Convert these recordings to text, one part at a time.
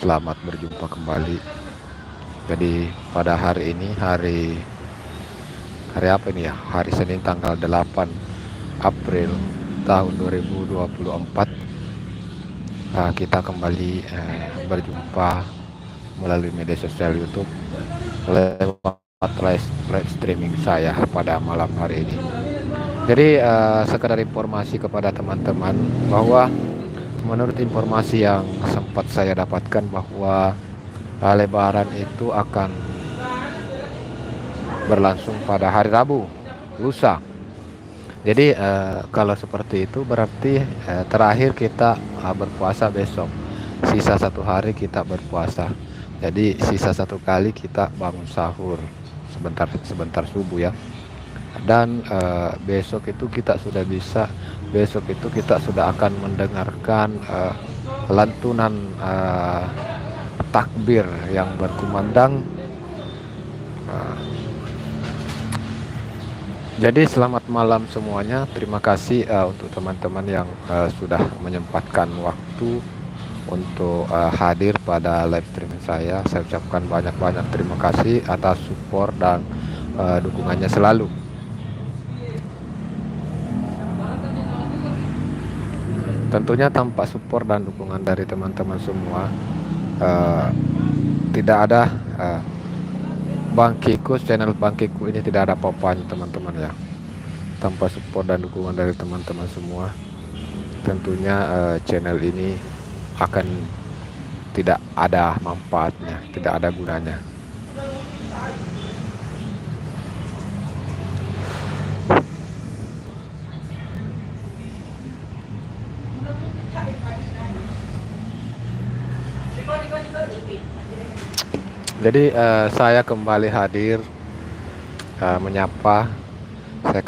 Selamat berjumpa kembali. Jadi pada hari ini hari apa ini ya? Hari Senin tanggal 8 April tahun 2024. Kita kembali berjumpa melalui media sosial YouTube lewat live streaming saya pada malam hari ini. Jadi sekedar informasi kepada teman-teman bahwa menurut informasi yang sempat saya dapatkan bahwa Lebaran itu akan berlangsung pada hari Rabu, lusa. Jadi kalau seperti itu berarti terakhir kita berpuasa besok. Sisa satu hari kita berpuasa. Jadi sisa satu kali kita bangun sahur sebentar subuh ya. Dan besok itu kita sudah akan mendengarkan lantunan takbir yang berkumandang. Jadi selamat malam semuanya. Terima kasih untuk teman-teman yang sudah menyempatkan waktu untuk hadir pada live streaming saya. Saya ucapkan banyak-banyak terima kasih atas support dan dukungannya selalu. Tentunya tanpa support dan dukungan dari teman-teman semua, tidak ada channel Bangkiku ini tidak ada apa-apanya teman-teman ya. Tanpa support dan dukungan dari teman-teman semua, tentunya channel ini akan tidak ada manfaatnya, tidak ada gunanya. Jadi saya kembali hadir menyapa. Saya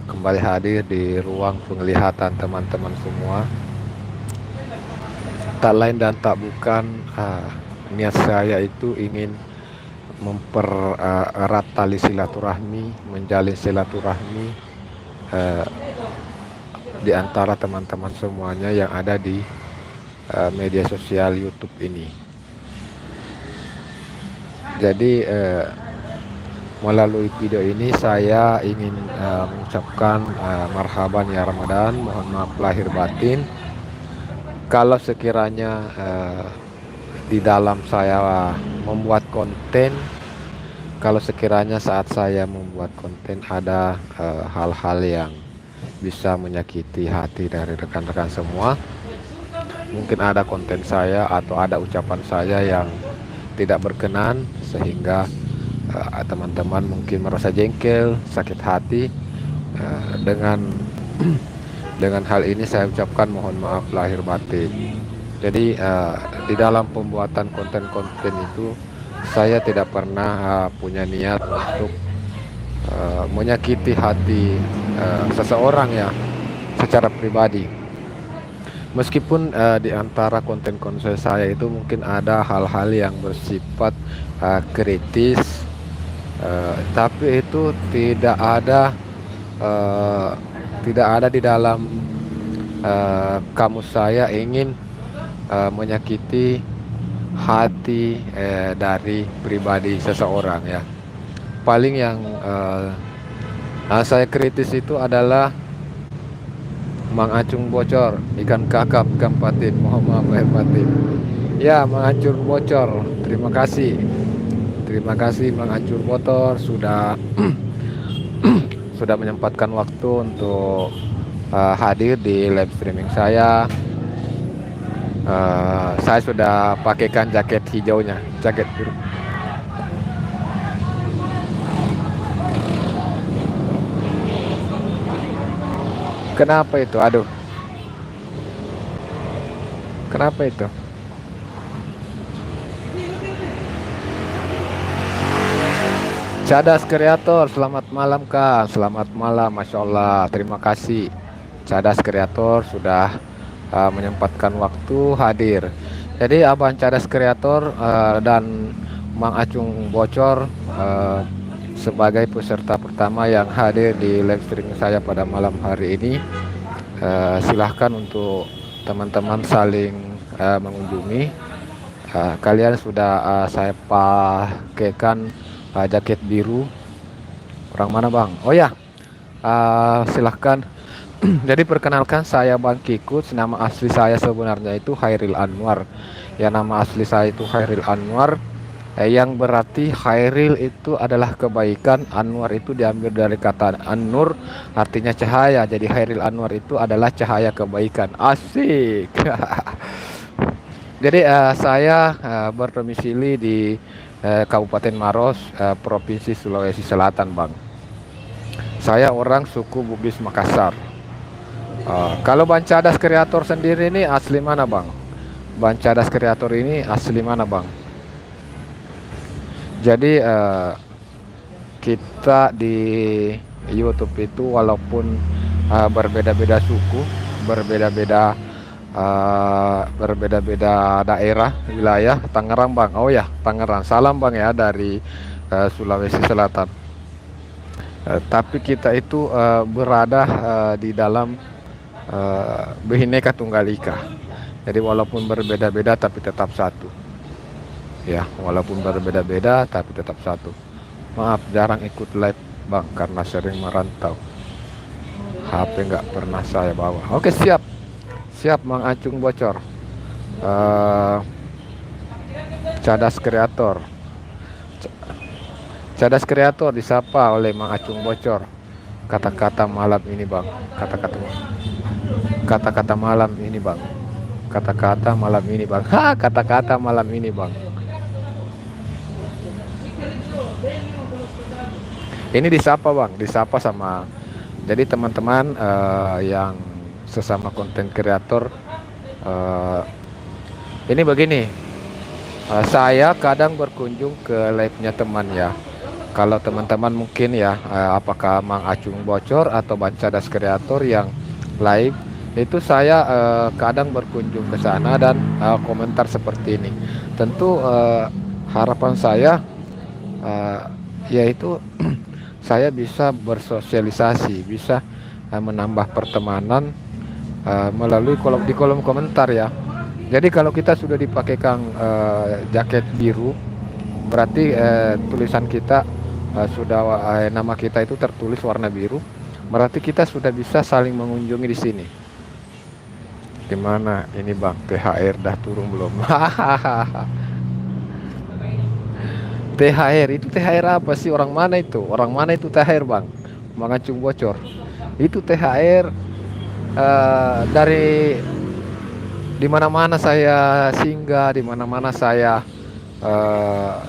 kembali hadir di ruang penglihatan teman-teman semua. Tak lain dan tak bukan, niat saya itu ingin mempererat tali silaturahmi, menjalin silaturahmi di antara teman-teman semuanya yang ada di media sosial YouTube ini. Jadi melalui video ini saya ingin mengucapkan marhaban ya Ramadan, mohon maaf lahir batin kalau sekiranya di dalam saya membuat konten, kalau sekiranya saat saya membuat konten ada hal-hal yang bisa menyakiti hati dari rekan-rekan semua, mungkin ada konten saya atau ada ucapan saya yang tidak berkenan sehingga teman-teman mungkin merasa jengkel, sakit hati. Dengan hal ini saya ucapkan mohon maaf lahir batin. Jadi di dalam pembuatan konten-konten itu saya tidak pernah punya niat untuk menyakiti hati seseorang ya secara pribadi. Meskipun di antara konten-konten saya itu mungkin ada hal-hal yang bersifat kritis, tapi itu tidak ada di dalam kamus saya ingin menyakiti hati dari pribadi seseorang ya. Paling yang saya kritis itu adalah Mang Acung bocor, ikan kakap, ikan patin, mohon maaf lahir batin. Ya, Mang Acung bocor, terima kasih Mang Acung bocor sudah sudah menyempatkan waktu untuk hadir di live streaming saya. Saya sudah pakaikan jaket hijaunya, jaket biru. Kenapa itu? Aduh. Kenapa itu? Cadas Kreator, selamat malam Kak. Selamat malam, Masya Allah. Terima kasih. Cadas Kreator sudah menyempatkan waktu hadir. Jadi Abang Cadas Kreator dan Mang Acung Bocor sebagai peserta pertama yang hadir di live streaming saya pada malam hari ini, silahkan untuk teman-teman saling mengunjungi Kalian sudah saya pakaikan jaket biru. Orang mana bang? Oh ya, silahkan. Jadi perkenalkan, saya Bang Kikut. Nama asli saya sebenarnya itu Hairil Anwar. Ya, nama asli saya itu Hairil Anwar. Yang berarti Hairil itu adalah kebaikan, Anwar itu diambil dari kata An-Nur, artinya cahaya. Jadi Hairil Anwar itu adalah cahaya kebaikan. Asik. Jadi saya berdomisili di Kabupaten Maros, Provinsi Sulawesi Selatan, Bang. Saya orang suku Bugis Makassar. Kalau Bancadas Kreator sendiri ini asli mana, Bang? Bancadas Kreator ini asli mana, Bang? Jadi kita di YouTube itu walaupun berbeda-beda suku, berbeda-beda daerah, wilayah. Tangerang, Bang. Oh ya, Tangerang. Salam, Bang, ya, dari Sulawesi Selatan. Tapi kita itu berada di dalam Bhinneka Tunggal Ika. Jadi walaupun berbeda-beda tapi tetap satu. Ya, walaupun berbeda-beda tapi tetap satu. Maaf, jarang ikut live, Bang, karena sering merantau. HP nggak pernah saya bawa. Oke, siap. Siap, Mang Acung Bocor. Cadas Kreator. Cadas Kreator disapa oleh Mang Acung Bocor. Kata-kata malam ini, Bang. Kata-kata malam ini, Bang. Kata-kata malam ini, Bang. Kata-kata malam ini, Bang. Ini disapa, Bang, disapa sama. Jadi teman-teman yang sesama konten kreator, ini begini. Saya kadang berkunjung ke live-nya teman, ya. Kalau teman-teman mungkin ya, apakah Mang Acung Bocor atau Bancadas Kreator yang live, itu saya kadang berkunjung ke sana dan komentar seperti ini. Tentu harapan saya yaitu saya bisa bersosialisasi, bisa menambah pertemanan melalui kolom komentar, ya. Jadi kalau kita sudah dipakaikan jaket biru, berarti tulisan kita sudah nama kita itu tertulis warna biru, berarti kita sudah bisa saling mengunjungi di sini. Gimana ini, Bang? THR dah turun belum? THR itu THR apa sih? Orang mana itu? Orang mana itu THR, Bang? Mang Acung Bocor. Itu THR dari di mana-mana saya singgah, di mana-mana saya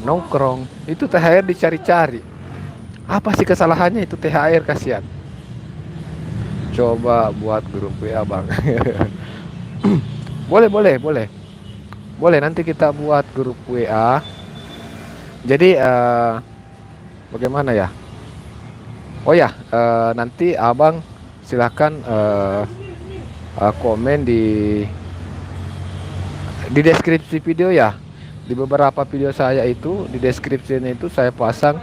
nongkrong, itu THR dicari-cari. Apa sih kesalahannya itu THR, kasihan? Coba buat grup WA, Bang. Boleh nanti kita buat grup WA. Jadi bagaimana ya? Oh ya, nanti Abang silahkan komen di deskripsi video, ya. Di beberapa video saya itu di deskripsinya itu saya pasang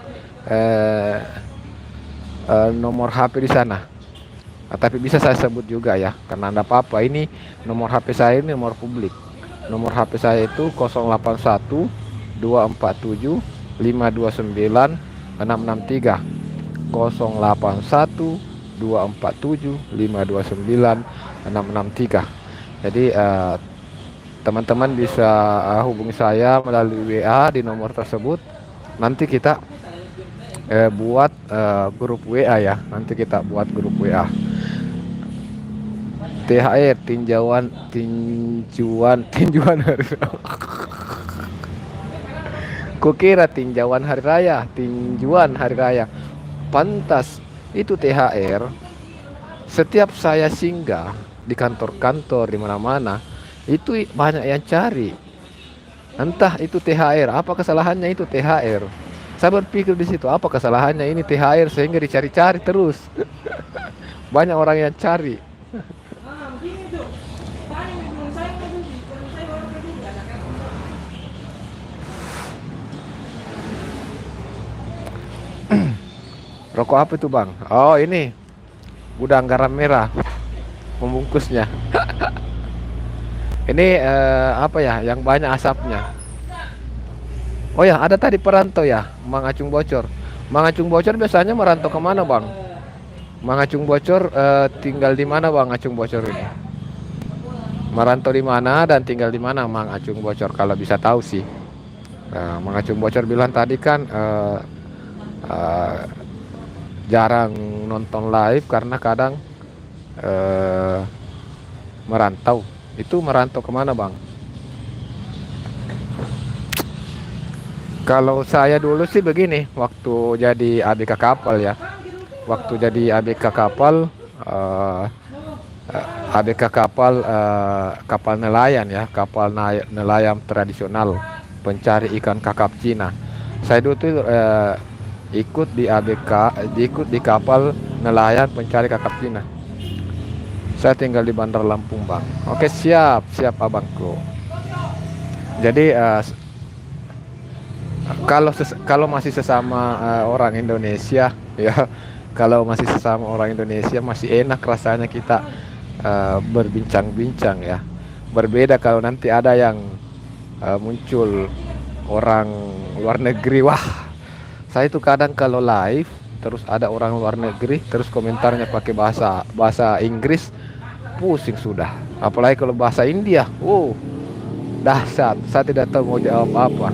nomor HP di sana. Tapi bisa saya sebut juga, ya, karena ada apa-apa. Ini nomor HP saya, ini nomor publik. Nomor HP saya itu 081 247 529 663. 081 247 529 663. Jadi teman-teman bisa hubungi saya melalui WA di nomor tersebut. Nanti kita buat grup WA, ya. Nanti kita buat grup WA. THR tinjauan hari kukira tinjauan hari raya, tinjuan hari raya. Pantas itu THR. Setiap saya singgah di kantor-kantor di mana-mana, itu banyak yang cari. Entah itu THR, apa kesalahannya itu THR? Saya berpikir di situ, apa kesalahannya ini THR sehingga dicari-cari terus. Banyak orang yang cari. Rokok apa itu, Bang? Oh, ini gudang garam merah pembungkusnya. Ini apa ya, yang banyak asapnya. Oh ya, ada tadi perantau ya, Mang Acung Bocor. Mang Acung Bocor biasanya merantau kemana Bang? Mang Acung Bocor tinggal di mana Bang Acung Bocor ini? Merantau di mana dan tinggal di mana Mang Acung Bocor kalau bisa tahu sih. Mang Acung Bocor bilang tadi kan eh, jarang nonton live karena kadang eh, merantau. Itu merantau kemana Bang? Kalau saya dulu sih begini, waktu jadi ABK kapal ya. Waktu jadi ABK kapal, eh, ABK kapal kapal nelayan ya, kapal nelayan tradisional pencari ikan kakap Cina. Saya dulu tuh ikut di ABK, ikut di kapal nelayan pencari kakap Cina. Saya tinggal di Bandar Lampung, Bang. Oke, siap, siap abangku. Jadi kalau masih sesama orang Indonesia ya, kalau masih sesama orang Indonesia masih enak rasanya kita berbincang-bincang ya. Berbeda kalau nanti ada yang muncul orang luar negeri. Wah, saya itu kadang kalau live terus ada orang luar negeri terus komentarnya pakai bahasa bahasa Inggris, pusing sudah. Apalagi kalau bahasa India. Dahsyat. Saya tidak tahu mau jawab apa.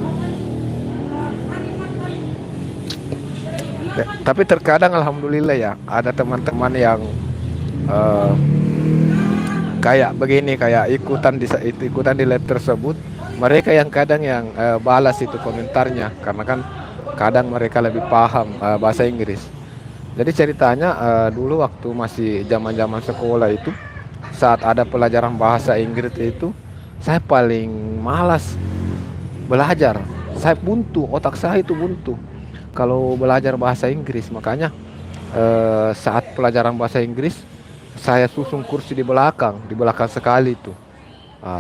Tapi terkadang alhamdulillah ya, ada teman-teman yang eh, kayak begini, kayak ikutan di live tersebut. Mereka yang kadang yang balas itu komentarnya karena kan kadang mereka lebih paham bahasa Inggris. Jadi ceritanya dulu waktu masih zaman-zaman sekolah itu, saat ada pelajaran bahasa Inggris itu, saya paling malas belajar. Saya buntu, otak saya itu buntu kalau belajar bahasa Inggris. Makanya saat pelajaran bahasa Inggris saya susun kursi di belakang sekali itu.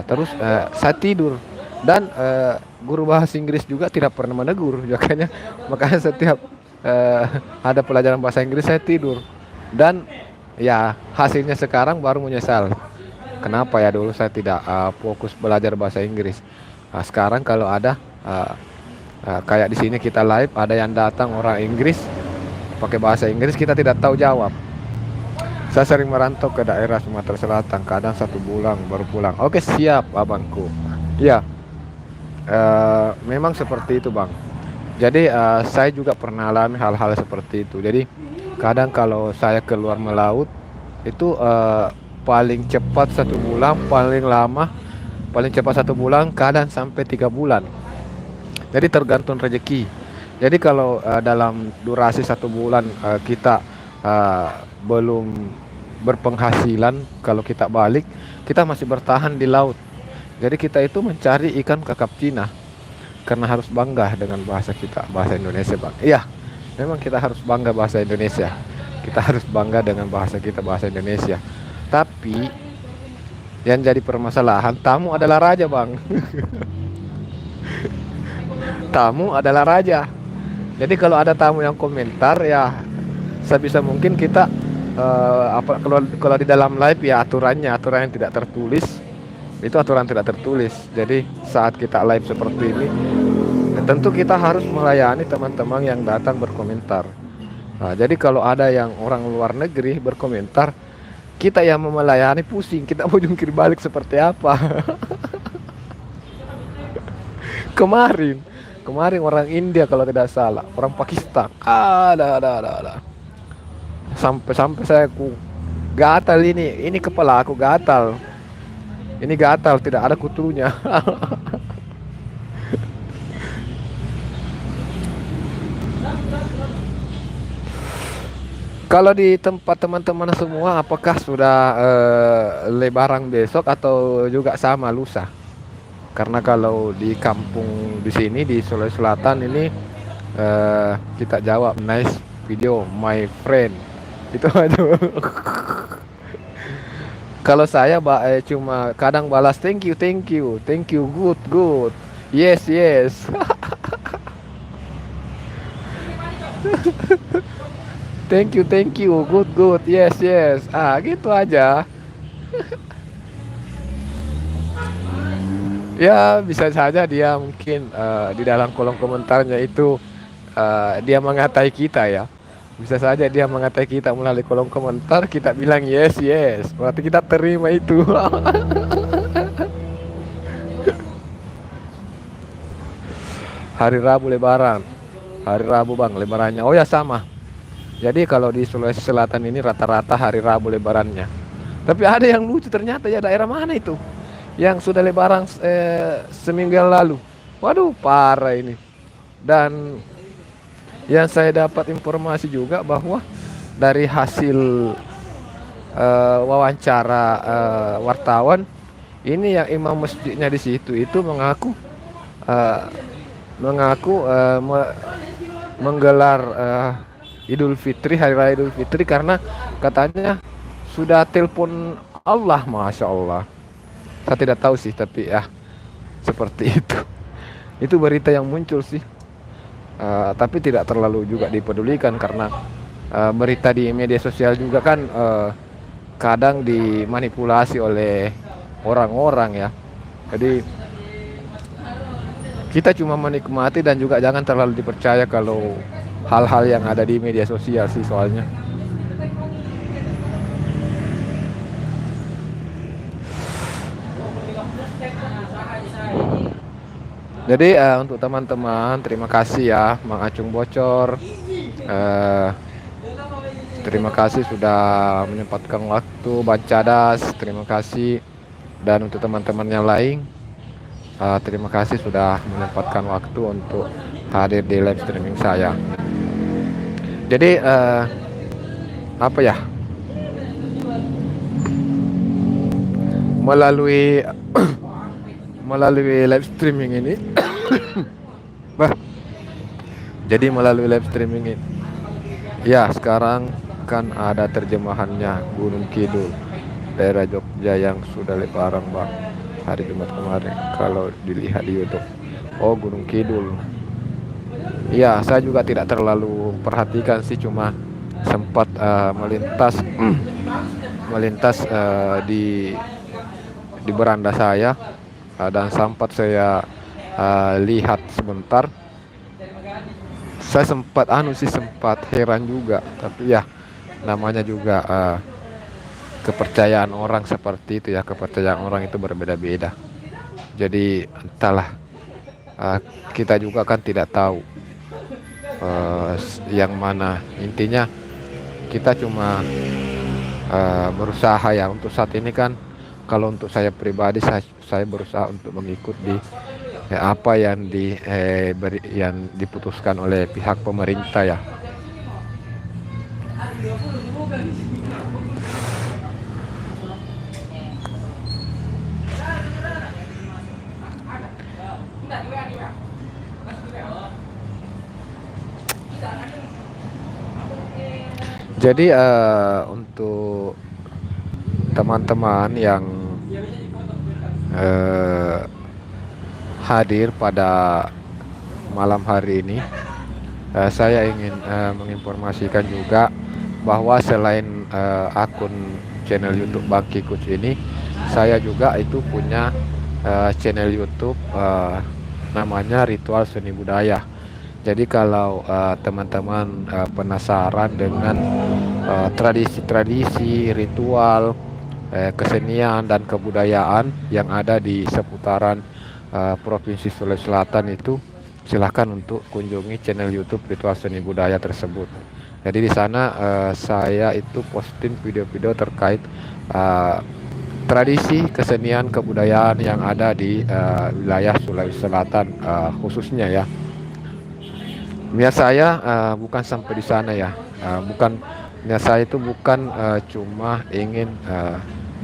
Terus saya tidur dan guru bahasa Inggris juga tidak pernah menegur, makanya setiap eh, ada pelajaran bahasa Inggris saya tidur dan ya hasilnya sekarang baru menyesal. Kenapa ya dulu saya tidak fokus belajar bahasa Inggris. Sekarang kalau ada kayak di sini kita live ada yang datang orang Inggris pakai bahasa Inggris kita tidak tahu jawab. Saya sering merantau ke daerah Sumatera Selatan, kadang 1 bulan baru pulang. Oke, siap abangku. Ya, memang seperti itu bang. Jadi saya juga pernah alami hal-hal seperti itu. Jadi kadang kalau saya keluar melaut itu paling cepat 1 bulan, paling lama paling cepat 1 bulan, kadang sampai 3 bulan. Jadi tergantung rezeki. Jadi kalau dalam durasi 1 bulan kita belum berpenghasilan, kalau kita balik kita masih bertahan di laut. Jadi kita itu mencari ikan kakap Cina karena harus bangga dengan bahasa kita, bahasa Indonesia bang. Iya, memang kita harus bangga bahasa Indonesia. Kita harus bangga dengan bahasa kita, bahasa Indonesia. Tapi yang jadi permasalahan, tamu adalah raja bang. Tamu adalah raja. Jadi kalau ada tamu yang komentar ya sebisa mungkin kita kalau di dalam live ya aturan yang tidak tertulis itu aturan tidak tertulis. Jadi saat kita live seperti ini tentu kita harus melayani teman-teman yang datang berkomentar. Jadi kalau ada yang orang luar negeri berkomentar, kita yang melayani pusing, kita mau jungkir balik seperti apa. Kemarin orang India kalau tidak salah, orang Pakistan, ada. Sampai saya gatal ini kepala aku gatal. Ini gatal, tidak ada kutunya. Kalau di tempat teman-teman semua, apakah sudah lebaran besok atau juga sama lusa? Karena kalau di kampung di sini di Sulawesi Selatan ini kita jawab nice video my friend. Itu aduh. Kalau saya cuma kadang balas thank you good yes thank you good yes gitu aja. Ya bisa saja dia mungkin di dalam kolom komentarnya itu dia mengatai kita ya. Bisa saja dia mengatai kita melalui kolom komentar, kita bilang yes yes, berarti kita terima itu. Hari Rabu Lebaran, hari Rabu bang Lebarannya. Oh ya sama. Jadi kalau di Sulawesi Selatan ini rata-rata hari Rabu Lebarannya. Tapi ada yang lucu ternyata ya, daerah mana itu yang sudah Lebaran seminggu yang lalu. Waduh parah ini. Dan yang saya dapat informasi juga bahwa dari hasil wawancara wartawan ini, yang imam masjidnya di situ itu mengaku eh, menggelar Idul Fitri, hari raya Idul Fitri, karena katanya sudah telepon Allah. Masya Allah, saya tidak tahu sih, tapi ya seperti itu. Itu berita yang muncul sih. Tapi tidak terlalu juga dipedulikan, karena berita di media sosial juga kan kadang dimanipulasi oleh orang-orang ya. Jadi kita cuma menikmati dan juga jangan terlalu dipercaya kalau hal-hal yang ada di media sosial sih soalnya. Jadi untuk teman-teman, terima kasih ya Mang Acung Bocor. Eh, Terima kasih sudah menyempatkan waktu, Bancadas. Terima kasih. Dan untuk teman-teman yang lain, terima kasih sudah menyempatkan waktu untuk hadir di live streaming saya. Jadi apa ya? Melalui melalui live streaming ini, bah. Jadi melalui live streaming ini, ya sekarang kan ada terjemahannya Gunung Kidul, daerah Jogja yang sudah lebaran bang hari Jumat kemarin. Kalau dilihat di YouTube, oh Gunung Kidul. Ya saya juga tidak terlalu perhatikan sih, cuma sempat melintas melintas di beranda saya, dan sempat saya lihat sebentar. Saya sempat sempat heran juga, tapi ya namanya juga kepercayaan orang seperti itu ya, kepercayaan orang itu berbeda-beda. Jadi entahlah, kita juga kan tidak tahu yang mana. Intinya kita cuma berusaha ya untuk saat ini kan. Kalau untuk saya pribadi, saya berusaha untuk mengikuti apa yang yang diputuskan oleh pihak pemerintah ya. Jadi untuk teman-teman yang hadir pada malam hari ini, saya ingin menginformasikan juga bahwa selain akun channel YouTube Bangki Coach ini, saya juga itu punya channel YouTube namanya Ritual Seni Budaya. Jadi kalau teman-teman penasaran dengan tradisi-tradisi, ritual, kesenian dan kebudayaan yang ada di seputaran Provinsi Sulawesi Selatan itu, silakan untuk kunjungi channel YouTube Ritual Seni Budaya tersebut. Jadi di sana saya itu posting video-video terkait tradisi, kesenian, kebudayaan yang ada di wilayah Sulawesi Selatan khususnya ya. Niat saya bukan sampai di sana ya, niat saya itu bukan cuma ingin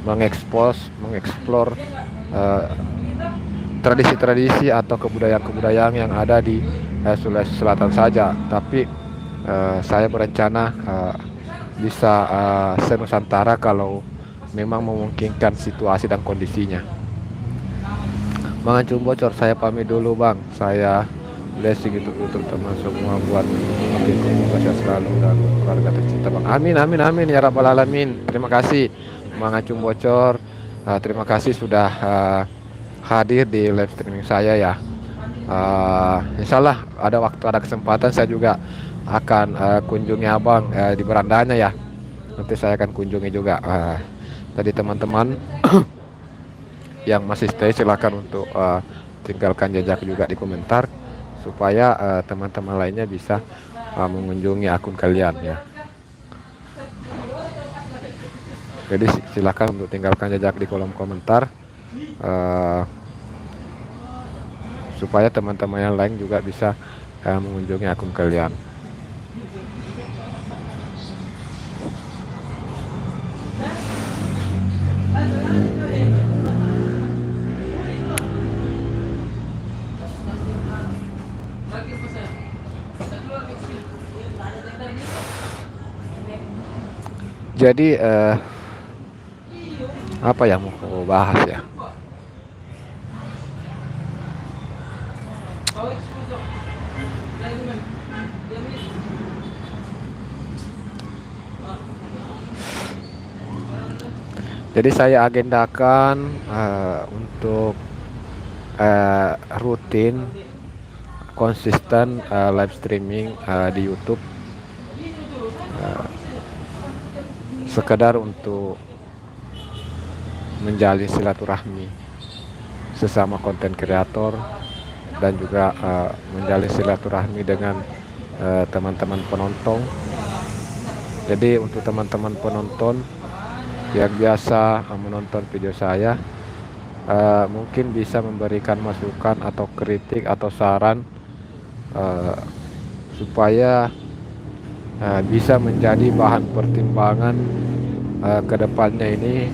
mengeksplor tradisi-tradisi atau kebudayaan-kebudayaan yang ada di Sulawesi Selatan saja, tapi saya berencana bisa se-Nusantara kalau memang memungkinkan situasi dan kondisinya. Bang Acung Bocor, saya pamit dulu bang. Saya blessing untuk teman semua, buat makin semoga selalu dan keluarga tercinta bang. Amin amin amin ya rabbal alamin. Terima kasih Bang Acung Bocor. Terima kasih sudah hadir di live streaming saya ya. Insya Allah ada waktu ada kesempatan saya juga akan kunjungi abang di berandanya ya. Nanti saya akan kunjungi juga. Tadi teman-teman yang masih stay silakan untuk tinggalkan jejak juga di komentar supaya teman-teman lainnya bisa mengunjungi akun kalian ya. Jadi silakan untuk tinggalkan jejak di kolom komentar supaya teman-teman yang lain juga bisa mengunjungi akun kalian. Jadi apa yang mau bahas ya? Jadi saya agendakan untuk rutin konsisten live streaming di YouTube sekedar untuk menjalin silaturahmi sesama konten kreator dan juga menjalin silaturahmi dengan teman-teman penonton. Jadi untuk teman-teman penonton yang biasa menonton video saya, mungkin bisa memberikan masukan atau kritik atau saran supaya bisa menjadi bahan pertimbangan ke depannya ini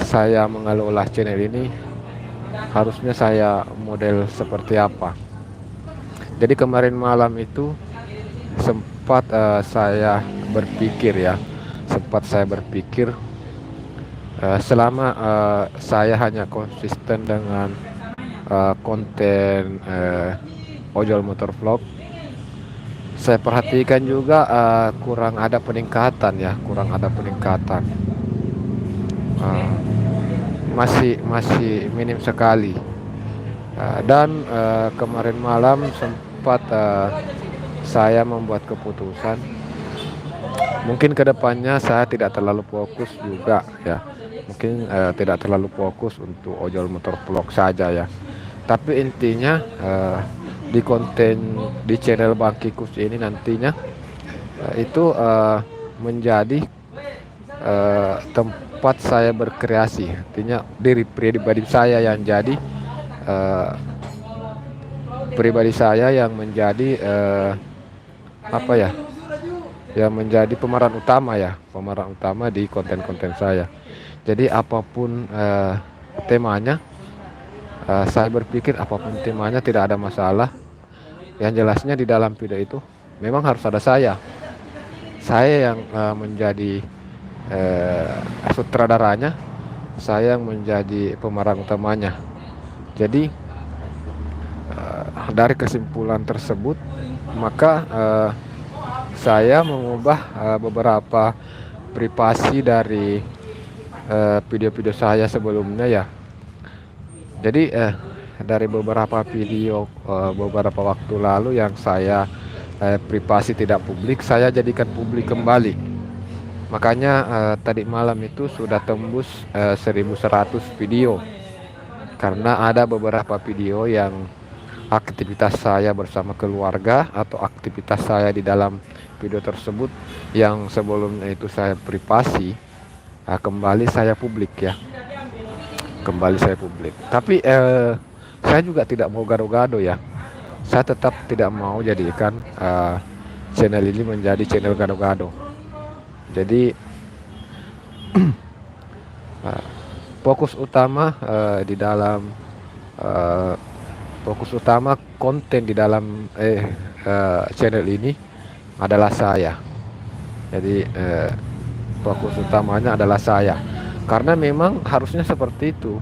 saya mengelola channel ini harusnya saya model seperti apa. Jadi kemarin malam itu sempat saya berpikir selama saya hanya konsisten dengan konten ojol motor vlog, saya perhatikan juga kurang ada peningkatan. Masih minim sekali. Dan kemarin malam sempat saya membuat keputusan, mungkin kedepannya saya tidak terlalu fokus juga ya, mungkin tidak terlalu fokus untuk ojol motor vlog saja ya, tapi intinya di konten di channel Bangkikus ini nantinya itu menjadi tempat saya berkreasi, artinya diri pribadi saya yang jadi apa ya, yang menjadi pemeran utama di konten-konten saya. Jadi apapun temanya, saya berpikir apapun temanya tidak ada masalah. Yang jelasnya di dalam video itu memang harus ada saya yang menjadi sutradaranya, saya yang menjadi pemeran utamanya. Jadi dari kesimpulan tersebut maka saya mengubah beberapa privasi dari video-video saya sebelumnya ya. Jadi dari beberapa video beberapa waktu lalu yang saya privasi tidak publik, saya jadikan publik kembali. Makanya tadi malam itu sudah tembus 1100 video, karena ada beberapa video yang aktivitas saya bersama keluarga atau aktivitas saya di dalam video tersebut yang sebelumnya itu saya privasi, kembali saya publik ya, tapi saya juga tidak mau gado-gado ya, saya tetap tidak mau jadikan channel ini menjadi channel gado-gado. Jadi fokus utama konten di dalam channel ini adalah saya. Jadi fokus utamanya adalah saya, karena memang harusnya seperti itu.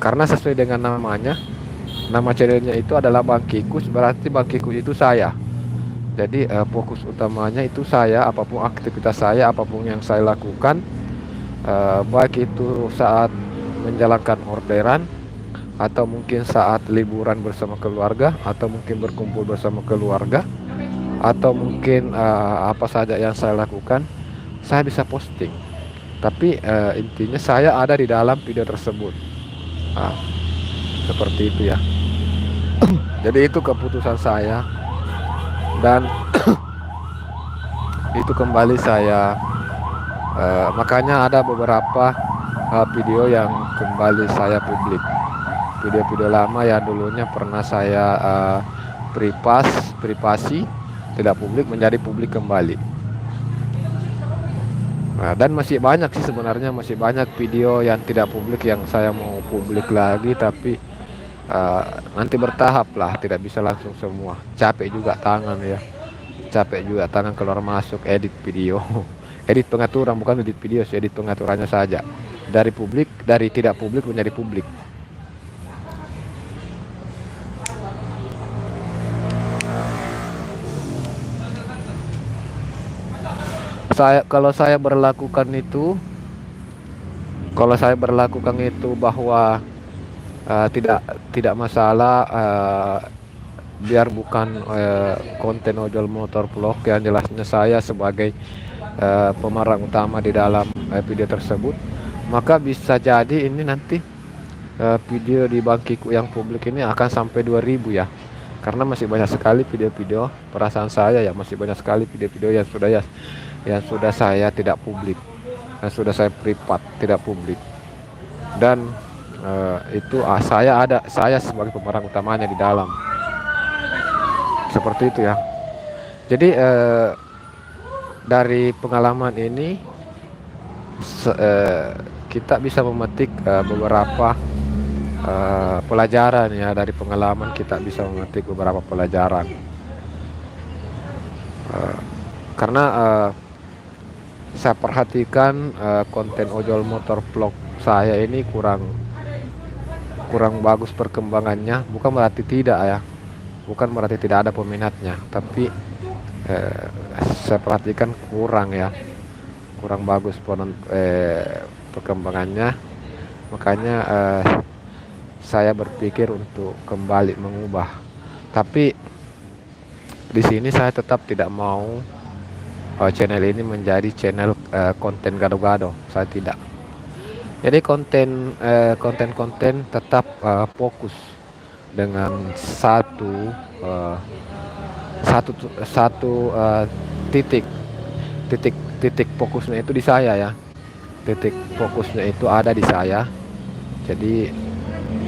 Karena sesuai dengan namanya, nama channelnya itu adalah Bangkikus, berarti Bangkikus itu saya. Jadi fokus utamanya itu saya, apapun aktivitas saya, apapun yang saya lakukan, baik itu saat menjalankan orderan, atau mungkin saat liburan bersama keluarga, atau mungkin berkumpul bersama keluarga, atau mungkin apa saja yang saya lakukan, saya bisa posting. Tapi intinya saya ada di dalam video tersebut. Nah, seperti itu ya. Jadi itu keputusan saya, dan itu kembali saya makanya ada beberapa video yang kembali saya publik. Video-video lama yang dulunya pernah saya privasi, tidak publik, menjadi publik kembali. Nah, dan masih banyak sih sebenarnya, masih banyak video yang tidak publik yang saya mau publik lagi, tapi nanti bertahap lah, tidak bisa langsung semua. Capek juga tangan ya, capek juga tangan keluar masuk edit video. Edit pengaturan, bukan edit video sih, edit pengaturannya saja. Dari publik, dari tidak publik menjadi publik. Kalau saya berlakukan itu bahwa tidak masalah, biar bukan konten ojol motor vlog, yang jelasnya saya sebagai pemeran utama di dalam video tersebut, maka bisa jadi ini nanti video di Bangkiku yang publik ini akan sampai 2000 ya, karena masih banyak sekali video-video, perasaan saya ya, masih banyak sekali video-video yang sudah saya tidak publik, yang sudah saya privat, tidak publik. Dan itu saya sebagai pemeran utamanya di dalam, seperti itu ya. Jadi dari pengalaman ini kita bisa memetik beberapa pelajaran ya. Dari pengalaman kita bisa memetik beberapa pelajaran, karena saya perhatikan konten ojol motor vlog saya ini kurang bagus perkembangannya. Bukan berarti tidak ya, bukan berarti tidak ada peminatnya, tapi saya perhatikan kurang bagus perkembangannya. Makanya saya berpikir untuk kembali mengubah. Tapi di sini saya tetap tidak mau channel ini menjadi channel konten gado-gado. Saya tidak. Jadi konten tetap fokus dengan satu titik fokusnya itu di saya ya. Titik fokusnya itu ada di saya. Jadi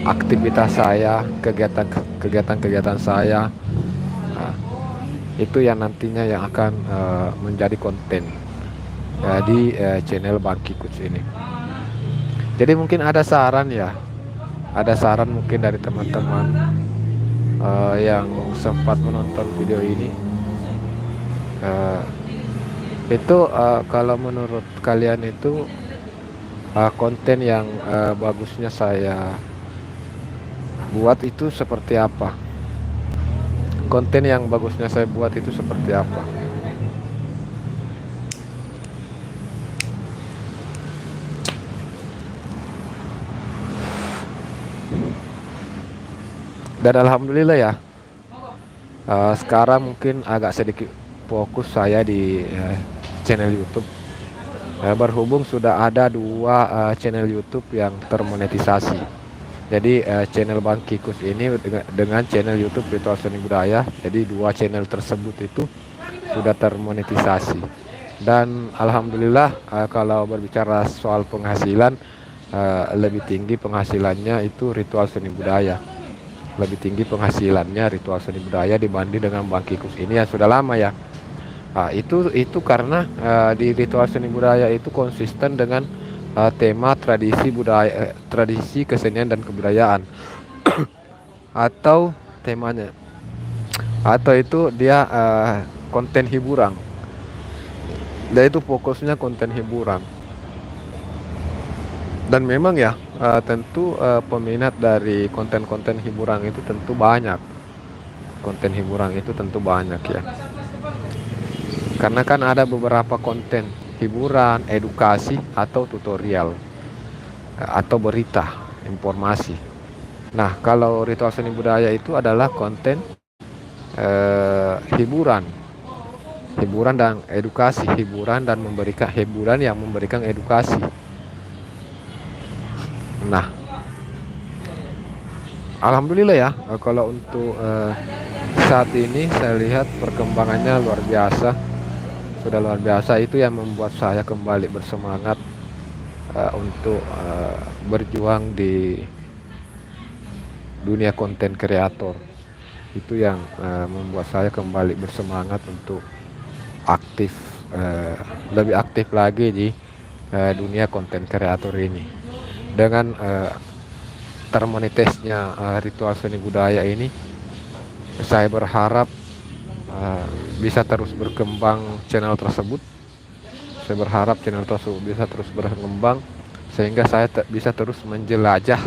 aktivitas saya, kegiatan saya, itu yang nantinya yang akan menjadi konten di channel Bangkiku ini. Jadi mungkin ada saran mungkin dari teman-teman yang sempat menonton video ini. Itu kalau menurut kalian itu konten yang bagusnya saya buat itu seperti apa? Konten yang bagusnya saya buat itu seperti apa? Dan alhamdulillah ya, sekarang mungkin agak sedikit fokus saya di channel YouTube. Berhubung sudah ada 2 channel YouTube yang termonetisasi. Jadi channel Bangkikus ini dengan channel YouTube Ritual Seni Budaya, jadi 2 channel tersebut itu sudah termonetisasi. Dan alhamdulillah kalau berbicara soal penghasilan, lebih tinggi penghasilannya itu Ritual Seni Budaya. Lebih tinggi penghasilannya Ritual Seni Budaya dibanding dengan Bangkikus ini yang sudah lama ya. Itu karena di Ritual Seni Budaya itu konsisten dengan tema tradisi budaya, tradisi kesenian dan kebudayaan atau temanya, atau itu dia konten hiburan. Dan itu fokusnya konten hiburan. Dan memang ya tentu peminat dari konten-konten hiburan itu tentu banyak. Konten hiburan itu tentu banyak ya. Karena kan ada beberapa konten hiburan, edukasi, atau tutorial. atau berita, informasi. Nah, kalau ritual seni budaya itu adalah konten hiburan, hiburan dan edukasi, hiburan dan memberikan hiburan yang memberikan edukasi. Nah, alhamdulillah ya, kalau untuk saat ini saya lihat perkembangannya luar biasa, sudah luar biasa. Itu yang membuat saya kembali bersemangat untuk berjuang di dunia konten kreator. Itu yang membuat saya kembali bersemangat untuk aktif, lebih aktif lagi di dunia konten kreator ini. Dengan termonetisnya ritual seni budaya ini, saya berharap bisa terus berkembang channel tersebut. Saya berharap channel tersebut bisa terus berkembang sehingga saya bisa terus menjelajah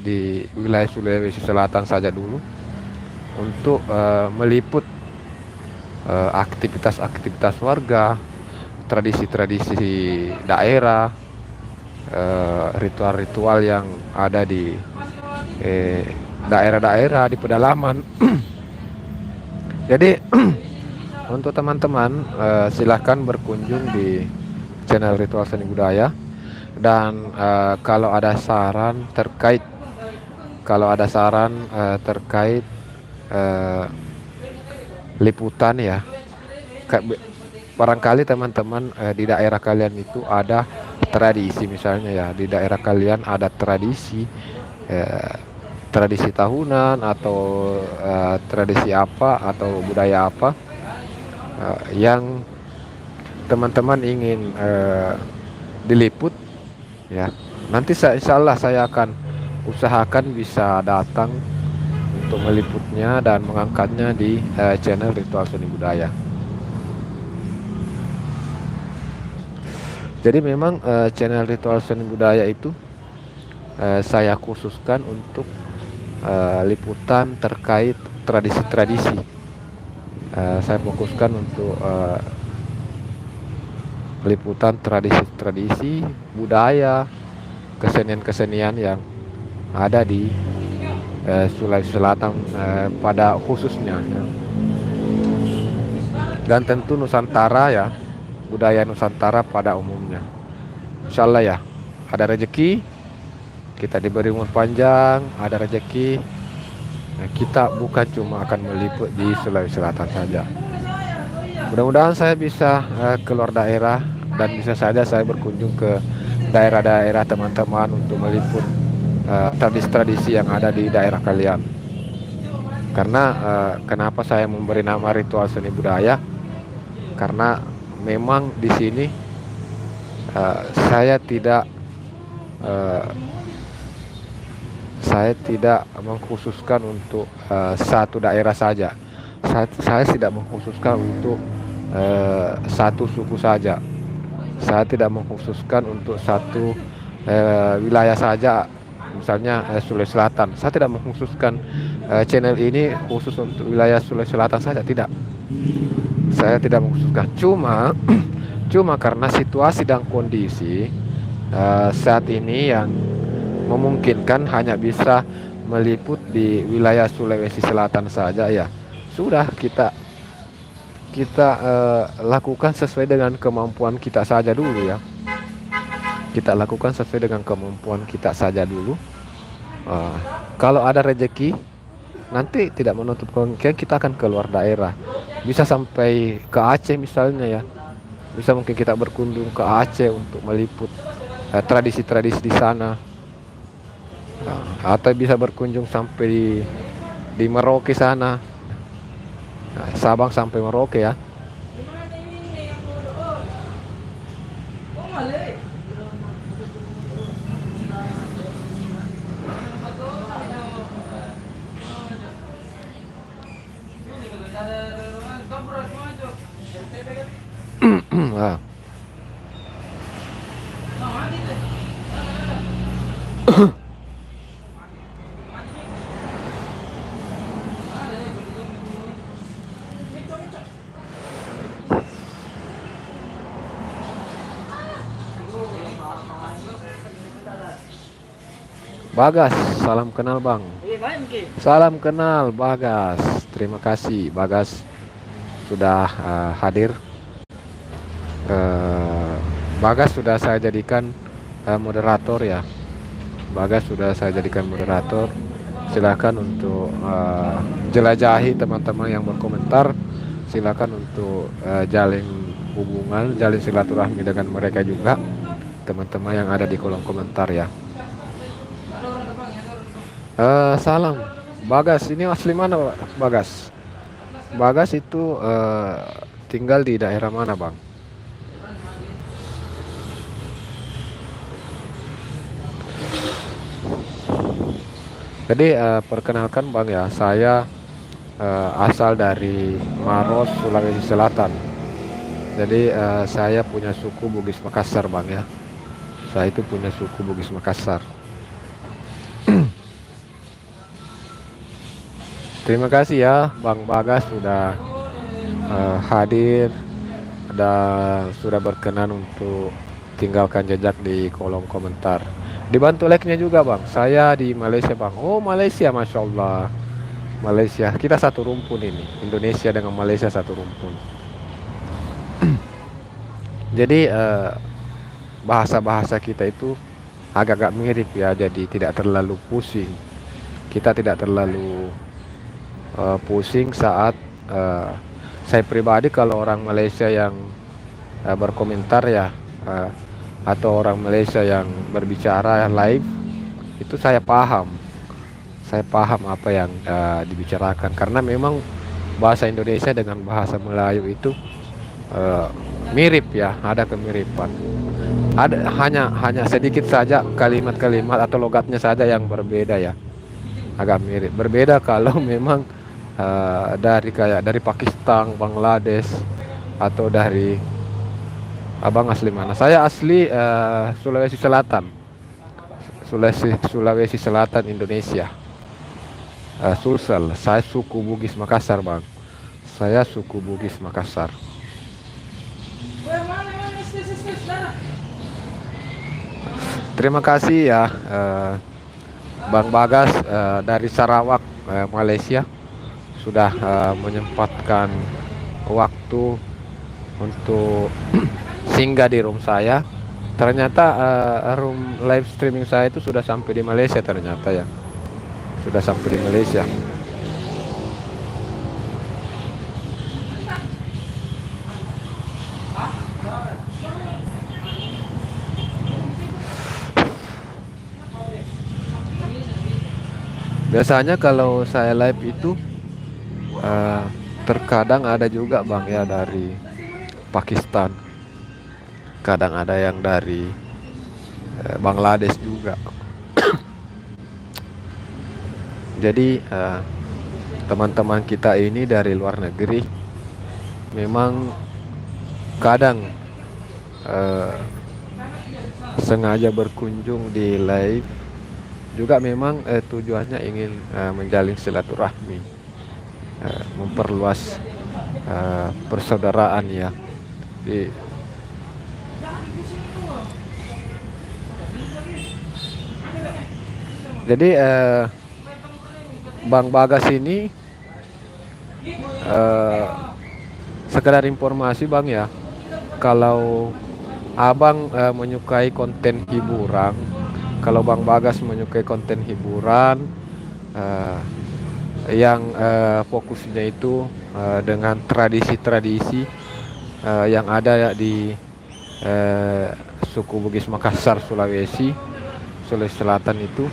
di wilayah Sulawesi Selatan saja dulu, untuk meliput aktivitas-aktivitas warga, tradisi-tradisi daerah, ritual-ritual yang ada di daerah-daerah di pedalaman. Jadi untuk teman-teman silahkan berkunjung di channel Ritual Seni Budaya, dan kalau ada saran terkait liputan ya, barangkali teman-teman di daerah kalian itu ada tradisi, misalnya ya, di daerah kalian ada tradisi tahunan atau tradisi apa atau budaya apa yang teman-teman ingin diliput ya, nanti insya Allah saya akan usahakan bisa datang untuk meliputnya dan mengangkatnya di channel Ritual Seni Budaya. Jadi memang channel Ritual Seni Budaya itu saya khususkan untuk liputan terkait tradisi-tradisi. Saya fokuskan untuk liputan tradisi-tradisi budaya, kesenian-kesenian yang ada di Sulawesi Selatan pada khususnya ya. Dan tentu Nusantara ya, budaya Nusantara pada umumnya. Insya Allah ya, ada rezeki, kita diberi umur panjang, ada rezeki, kita bukan cuma akan meliput di Sulawesi Selatan saja. Mudah-mudahan saya bisa keluar daerah dan bisa saja saya berkunjung ke daerah-daerah teman-teman untuk meliput tradisi-tradisi yang ada di daerah kalian. Karena kenapa saya memberi nama Ritual Seni Budaya? Karena memang di sini saya tidak mengkhususkan untuk satu daerah saja. Saya tidak mengkhususkan untuk satu suku saja. Saya tidak mengkhususkan untuk satu wilayah saja, misalnya Sulawesi Selatan. Saya tidak mengkhususkan channel ini khusus untuk wilayah Sulawesi Selatan saja, tidak. Saya tidak mengkhususkan. Cuma karena situasi dan kondisi saat ini yang memungkinkan hanya bisa meliput di wilayah Sulawesi Selatan saja ya. Sudah kita lakukan sesuai dengan kemampuan kita saja dulu ya. Kita lakukan sesuai dengan kemampuan kita saja dulu. Kalau ada rezeki, nanti tidak menutup kemungkinan kita akan keluar daerah. Bisa sampai ke Aceh misalnya ya. Bisa mungkin kita berkunjung ke Aceh untuk meliput tradisi-tradisi di sana. Atau bisa berkunjung sampai di Merauke sana. Sabang sampai Merauke ya. Nah. Bagas, salam kenal Bang. Salam kenal Bagas. Terima kasih Bagas sudah hadir. Eh, Bagas sudah saya jadikan moderator ya. Bagas sudah saya jadikan moderator. Silakan untuk jelajahi teman-teman yang berkomentar. Silakan untuk jalin hubungan, jalin silaturahmi dengan mereka juga, teman-teman yang ada di kolom komentar ya. Salam Bagas, ini asli mana Bagas? Bagas itu tinggal di daerah mana Bang? Jadi perkenalkan Bang ya, saya asal dari Maros, Sulawesi Selatan. Jadi saya punya suku Bugis Makassar Bang ya. Saya itu punya suku Bugis Makassar. Terima kasih ya Bang Bagas sudah hadir dan sudah berkenan untuk tinggalkan jejak di kolom komentar. Dibantu like-nya juga Bang. Saya di Malaysia Bang. Oh Malaysia, Masya Allah. Malaysia, kita satu rumpun ini. Indonesia dengan Malaysia satu rumpun. Jadi bahasa-bahasa kita itu agak-agak mirip ya. Jadi tidak terlalu pusing. Kita tidak terlalu pusing saat saya pribadi kalau orang Malaysia yang berkomentar ya, atau orang Malaysia yang berbicara live, itu saya paham apa yang dibicarakan, karena memang bahasa Indonesia dengan bahasa Melayu itu mirip ya, ada kemiripan, ada hanya sedikit saja kalimat-kalimat atau logatnya saja yang berbeda ya, agak mirip. Berbeda kalau memang dari Pakistan, Bangladesh, atau dari Abang asli mana? Saya asli Sulawesi Selatan. Sulawesi Selatan Indonesia. Sulsel. Saya suku Bugis Makassar, Bang. Saya suku Bugis Makassar. Terima kasih ya Bang Bagas dari Sarawak, Malaysia, sudah menyempatkan waktu untuk singgah di room saya. Ternyata room live streaming saya itu sudah sampai di Malaysia ternyata ya. Sudah sampai di Malaysia. Biasanya kalau saya live itu terkadang ada juga Bang ya dari Pakistan. Kadang ada yang dari Bangladesh juga. Jadi teman-teman kita ini dari luar negeri memang kadang sengaja berkunjung di live juga, memang tujuannya ingin menjalin silaturahmi, memperluas persaudaraan ya. Jadi Bang Bagas ini sekedar informasi Bang ya, kalau Abang menyukai konten hiburan, kalau Bang Bagas menyukai konten hiburan yang fokusnya itu dengan tradisi-tradisi yang ada di suku Bugis Makassar, Sulawesi Selatan itu,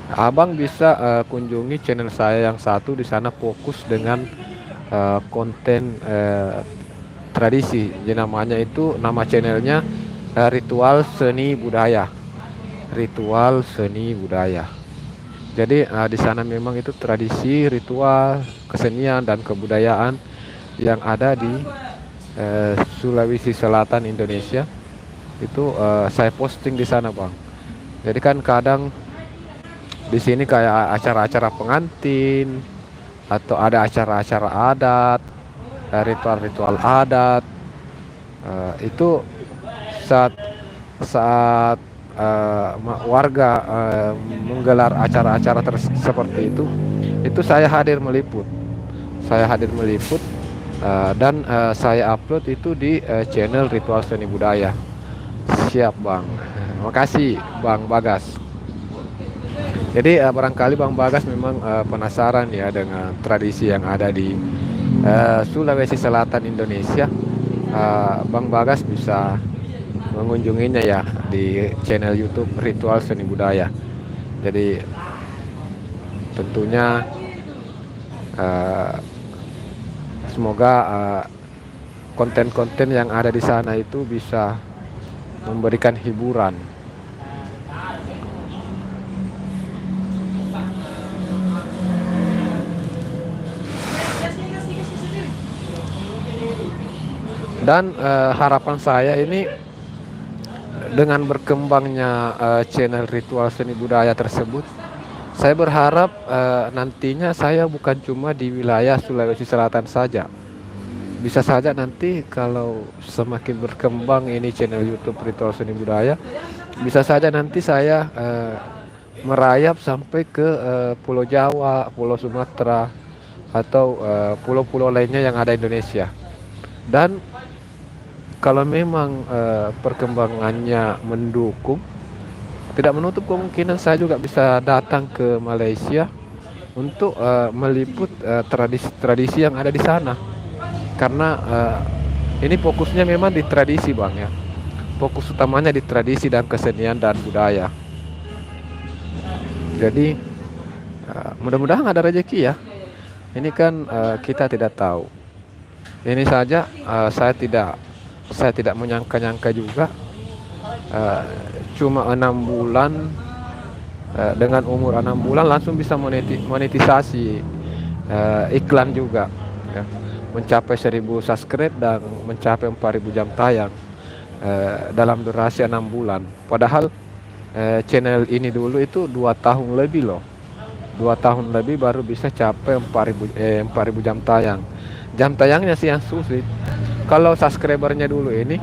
Abang bisa kunjungi channel saya yang satu. Di sana fokus dengan konten tradisi. Jadi namanya itu, nama channelnya Ritual Seni Budaya. Ritual Seni Budaya. Jadi di sana memang itu tradisi, ritual, kesenian dan kebudayaan yang ada di Sulawesi Selatan Indonesia. Itu saya posting di sana Bang. Jadi kan kadang di sini kayak acara-acara pengantin atau ada acara-acara adat, ritual-ritual adat, itu saat warga menggelar acara-acara seperti itu saya hadir meliput. Saya hadir meliput dan saya upload itu di channel Ritual Seni Budaya. Siap Bang. Makasih Bang Bagas. Jadi barangkali Bang Bagas memang penasaran ya dengan tradisi yang ada di Sulawesi Selatan Indonesia. Bang Bagas bisa mengunjunginya ya di channel YouTube Ritual Seni Budaya. Jadi tentunya semoga konten-konten yang ada di sana itu bisa memberikan hiburan. Dan harapan saya ini dengan berkembangnya channel Ritual Seni Budaya tersebut, saya berharap nantinya saya bukan cuma di wilayah Sulawesi Selatan saja. Bisa saja nanti kalau semakin berkembang ini channel YouTube Ritual Seni Budaya, bisa saja nanti saya merayap sampai ke Pulau Jawa, Pulau Sumatera, atau pulau-pulau lainnya yang ada di Indonesia. Dan kalau memang perkembangannya mendukung, tidak menutup kemungkinan saya juga bisa datang ke Malaysia untuk meliput tradisi-tradisi yang ada di sana. Karena ini fokusnya memang di tradisi Bang ya. Fokus utamanya di tradisi dan kesenian dan budaya. Jadi mudah-mudahan ada rezeki ya. Ini kan kita tidak tahu. Ini saja saya tidak menyangka-nyangka juga. Cuma 6 bulan dengan umur 6 bulan langsung bisa monetisasi iklan juga ya. Mencapai 1000 subscribe dan mencapai 4000 jam tayang dalam durasi 6 bulan. Padahal channel ini dulu itu 2 tahun lebih loh. 2 tahun lebih baru bisa capai 4000 jam tayang. Jam tayangnya sih yang sulit. Kalau subscribernya dulu ini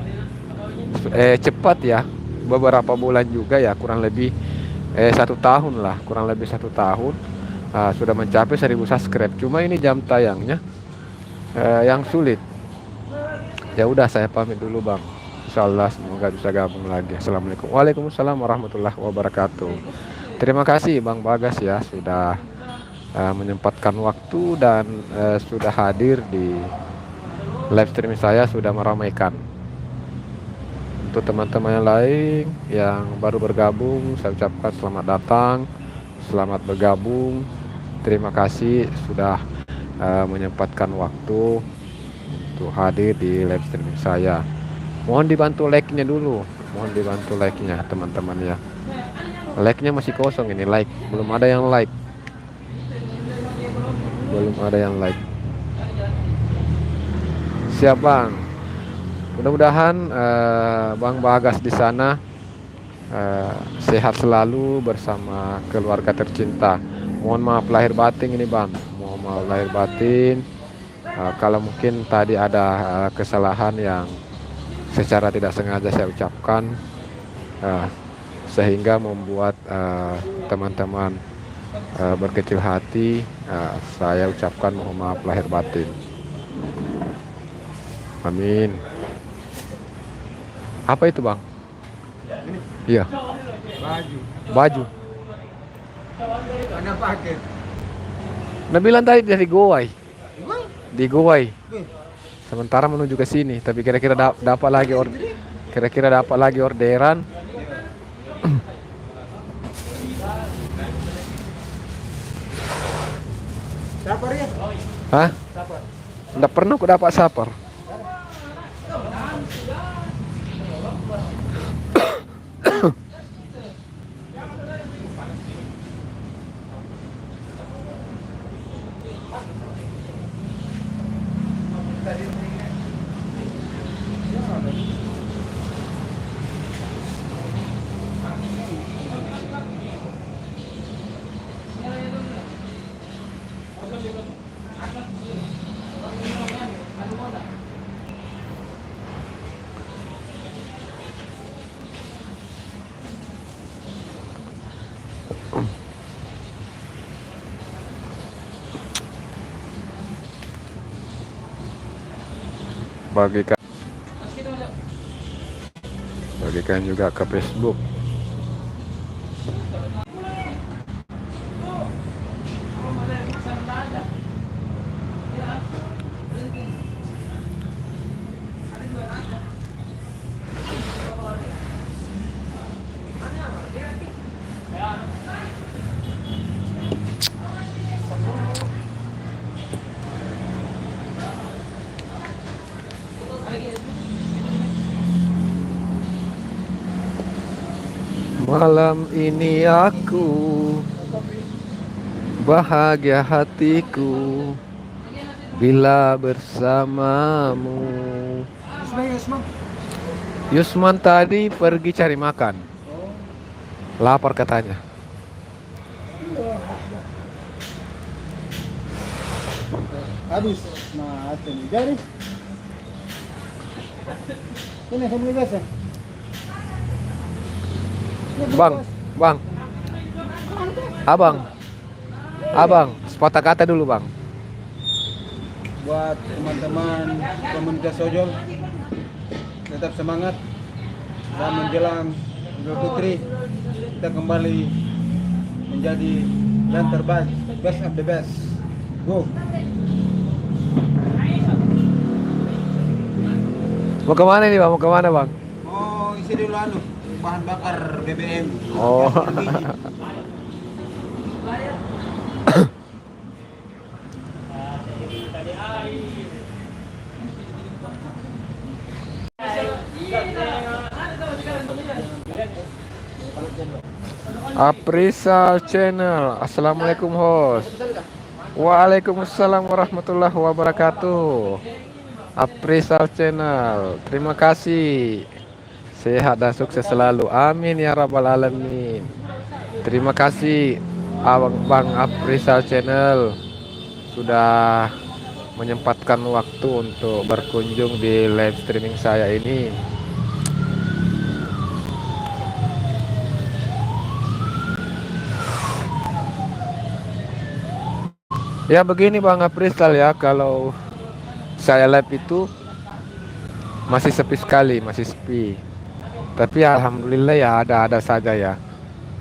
cepat ya, beberapa bulan juga ya, kurang lebih 1 tahun lah, kurang lebih 1 tahun sudah mencapai 1000 subscribe. Cuma ini jam tayangnya yang sulit. Ya udah, saya pamit dulu Bang. Insyaallah semoga bisa gabung lagi. Assalamualaikum. Waalaikumsalam warahmatullahi wabarakatuh. Terima kasih Bang Bagas ya sudah menyempatkan waktu dan sudah hadir di live streaming saya, sudah meramaikan. Untuk teman-teman yang lain yang baru bergabung, saya ucapkan selamat datang, selamat bergabung. Terima kasih sudah menyempatkan waktu untuk hadir di live streaming saya. Mohon dibantu like-nya dulu, mohon dibantu like-nya teman-teman ya. Like-nya masih kosong ini, belum ada yang like. Belum ada yang like. Siap Bang. Mudah-mudahan Bang Bagas di sana sehat selalu bersama keluarga tercinta. Mohon maaf lahir batin ini Bang. Mohon maaf lahir batin. Kalau mungkin tadi ada kesalahan yang secara tidak sengaja saya ucapkan, sehingga membuat teman-teman berkecil hati, saya ucapkan mohon maaf lahir batin. Amin. Apa itu Bang? Iya. Baju. Mana pakai? Nabilan tadi dari Gowai. Di Gowai. Sementara menuju ke sini, tapi kira-kira dapat lagi orderan. Sapar ya? Hah? Sapar. Nggak pernah aku dapat sapar. bagikan bagikan juga ke Facebook. Malam ini aku bahagia hatiku bila bersamamu. Yusman tadi pergi cari makan. Lapar katanya. Habis. Nah, ini jadi. Ini kamu biasa. Bang, abang, sepatah kata dulu bang. Buat teman-teman komunitas ojol, tetap semangat. Dan menjelang Idul Fitri, kita kembali menjadi yang terbaik, best of the best. Go. Mau kemana nih bang? Mau kemana bang? Oh, isi dulu bahan bakar BBM. Oh. Aprisal Channel. Assalamualaikum host. Waalaikumsalam warahmatullahi wabarakatuh. Aprisal Channel. Terima kasih. Sehat dan sukses selalu. Amin ya rabbal alamin. Terima kasih Bang Aprisal Channel sudah menyempatkan waktu untuk berkunjung di live streaming saya ini. Ya begini Bang Aprisal ya, kalau saya live itu masih sepi sekali, masih sepi. Tapi alhamdulillah ya ada saja ya.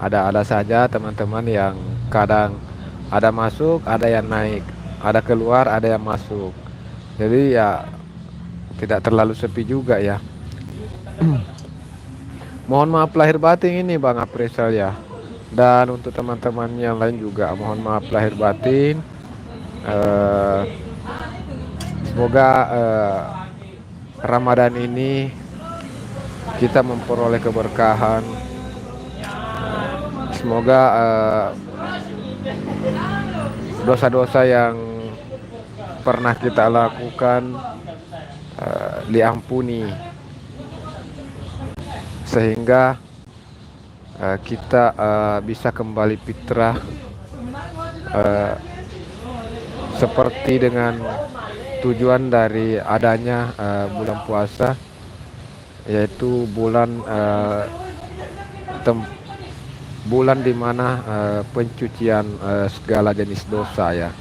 Ada saja teman-teman yang kadang ada masuk, ada yang naik, ada keluar, ada yang masuk. Jadi ya tidak terlalu sepi juga ya. Mohon maaf lahir batin ini Bang Aprisal ya. Dan untuk teman-teman yang lain juga mohon maaf lahir batin. Semoga Ramadan ini kita memperoleh keberkahan. Semoga dosa-dosa yang pernah kita lakukan diampuni, sehingga kita bisa kembali fitrah seperti dengan tujuan dari adanya bulan puasa, yaitu bulan bulan di mana pencucian segala jenis dosa ya.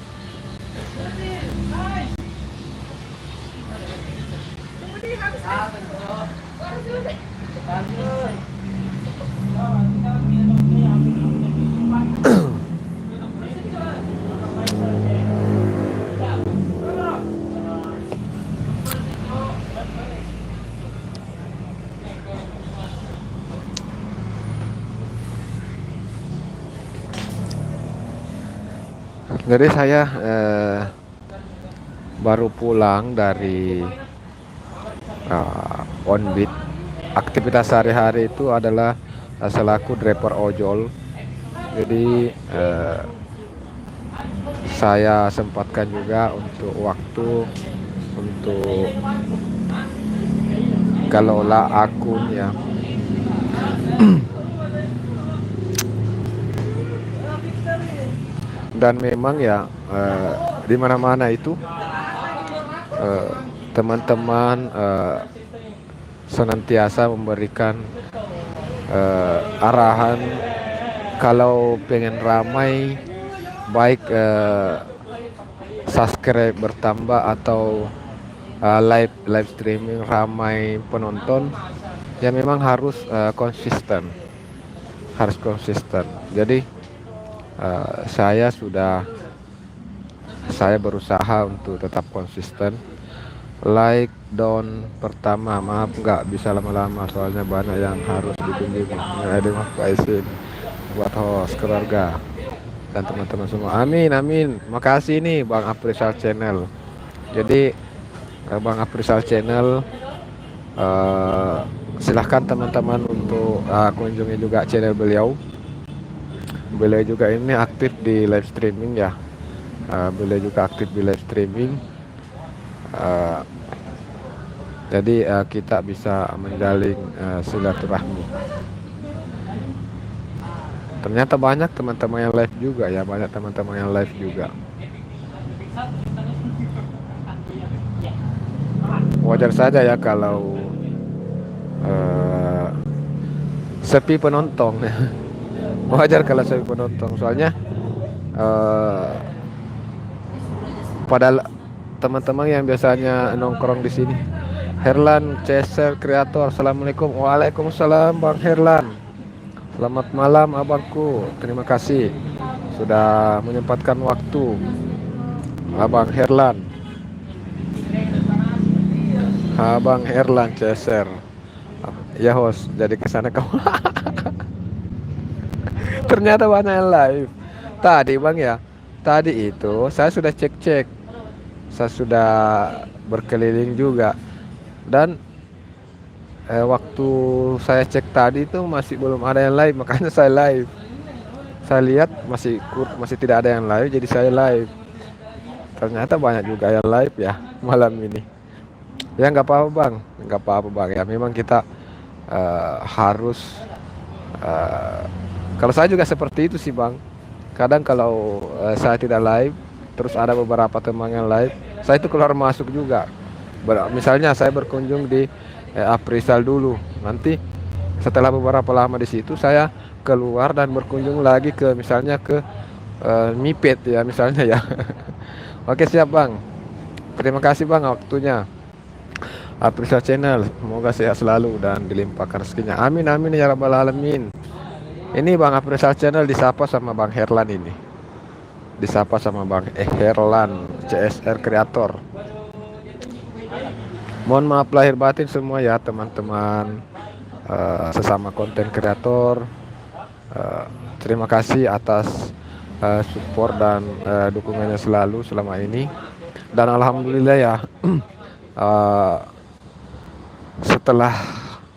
Jadi saya baru pulang dari Onbit. Aktivitas sehari-hari itu adalah selaku driver ojol. Jadi saya sempatkan juga untuk waktu untuk kelola akun ya. Dan memang ya di mana-mana itu teman-teman senantiasa memberikan arahan kalau pengen ramai, baik subscribe bertambah atau live streaming ramai penonton, ya memang harus konsisten, harus konsisten. Jadi saya berusaha untuk tetap konsisten. Like down pertama, maaf nggak bisa lama-lama soalnya banyak yang harus dikunjungi. Terima kasih buat host, keluarga, dan teman-teman semua. Amin, amin. Makasih nih Bang Aprisal Channel. Jadi Bang Aprisal Channel, eh, silahkan teman-teman untuk kunjungi juga channel beliau. Beliau juga ini aktif di live streaming ya. Beliau juga aktif di live streaming. Eh, jadi kita bisa menjalin silaturahmi. Ternyata banyak teman-teman yang live juga ya, banyak teman-teman yang live juga. Wajar saja ya kalau sepi penonton. Wajar kalau sepi penonton, soalnya pada teman-teman yang biasanya nongkrong di sini. Herlan Ceser Kreator, assalamualaikum. Waalaikumsalam Bang Herlan. Selamat malam abangku. Terima kasih sudah menyempatkan waktu, Abang Herlan. Abang Herlan Ceser. Ya host, jadi kesana kamu. Ternyata banyak yang live. Tadi Bang ya. Tadi itu saya sudah cek-cek. Saya sudah berkeliling juga. Dan waktu saya cek tadi itu masih belum ada yang live, makanya saya live. Saya lihat masih tidak ada yang live, jadi saya live. Ternyata banyak juga yang live ya malam ini. Ya nggak apa-apa Bang, nggak apa-apa Bang ya. Memang kita harus kalau saya juga seperti itu sih Bang. Kadang kalau saya tidak live, terus ada beberapa teman yang live, saya itu keluar masuk juga. Misalnya saya berkunjung di Aprisal dulu, nanti setelah beberapa lama di situ saya keluar dan berkunjung lagi ke misalnya ke Mipet ya misalnya ya. Oke siap Bang, terima kasih Bang waktunya. Aprisal Channel, semoga sehat selalu dan dilimpahkan rezekinya. Amin amin ya rabbal alamin. Ini Bang Aprisal Channel disapa sama Bang Herlan ini. Disapa sama Bang Herlan CSR Kreator. Mohon maaf lahir batin semua ya teman-teman sesama konten kreator. Terima kasih atas support dan dukungannya selalu selama ini. Dan alhamdulillah ya setelah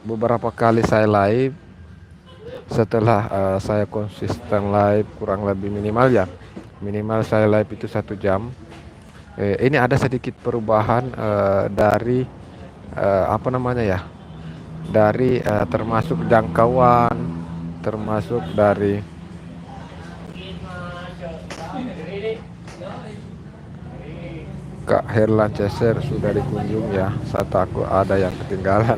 beberapa kali saya live, setelah saya konsisten live kurang lebih minimal saya live itu 1 jam. Ini ada sedikit perubahan dari apa namanya ya, dari termasuk jangkauan, termasuk dari Kak Herlan Ceser sudah dikunjung ya. Saya takut ada yang ketinggalan.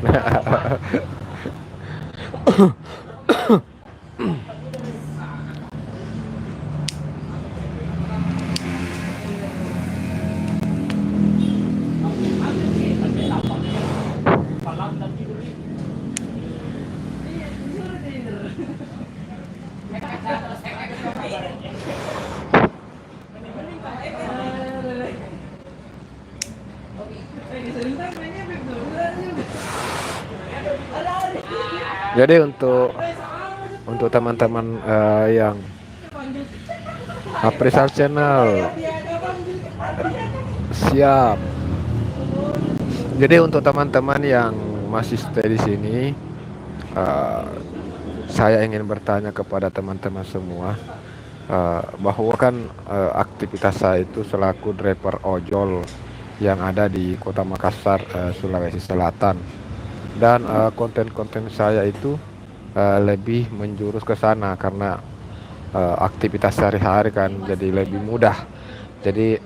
Jadi untuk teman-teman yang Aprisal Channel siap. Jadi untuk teman-teman yang masih stay di sini, saya ingin bertanya kepada teman-teman semua bahwa kan aktivitas saya itu selaku driver ojol yang ada di Kota Makassar, Sulawesi Selatan. Dan konten-konten saya itu lebih menjurus ke sana karena aktivitas sehari-hari kan jadi lebih mudah. Jadi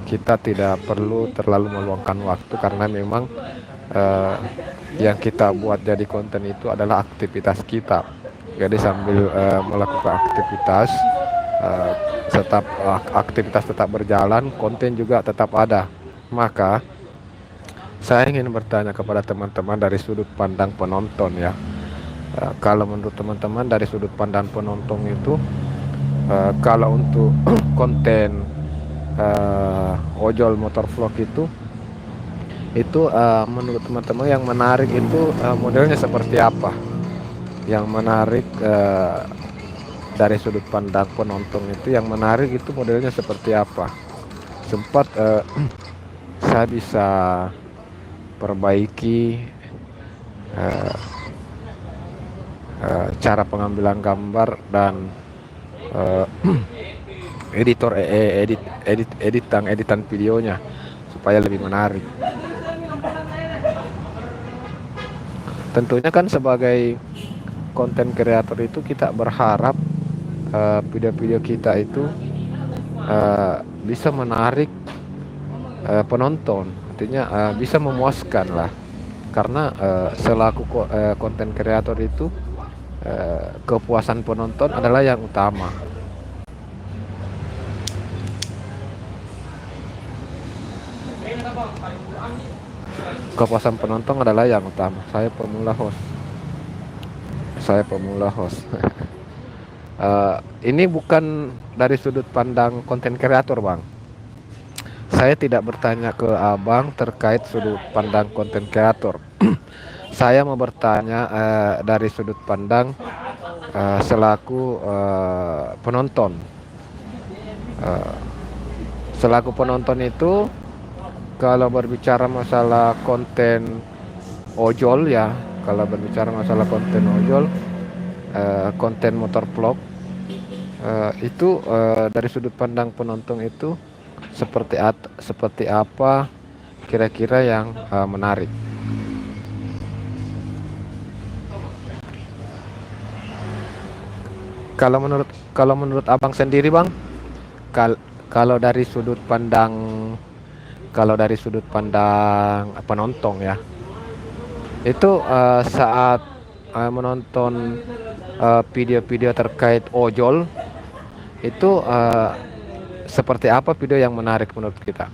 kita tidak perlu terlalu meluangkan waktu karena memang yang kita buat jadi konten itu adalah aktivitas kita. Jadi sambil melakukan aktivitas aktivitas tetap berjalan, konten juga tetap ada. Maka saya ingin bertanya kepada teman-teman dari sudut pandang penonton ya. Kalau menurut teman-teman dari sudut pandang penonton itu, kalau untuk konten ojol motor vlog itu menurut teman-teman yang menarik itu modelnya seperti apa? Yang menarik dari sudut pandang penonton itu, yang menarik itu modelnya seperti apa? Sempat saya bisa perbaiki eh, cara pengambilan gambar dan eh, editan videonya supaya lebih menarik. Tentunya kan sebagai konten kreator itu kita berharap video-video kita itu bisa menarik penonton, artinya bisa memuaskan lah. Karena selaku konten kreator itu kepuasan penonton adalah yang utama. Kepuasan penonton adalah yang utama. Saya pemula host. Ini bukan dari sudut pandang konten kreator, Bang. Saya tidak bertanya ke Abang terkait sudut pandang konten kreator. Saya mau bertanya dari sudut pandang selaku penonton. Selaku penonton itu, kalau berbicara masalah konten ojol ya, konten motor vlog, itu dari sudut pandang penonton itu seperti apa kira-kira yang menarik? Kalau menurut Abang sendiri, Bang, kal kalau dari sudut pandang penonton ya, itu saat menonton video-video terkait ojol itu seperti apa video yang menarik menurut kita?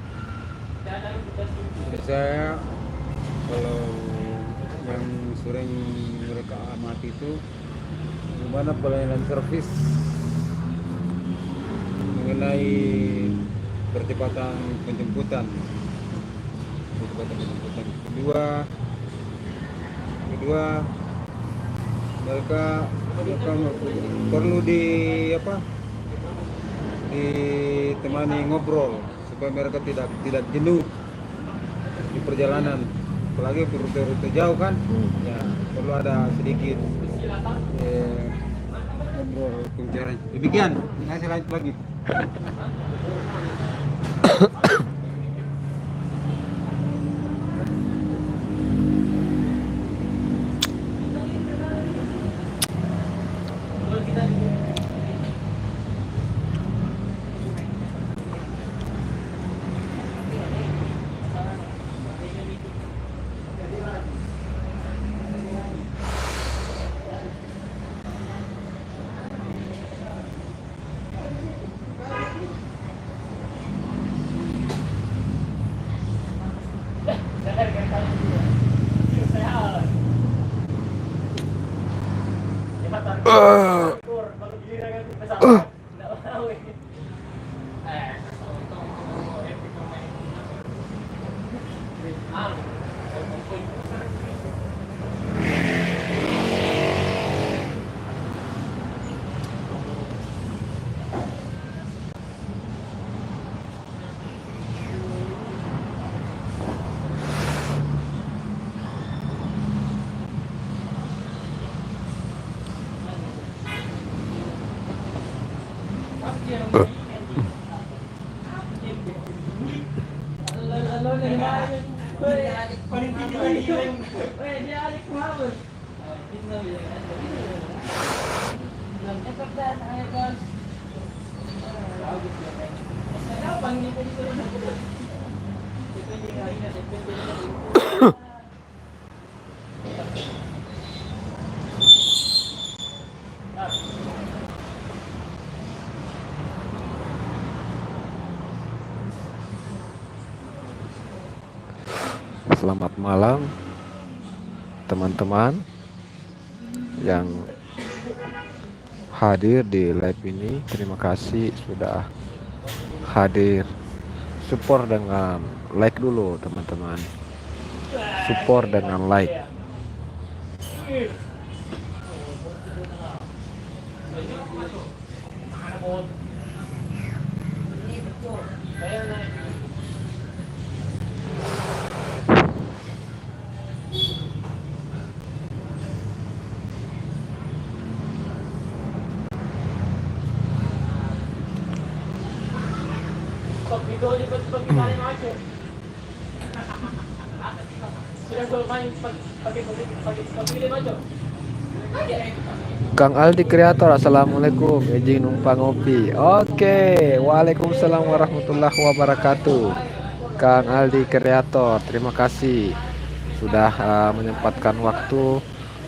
Menurut saya, kalau yang sering mereka amati itu bagaimana pelayanan servis mengenai percepatan penjemputan. Kedua, mereka perlu ditemani ngobrol supaya mereka tidak jenuh di perjalanan, apalagi rute jauh kan. Ya, perlu ada sedikit ngobrol pembicaraan. Demikian, saya lanjut lagi. Selamat malam teman-teman yang hadir di live ini. Terima kasih sudah hadir. Support dengan like dulu teman-teman. Support dengan like. Kang Aldi Kreator, assalamualaikum. Izin numpang ngopi. Oke, waalaikumsalam warahmatullahi wabarakatuh. Kang Aldi Kreator, terima kasih sudah menyempatkan waktu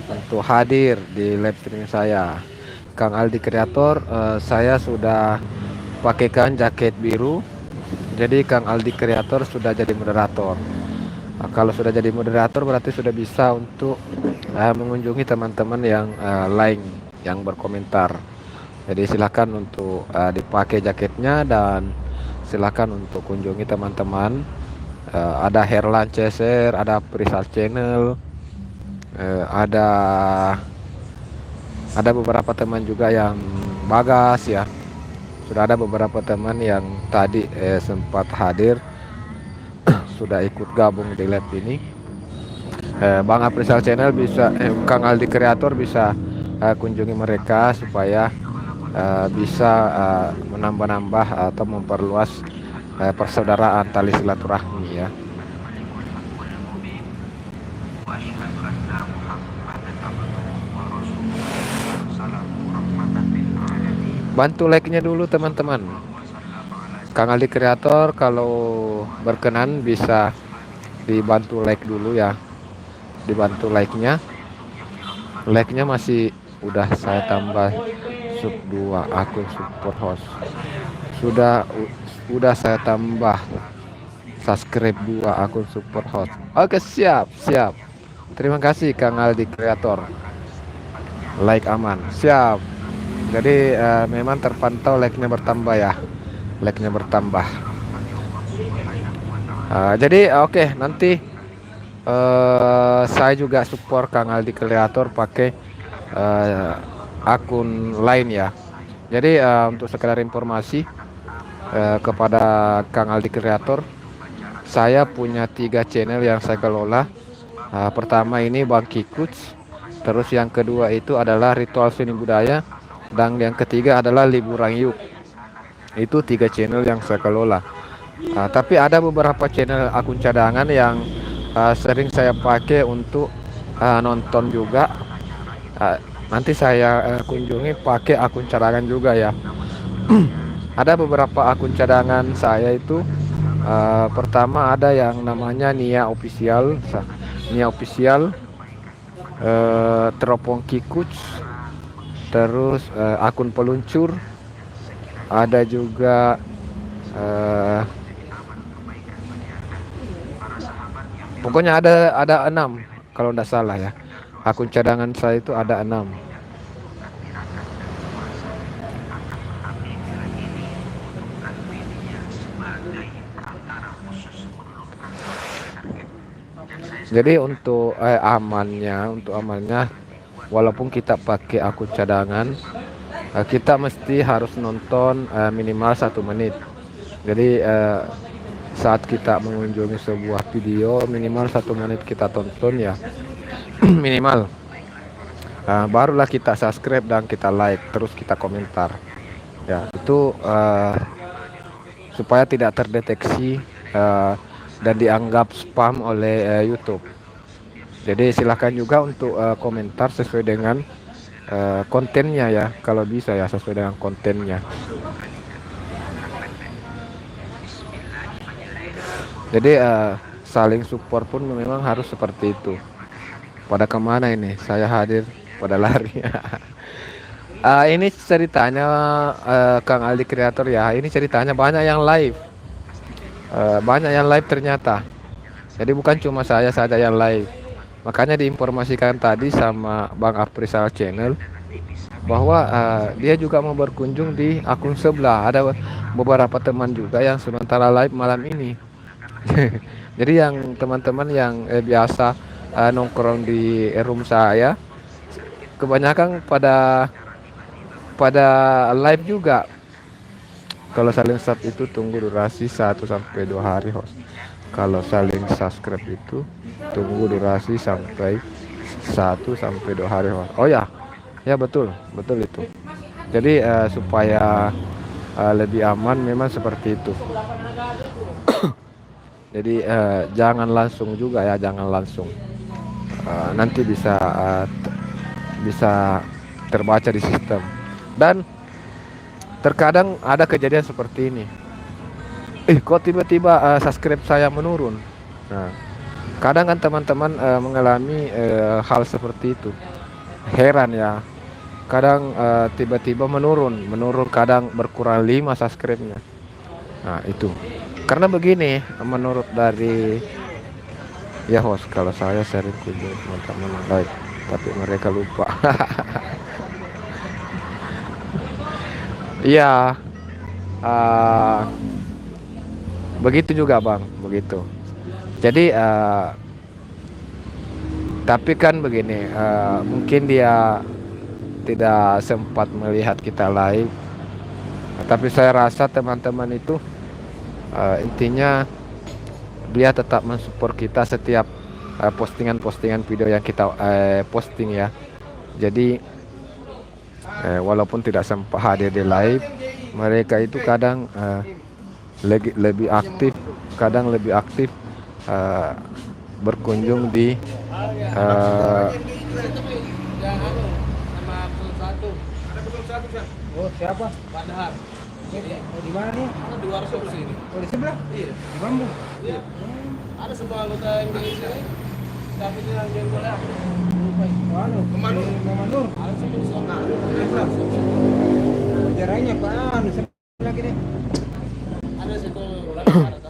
untuk hadir di live streaming saya. Kang Aldi Kreator, saya sudah pakaikan jaket biru. Jadi Kang Aldi Kreator sudah jadi moderator. Kalau sudah jadi moderator berarti sudah bisa untuk mengunjungi teman-teman yang lain yang berkomentar. Jadi silakan untuk dipakai jaketnya dan silakan untuk kunjungi teman-teman. Ada Herlan Ceser, ada Prisal Channel, ada beberapa teman juga yang Bagas ya. Sudah ada beberapa teman yang tadi sempat hadir sudah ikut gabung di live ini. Bang Aprisal Channel bisa, Kang Aldi Kreator bisa kunjungi mereka supaya bisa menambah-nambah atau memperluas persaudaraan tali silaturahmi ya. Bantu like-nya dulu teman-teman. Kang Aldi Kreator kalau berkenan bisa dibantu like dulu ya. Dibantu like-nya. Like-nya masih udah saya tambah sub 2 akun support host. Sudah saya tambah subscribe 2 akun support host. Oke, siap. Terima kasih Kang Aldi Kreator. Like aman. Siap. Jadi memang terpantau like-nya bertambah ya. Like-nya bertambah. Jadi oke, nanti saya juga support Kang Aldi Kreator pakai akun lain ya. Jadi untuk sekedar informasi kepada Kang Aldi Kreator, saya punya 3 channel yang saya kelola. Pertama ini Bang Kikuts, terus yang kedua itu adalah Ritual Seni Budaya, dan yang ketiga adalah Liburan Yuk. Itu 3 channel yang saya kelola. Tapi ada beberapa channel akun cadangan yang sering saya pakai untuk nonton juga. Nanti saya kunjungi pakai akun cadangan juga ya. Ada beberapa akun cadangan saya itu. Pertama ada yang namanya Nia Official, Teropong Kikuts, terus akun peluncur. Ada juga pokoknya ada 6 kalau tidak salah ya. Akun cadangan saya itu ada 6. Jadi untuk amannya walaupun kita pakai akun cadangan, kita mesti harus nonton minimal 1 menit. Jadi saat kita mengunjungi sebuah video minimal 1 menit kita tonton ya. Minimal. Barulah kita subscribe dan kita like, terus kita komentar. Ya, itu supaya tidak terdeteksi dan dianggap spam oleh YouTube. Jadi silakan juga untuk komentar sesuai dengan kontennya ya, kalau bisa ya sesuai dengan kontennya. Jadi saling support pun memang harus seperti itu. Pada kemana ini? Saya hadir pada lari. Ini ceritanya Kang Aldi Kreator ya. Ini ceritanya banyak yang live ternyata. Jadi bukan cuma saya saja yang live. Makanya diinformasikan tadi sama Bang Aprisal Channel bahwa dia juga mau berkunjung di akun sebelah. Ada beberapa teman juga yang sementara live malam ini. Jadi yang teman-teman yang biasa nongkrong di room saya, kebanyakan pada pada live juga. Kalau saling sub itu tunggu durasi 1 sampai 2 hari host. Kalau saling subscribe itu tunggu durasi sampai 1 sampai 2 hari host. Oh ya, ya betul, betul itu. Jadi supaya lebih aman memang seperti itu. Jadi jangan langsung juga ya, jangan langsung. Nanti bisa terbaca di sistem. Dan terkadang ada kejadian seperti ini. Kok tiba-tiba subscribe saya menurun. Nah, kadang kan teman-teman mengalami hal seperti itu. Heran ya. Kadang tiba-tiba menurun, kadang berkurang 5 subscribe-nya. Nah, itu. Karena begini, menurut dari ya host, kalau saya sering kunjung teman-teman live, tapi mereka lupa. Iya, begitu juga Bang, begitu. Jadi tapi kan begini, mungkin dia tidak sempat melihat kita live, tapi saya rasa teman-teman itu intinya dia tetap mensupport kita setiap postingan-postingan video yang kita posting ya. Jadi walaupun tidak sempat hadir di live, mereka itu kadang lebih aktif, berkunjung di Oh, siapa? Pak Dahar. Oh, di mana nih? Di warung sini. Oh, di sebelah? Iya. Di Bambu? Iya. Ada sebuah anggota yang di sini. Tapi dia yang boleh. Mana? Kemana? Kemana? Ada sebelah sana. Jaraknya Pak, sebelah lagi deh. Ada situ ada.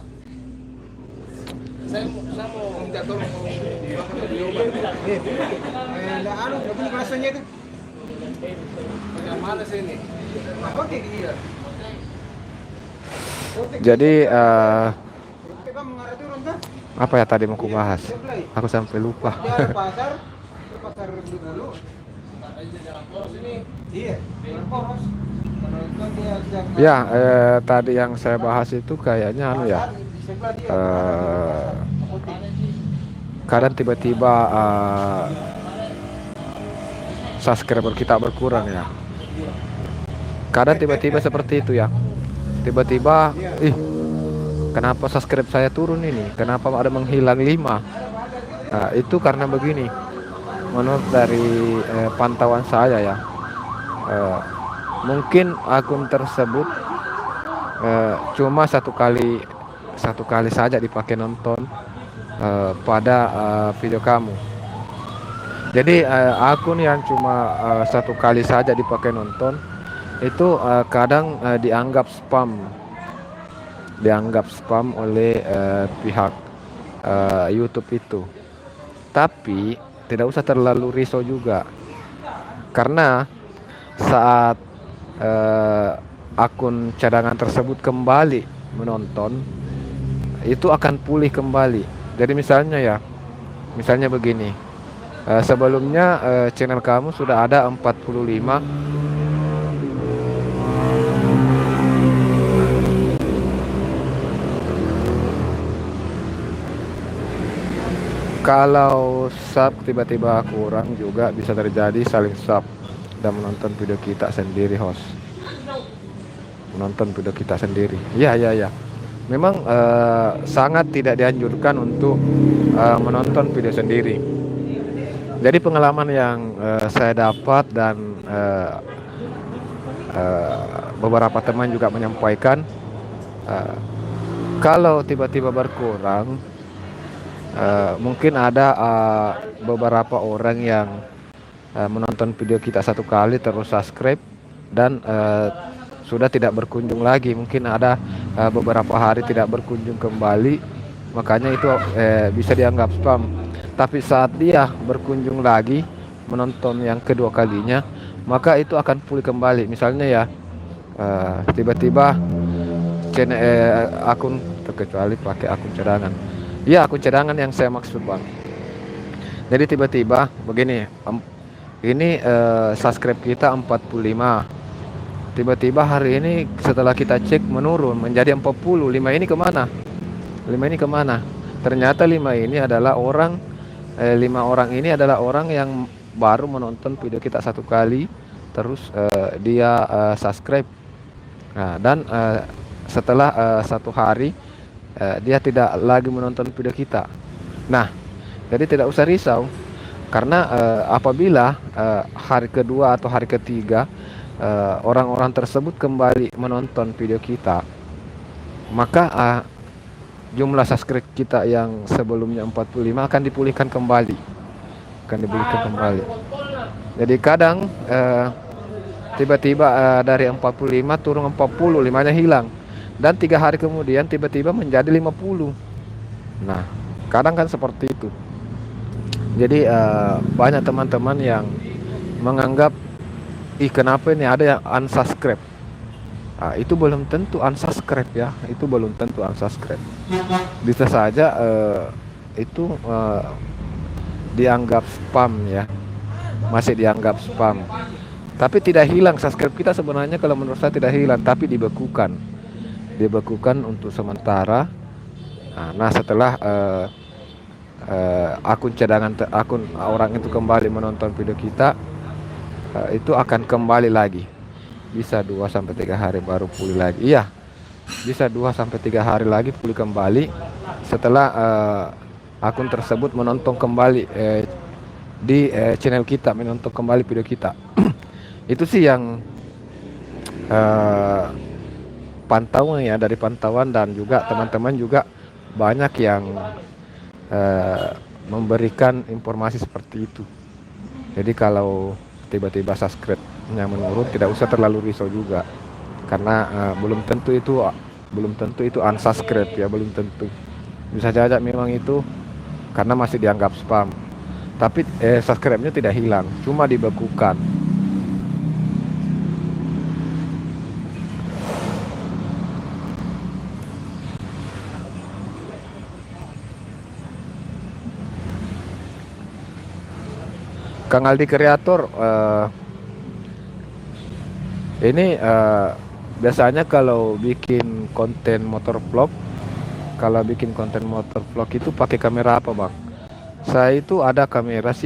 Saya mau minta tolong di obat. Enggak ada, enggak punya bahasanya itu. Yang mana sini? Oke, iya. jadi apa ya tadi mau ku bahas? Aku sampai lupa. Pasar dulu. Iya, Ya, tadi yang saya bahas itu kayaknya anu ya. Kadang tiba-tiba subscriber kita berkurang ya. Kadang tiba-tiba seperti itu ya. Tiba-tiba, kenapa subscribe saya turun ini? Kenapa ada menghilang 5? Nah, itu karena begini. Menurut dari pantauan saya ya, mungkin akun tersebut cuma satu kali saja dipakai nonton pada video kamu. Jadi akun yang cuma satu kali saja dipakai nonton itu kadang dianggap spam oleh pihak YouTube itu. Tapi tidak usah terlalu risau juga, karena saat akun cadangan tersebut kembali menonton, itu akan pulih kembali. Jadi misalnya begini, sebelumnya channel kamu sudah ada 45. Kalau sub tiba-tiba kurang juga bisa terjadi saling sub dan menonton video kita sendiri host. Menonton video kita sendiri. Ya. Memang sangat tidak dianjurkan untuk menonton video sendiri. Jadi pengalaman yang saya dapat dan beberapa teman juga menyampaikan, kalau tiba-tiba berkurang, mungkin ada beberapa orang yang menonton video kita satu kali terus subscribe dan sudah tidak berkunjung lagi. Mungkin ada beberapa hari tidak berkunjung kembali makanya itu bisa dianggap spam. Tapi saat dia berkunjung lagi menonton yang kedua kalinya, maka itu akan pulih kembali. Misalnya ya, tiba-tiba akun, terkecuali pakai akun cadangan. Ya, akun cadangan yang saya maksud, Bang. Jadi tiba-tiba begini, ini subscribe kita 45. Tiba-tiba hari ini setelah kita cek menurun menjadi 40. 5 ini kemana? 5 ini kemana? Ternyata 5 ini adalah orang 5 orang ini adalah orang yang baru menonton video kita satu kali, terus dia subscribe. Nah, dan setelah 1 hari dia tidak lagi menonton video kita. Nah, jadi tidak usah risau, karena apabila hari kedua atau hari ketiga orang-orang tersebut kembali menonton video kita, maka jumlah subscribe kita yang sebelumnya 45 akan dipulihkan kembali. Jadi kadang tiba-tiba dari 45 turun 40, 5-nya hilang. Dan 3 hari kemudian tiba-tiba menjadi 50. Nah, kadang kan seperti itu. Jadi banyak teman-teman yang menganggap, kenapa ini ada yang unsubscribe. Itu belum tentu unsubscribe ya, itu belum tentu unsubscribe. Bisa saja itu dianggap spam ya, masih dianggap spam. Tapi tidak hilang subscribe kita sebenarnya, kalau menurut saya tidak hilang, tapi dibekukan untuk sementara. Nah, setelah akun cadangan akun orang itu kembali menonton video kita, itu akan kembali lagi. Bisa 2-3 hari baru pulih lagi. Iya, bisa 2-3 hari lagi pulih kembali setelah akun tersebut menonton kembali di channel kita, menonton kembali video kita. Itu sih yang pantauan ya, dari pantauan, dan juga teman-teman juga banyak yang memberikan informasi seperti itu. Jadi kalau tiba-tiba subscribe-nya menurun, tidak usah terlalu risau juga, karena belum tentu itu unsubscribe ya, belum tentu. Bisa saja memang itu karena masih dianggap spam, tapi subscribe-nya tidak hilang, cuma dibekukan. Kang Aldi Kreator, ini biasanya kalau bikin konten motovlog, itu pakai kamera apa, Bang? Saya itu ada kamera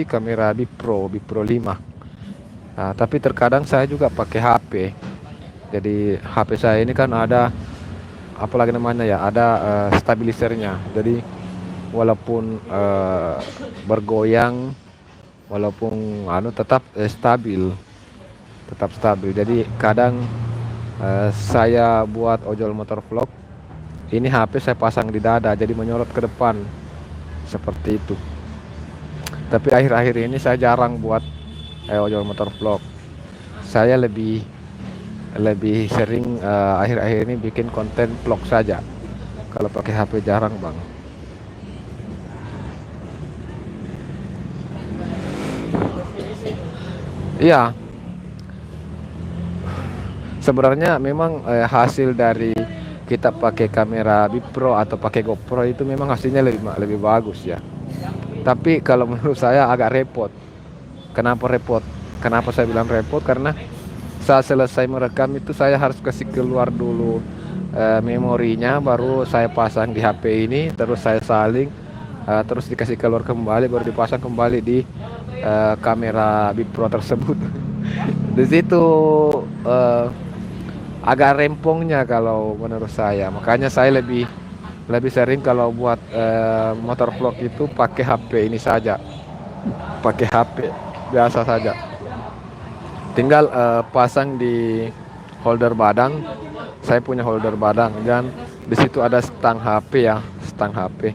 Bip Pro 5. Tapi terkadang saya juga pakai HP. Jadi HP saya ini kan ada apalagi namanya ya, ada stabilisernya. Jadi walaupun bergoyang, walaupun tetap stabil. Jadi kadang saya buat ojol motovlog, ini HP saya pasang di dada, jadi menyorot ke depan seperti itu. Tapi akhir-akhir ini saya jarang buat ojol motovlog. Saya lebih sering akhir-akhir ini bikin konten vlog saja. Kalau pakai HP jarang, Bang. Iya, sebenarnya memang hasil dari kita pakai kamera Bip Pro atau pakai GoPro itu memang hasilnya lebih bagus ya. Tapi kalau menurut saya agak repot. Kenapa repot? Kenapa saya bilang repot? Karena saat selesai merekam itu saya harus kasih keluar dulu memorinya, baru saya pasang di HP ini, terus saya salin, terus dikasih keluar kembali, baru dipasang kembali di kamera Bip Pro tersebut. Di situ agak rempongnya kalau menurut saya. Makanya saya lebih sering kalau buat motovlog itu pakai HP ini saja, pakai HP biasa saja. Tinggal pasang di holder badang. Saya punya holder badang, dan di situ ada stang HP ya, stang HP.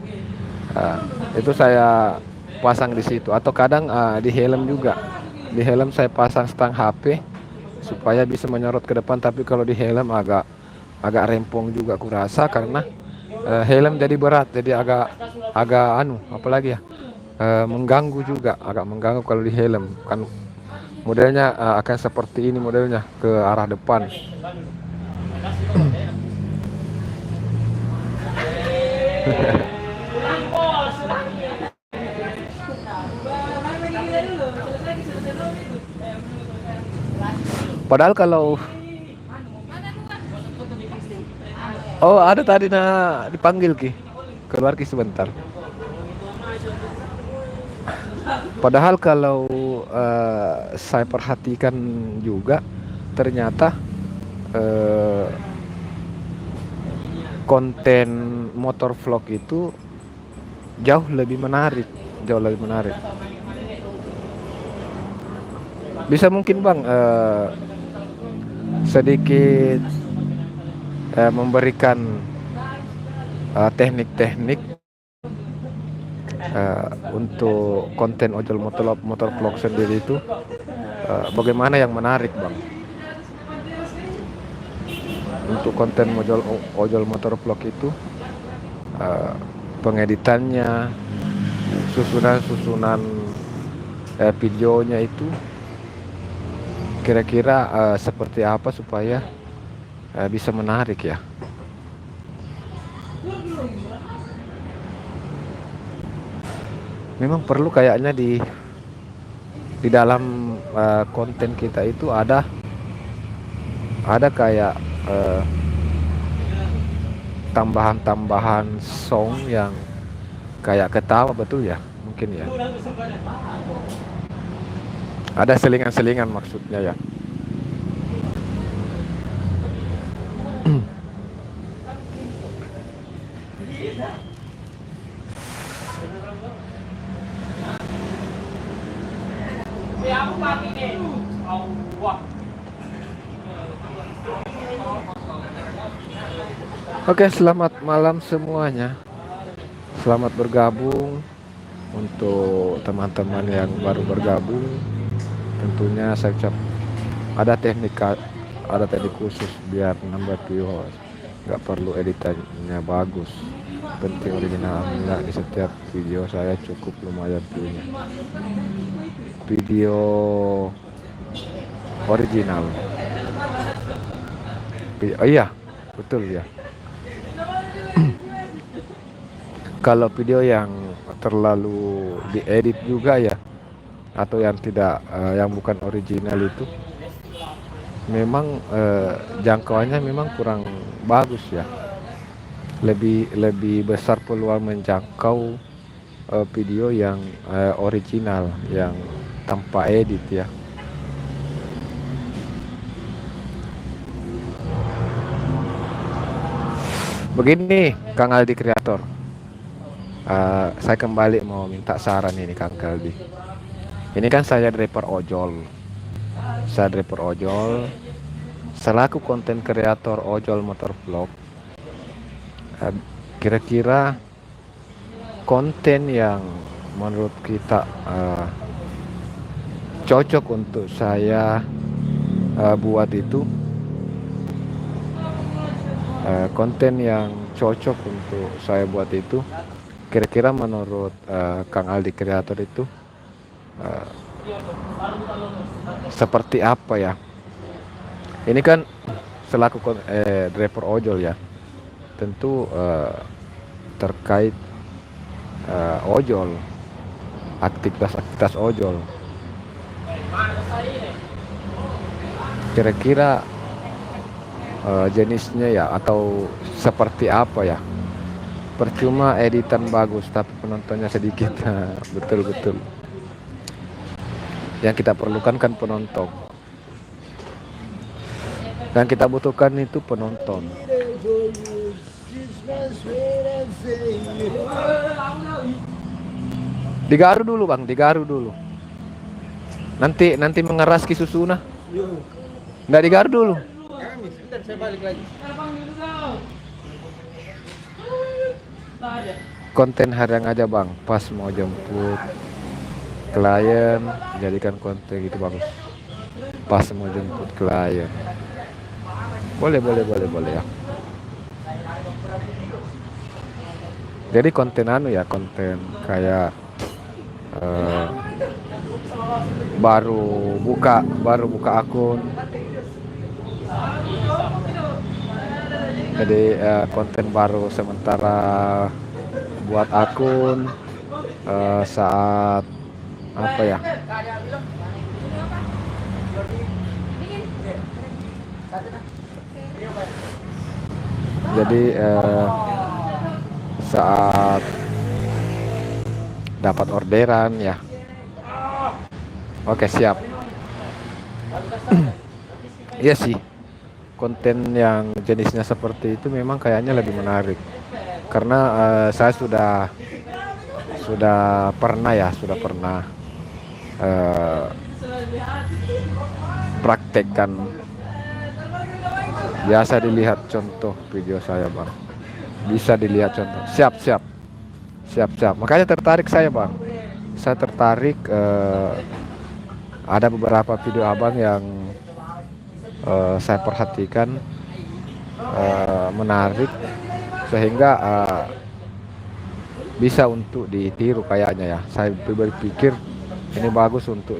Itu saya pasang di situ, atau kadang di helm juga. Di helm saya pasang stang HP supaya bisa menyorot ke depan. Tapi kalau di helm agak rempong juga kurasa, karena helm jadi berat, jadi agak agak apalagi ya, mengganggu juga, agak mengganggu kalau di helm kan modelnya akan seperti ini modelnya ke arah depan. Padahal kalau ada tadi dipanggil Ki, keluar Ki sebentar. Padahal kalau saya perhatikan juga ternyata eh, konten motor vlog itu jauh lebih menarik, jauh lebih menarik. Bisa mungkin Bang sedikit memberikan teknik-teknik untuk konten ojol motor vlog sendiri itu bagaimana yang menarik Bang untuk konten ojol motor vlog itu, pengeditannya, susunan videonya itu kira-kira seperti apa supaya bisa menarik ya. Memang perlu kayaknya di dalam konten kita itu ada kayak tambahan-tambahan song yang kayak ketawa, betul ya, mungkin ya. Ada selingan-selingan maksudnya ya. Oke, selamat malam semuanya. Selamat bergabung untuk teman-teman yang baru bergabung. Tentunya saya ucap ada teknik khusus biar nambah view. Nggak perlu editannya bagus, penting original. Alhamdulillah di setiap video saya cukup lumayan viewnya. Video original. Iya, betul ya. Kalau video yang terlalu diedit juga ya, atau yang tidak yang bukan original itu memang jangkauannya memang kurang bagus ya. Lebih besar peluang menjangkau video yang original, yang tanpa edit ya. Begini Kang Aldi Kreator, saya kembali mau minta saran ini Kang Aldi. Ini kan saya driver ojol, selaku konten kreator ojol motor vlog. Kira-kira konten yang menurut kita cocok untuk saya buat itu, konten yang cocok untuk saya buat itu kira-kira menurut Kang Aldi Kreator itu seperti apa ya? Ini kan selaku driver ojol ya, tentu terkait ojol, aktivitas ojol. Kira-kira jenisnya ya, atau seperti apa ya? Percuma editan bagus tapi penontonnya sedikit. Betul. Yang kita perlukan kan penonton, dan kita butuhkan itu penonton. Digaru dulu Bang, digaru dulu. Nanti mengeras ki susuna. Nggak digaru dulu. Saya balik lagi. Konten harian aja Bang, pas mau jemput klien jadikan konten gitu bagus. Pas mau jemput klien. Boleh ya. Jadi konten anu ya, konten kayak eh, baru buka akun. Jadi konten baru sementara buat akun saat apa ya? Jadi saat dapat orderan ya. Oke, siap. Iya sih. Konten yang jenisnya seperti itu memang kayaknya lebih menarik. Karena saya sudah pernah eh, praktekkan. Biasa dilihat contoh video saya, Bang. Bisa dilihat contoh. Siap, siap. Siap, siap. Makanya tertarik saya, Bang. Saya tertarik ada beberapa video Abang yang saya perhatikan menarik sehingga bisa untuk ditiru kayaknya ya. Saya berpikir ini bagus untuk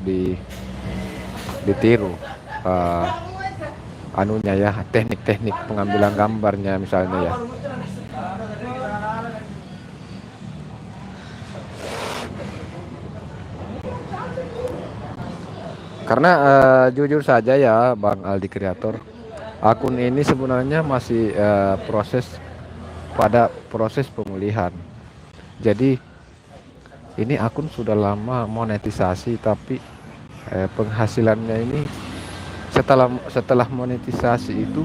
ditiru anunya ya, teknik-teknik pengambilan gambarnya misalnya ya. Karena jujur saja ya Bang Aldi Kreator, akun ini sebenarnya masih proses pemulihan. Jadi ini akun sudah lama monetisasi, tapi penghasilannya ini setelah monetisasi itu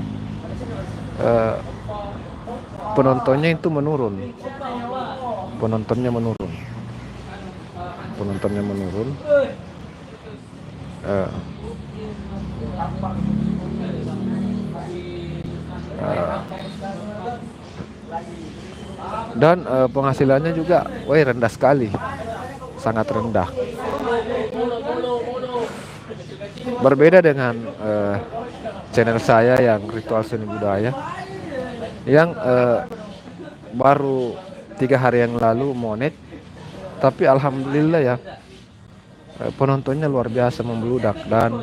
penontonnya itu menurun. Penontonnya menurun. Dan penghasilannya juga rendah sekali, sangat rendah. Berbeda dengan channel saya yang Ritual Seni Budaya yang baru 3 hari yang lalu monet, tapi alhamdulillah ya penontonnya luar biasa membeludak dan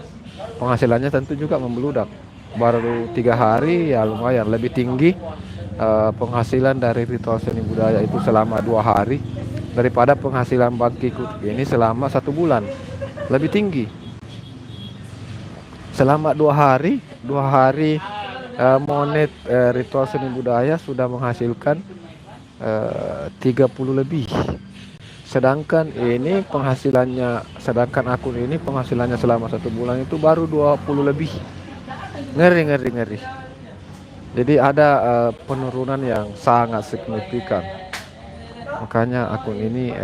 penghasilannya tentu juga membeludak. Baru 3 hari ya lumayan lebih tinggi penghasilan dari Ritual Seni Budaya itu selama 2 hari daripada penghasilan Bang Kikut ini selama 1 bulan. Lebih tinggi. Selama 2 hari monet Ritual Seni Budaya sudah menghasilkan 30 lebih. Sedangkan akun ini penghasilannya selama 1 bulan itu baru 20 lebih. Ngeri. Jadi ada penurunan yang sangat signifikan. Makanya akun ini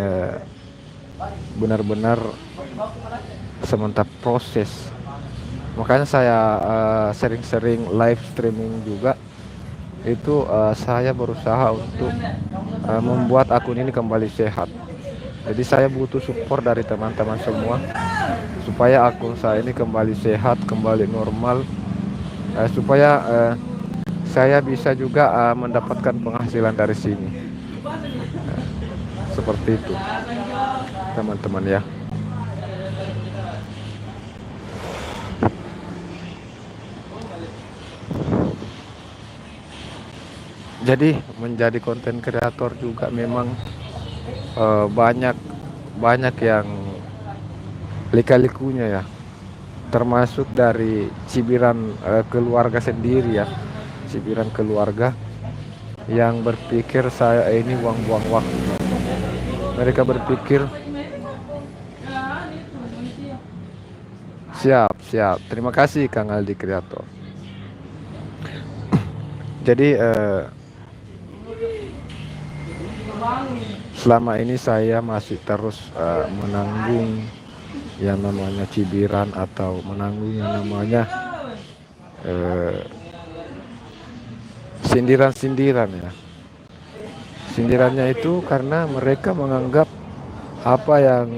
benar-benar sementara proses. Makanya saya sering-sering live streaming juga. Itu saya berusaha untuk membuat akun ini kembali sehat. Jadi saya butuh support dari teman-teman semua supaya akun saya ini kembali sehat, kembali normal, supaya saya bisa juga mendapatkan penghasilan dari sini. Seperti itu, teman-teman ya. Jadi menjadi konten kreator juga memang banyak yang lika-likunya ya, termasuk dari cibiran keluarga sendiri ya, cibiran keluarga yang berpikir saya ini buang-buang waktu. Mereka berpikir siap. Terima kasih Kang Aldi Kreator. Jadi selama ini saya masih terus menanggung yang namanya cibiran atau menanggung yang namanya sindiran ya. Sindirannya itu karena mereka menganggap apa yang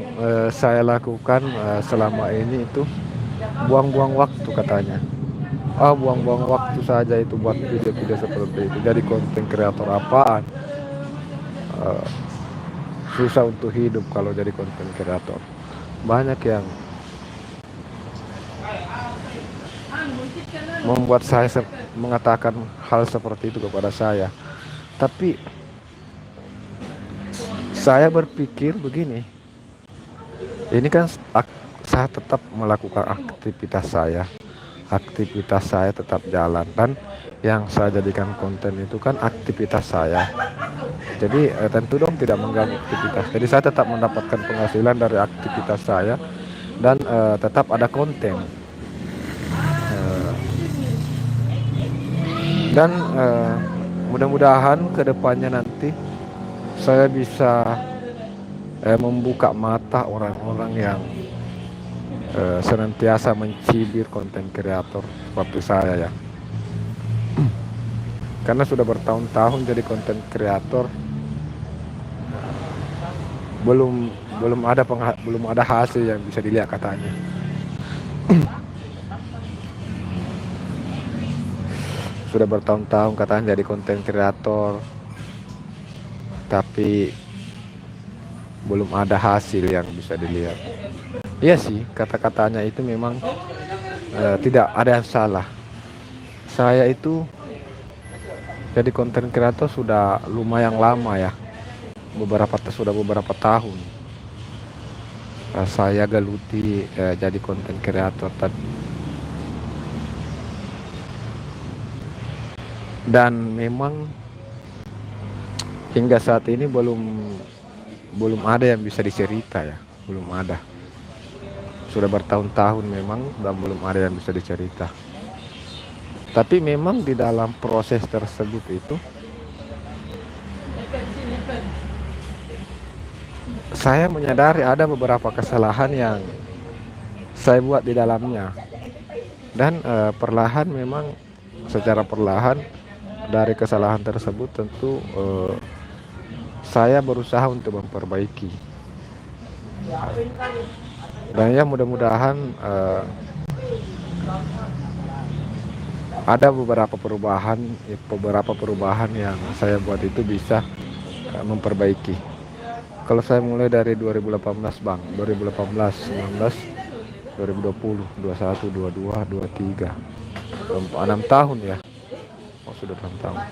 saya lakukan selama ini itu buang-buang waktu katanya. Buang-buang waktu saja itu buat video-video seperti itu. Jadi konten kreator apaan? eh, susah untuk hidup kalau jadi konten kreator. Banyak yang membuat saya mengatakan hal seperti itu kepada saya. Tapi saya berpikir begini, ini kan saya tetap melakukan aktivitas saya tetap jalan, dan yang saya jadikan konten itu kan aktivitas saya. Jadi tentu dong tidak mengganggu aktivitas. Jadi saya tetap mendapatkan penghasilan dari aktivitas saya, dan tetap ada konten. Dan mudah-mudahan kedepannya nanti saya bisa membuka mata orang-orang yang senantiasa mencibir konten kreator seperti saya ya. Karena sudah bertahun-tahun jadi konten kreator, belum ada hasil yang bisa dilihat katanya. Sudah bertahun-tahun katanya jadi konten kreator, tapi belum ada hasil yang bisa dilihat. Iya sih, kata-katanya itu memang tidak ada yang salah. Saya itu jadi konten kreator sudah lumayan lama ya, sudah beberapa tahun. Saya geluti jadi konten kreator, dan memang hingga saat ini belum ada yang bisa dicerita ya, belum ada. Sudah bertahun-tahun memang dan belum ada yang bisa dicerita. Tapi memang di dalam proses tersebut itu saya menyadari ada beberapa kesalahan yang saya buat di dalamnya, dan secara perlahan dari kesalahan tersebut tentu saya berusaha untuk memperbaiki. Dan ya mudah-mudahan ada beberapa perubahan yang saya buat itu bisa memperbaiki. Kalau saya mulai dari 2018 Bang, 2018, 19, 2020, 21, 22, 23, 6 tahun ya. Oh sudah 6 tahun.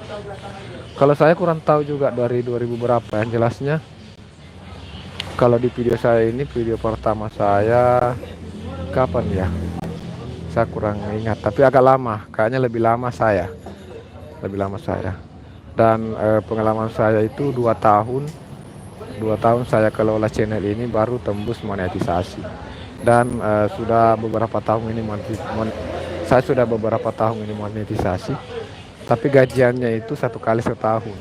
Kalau saya kurang tahu juga dari 2000 berapa, yang jelasnya kalau di video saya ini, video pertama saya kapan ya? Saya kurang ingat, tapi agak lama, kayaknya lebih lama saya. Dan pengalaman saya itu 2 tahun saya kelola channel ini baru tembus monetisasi. Dan sudah beberapa tahun ini monetisasi, tapi gajiannya itu 1 kali setahun.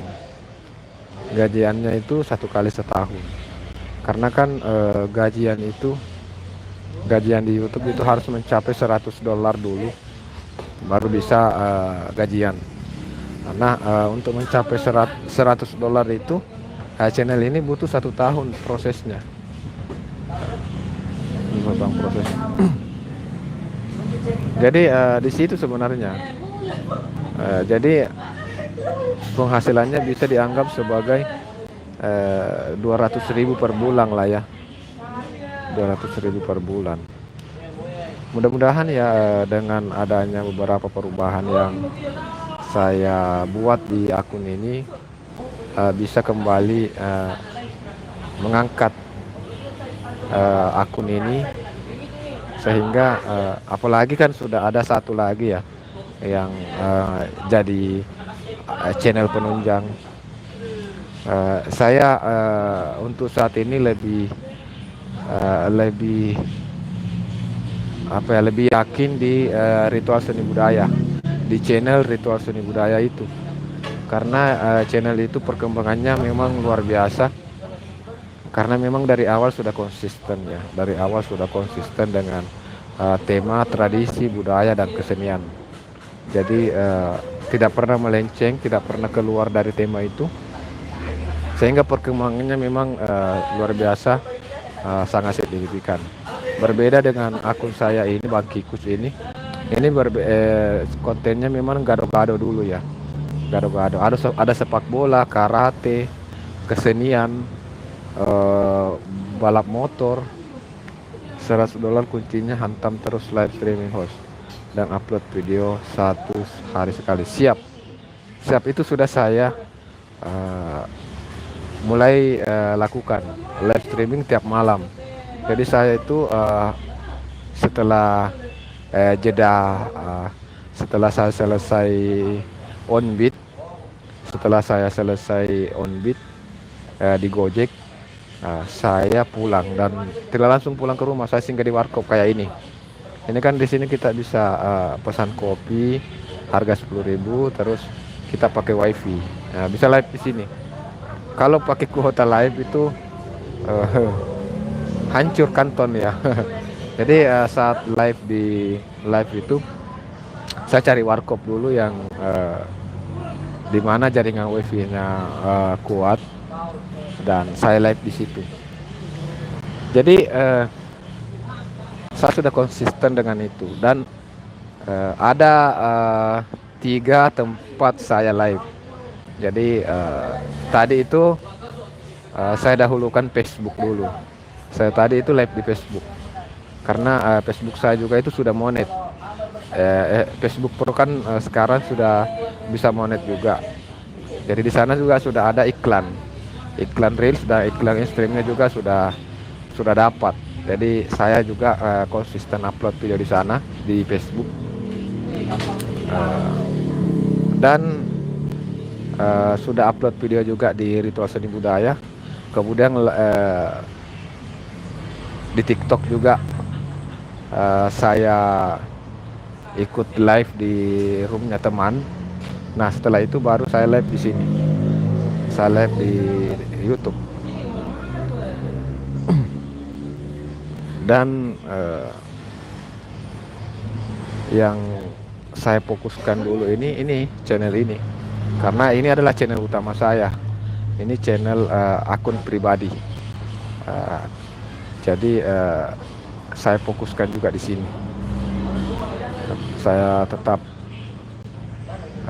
Karena kan gajian di YouTube itu harus mencapai $100 dulu baru bisa gajian. Nah, untuk mencapai $100 itu channel ini butuh 1 tahun prosesnya. Ini Bang proses. Jadi di situ sebenarnya. Jadi penghasilannya bisa dianggap sebagai 200.000 per bulan lah ya, 200.000 per bulan. Mudah-mudahan ya dengan adanya beberapa perubahan yang saya buat di akun ini bisa kembali mengangkat akun ini, sehingga apalagi kan sudah ada satu lagi ya yang jadi channel penunjang. Saya untuk saat ini lebih yakin di ritual seni budaya, di channel ritual seni budaya itu, karena channel itu perkembangannya memang luar biasa, karena memang dari awal sudah konsisten dengan tema tradisi budaya dan kesenian. Jadi tidak pernah melenceng, tidak pernah keluar dari tema itu, sehingga perkembangannya memang luar biasa, sangat signifikan. Berbeda dengan akun saya ini, Bang Kikus ini kontennya memang gado-gado dulu ya, gado-gado. Ada sepak bola, karate, kesenian, eh, balap motor. $100 kuncinya, hantam terus live streaming host dan upload video 1 hari sekali. Siap, siap, itu sudah saya eh, mulai lakukan live streaming tiap malam. Jadi saya itu setelah jeda, setelah saya selesai on beat, di Gojek, saya pulang dan tidak langsung pulang ke rumah. Saya singgah di warkop kayak ini. Ini kan di sini kita bisa pesan kopi harga 10.000, terus kita pakai wifi. Nah, bisa live di sini. Kalau pakai kuota live itu eh, hancur kanton ya. Jadi saat live itu saya cari warkop dulu yang di mana jaringan wifi-nya kuat, dan saya live di situ. Jadi saya sudah konsisten dengan itu, dan ada 3 tempat saya live. Jadi tadi itu saya dahulukan Facebook dulu. Saya tadi itu live di Facebook karena Facebook saya juga itu sudah monet. Facebook Pro kan sekarang sudah bisa monet juga. Jadi di sana juga sudah ada iklan Reels dan iklan streamnya juga sudah dapat. Jadi saya juga konsisten upload video di sana di Facebook. Dan sudah upload video juga di Ritual Seni Budaya. Kemudian di TikTok juga saya ikut live di roomnya teman. Nah, setelah itu baru saya live di sini. Saya live di YouTube. Dan yang saya fokuskan dulu ini channel ini, karena ini adalah channel utama saya. Ini channel akun pribadi. Jadi saya fokuskan juga di sini. Saya tetap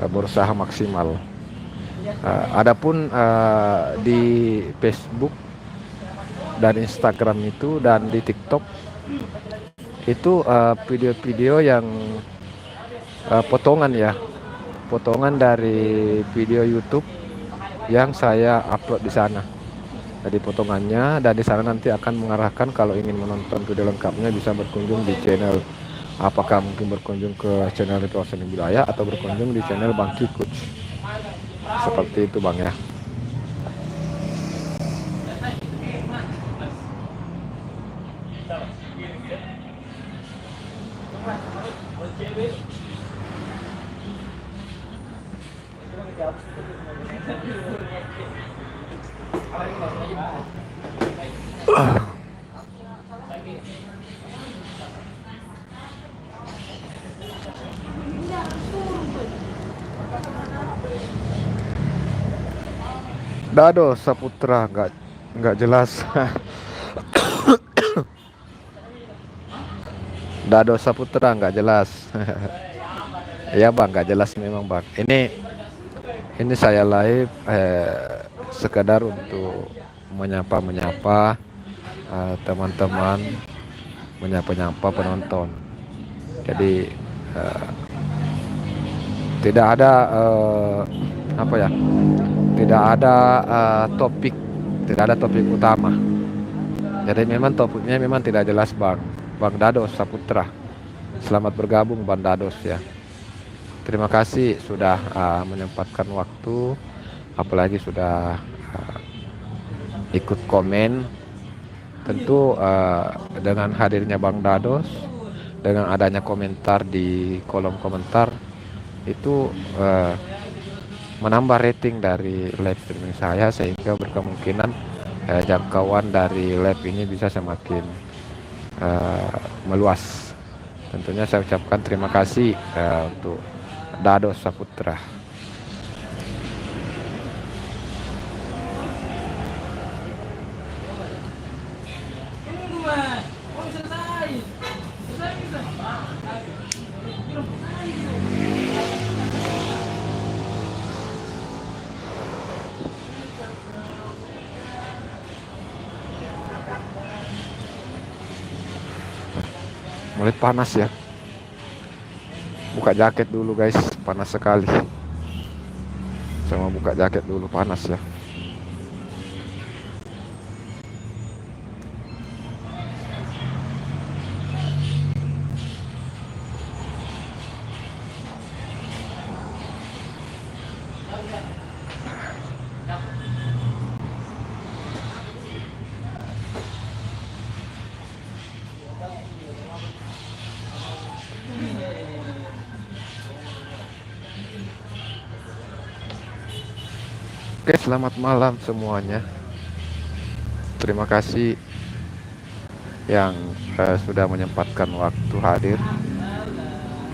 berusaha maksimal. Adapun di Facebook dan Instagram itu dan di TikTok itu video-video yang potongan ya, potongan dari video YouTube yang saya upload di sana. Jadi potongannya, dan di sana nanti akan mengarahkan kalau ingin menonton video lengkapnya bisa berkunjung di channel, apakah mungkin berkunjung ke channel Ritual Seni Budaya atau berkunjung di channel Bang Kikut. Seperti itu Bang ya. Dado Saputra nggak jelas. Dado Saputra nggak jelas. Ya Bang, nggak jelas memang Bang. Ini saya live sekedar untuk menyapa teman-teman, menyapa penonton. Jadi tidak ada tidak ada topik utama. Jadi memang topiknya memang tidak jelas Bang Dados Saputra. Selamat bergabung Bang Dados ya. Terima kasih sudah menyempatkan waktu, apalagi sudah ikut komen. Tentu dengan hadirnya Bang Dados, dengan adanya komentar di kolom komentar itu menambah rating dari live streaming saya, sehingga berkemungkinan jangkauan dari live ini bisa semakin meluas. Tentunya saya ucapkan terima kasih untuk Dados Saputra. Mulai panas ya. Buka jaket dulu guys, panas sekali. Sama buka jaket dulu, panas ya. Oke, selamat malam semuanya. Terima kasih yang sudah menyempatkan waktu hadir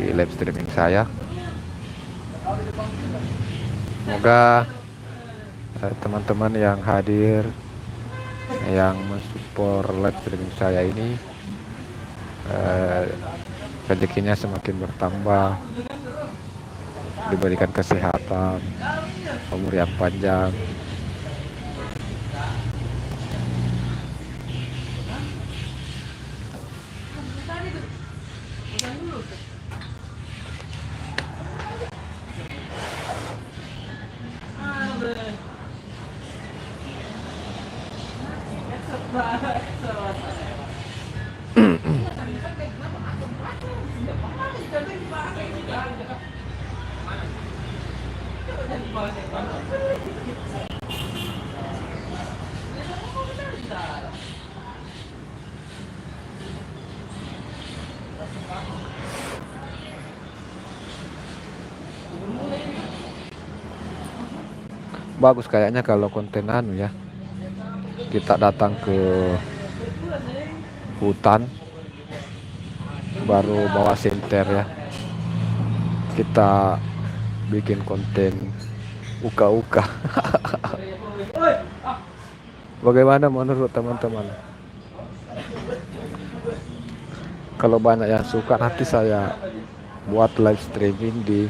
di live streaming saya. Semoga teman-teman yang hadir, yang mensupport live streaming saya ini, rezekinya semakin bertambah, diberikan kesehatan, umur yang panjang. Bagus kayaknya kalau konten anu ya, kita datang ke hutan baru bawa senter ya, kita bikin konten uka-uka. Bagaimana menurut teman-teman? Kalau banyak yang suka, nanti saya buat live streaming di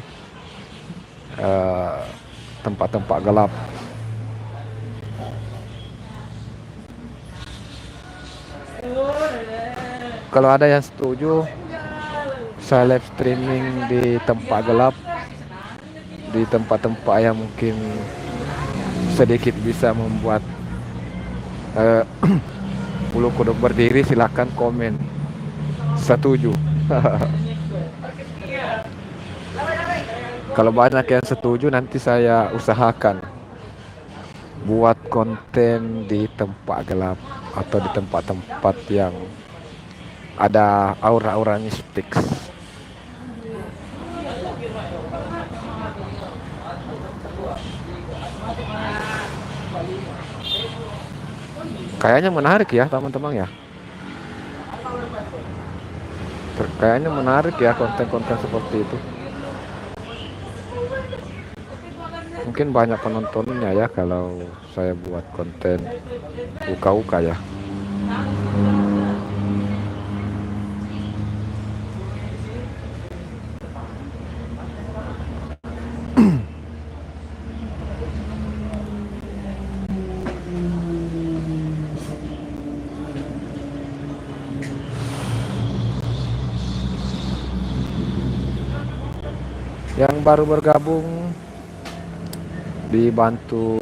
tempat-tempat gelap. Kalau ada yang setuju, saya live streaming di tempat gelap, di tempat-tempat yang mungkin sedikit bisa membuat bulu kuduk berdiri. Silakan komen setuju. Kalau banyak yang setuju, nanti saya usahakan buat konten di tempat gelap atau di tempat-tempat yang ada aura-aura mistik. Kayaknya menarik ya teman-teman ya. Kayaknya menarik ya konten-konten seperti itu. Mungkin banyak penontonnya ya kalau saya buat konten uka-uka ya. Yang baru bergabung, dibantu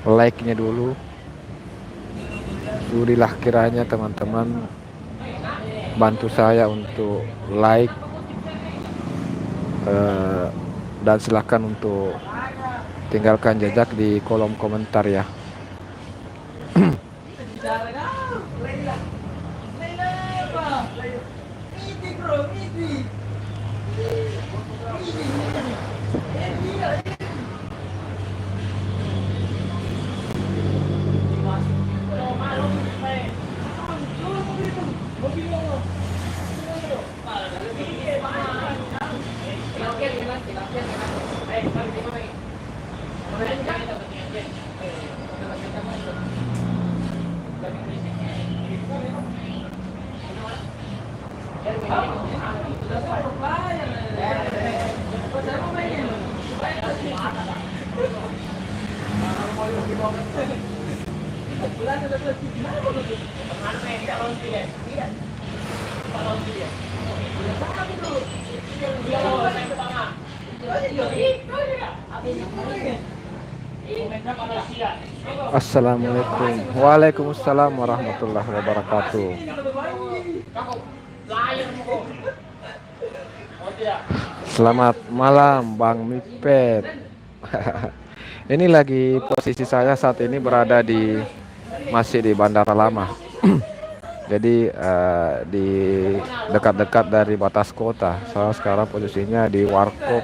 like-nya dulu. Sudilah kiranya teman-teman bantu saya untuk like, dan silahkan untuk tinggalkan jejak di kolom komentar ya. Assalamualaikum. Waalaikumsalam warahmatullahi wabarakatuh. Selamat malam Bang Mipet. Ini lagi posisi saya saat ini berada masih di Bandara Lama. Jadi di dekat-dekat dari batas kota. Saya sekarang posisinya di Warkop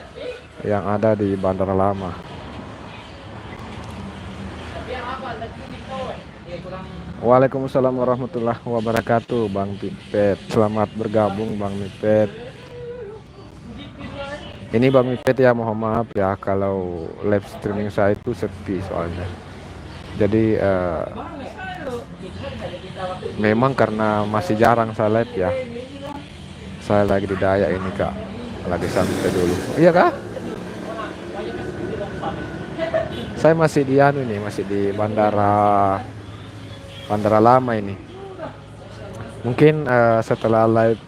yang ada di Bandara Lama. Waalaikumsalam warahmatullahi wabarakatuh Bang Mipet. Selamat bergabung Bang Mipet. Ini Bang Mipet ya, mohon maaf ya kalau live streaming saya itu sepi soalnya. Jadi memang karena masih jarang saya live ya. Saya lagi di Dayak ini Kak. Lagi santai dulu. Iya Kak? Saya masih di masih di Bandara Lama ini. Mungkin setelah live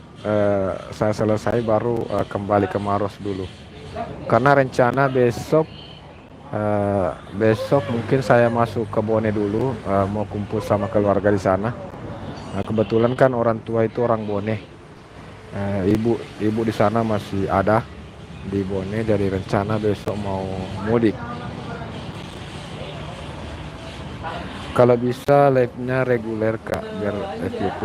saya selesai baru kembali ke Maros dulu. Karena rencana besok mungkin saya masuk ke Bone dulu, mau kumpul sama keluarga di sana. Kebetulan kan orang tua itu orang Bone. Ibu di sana masih ada di Bone, jadi rencana besok mau mudik. Kalau bisa live-nya reguler Kak, biar FYP.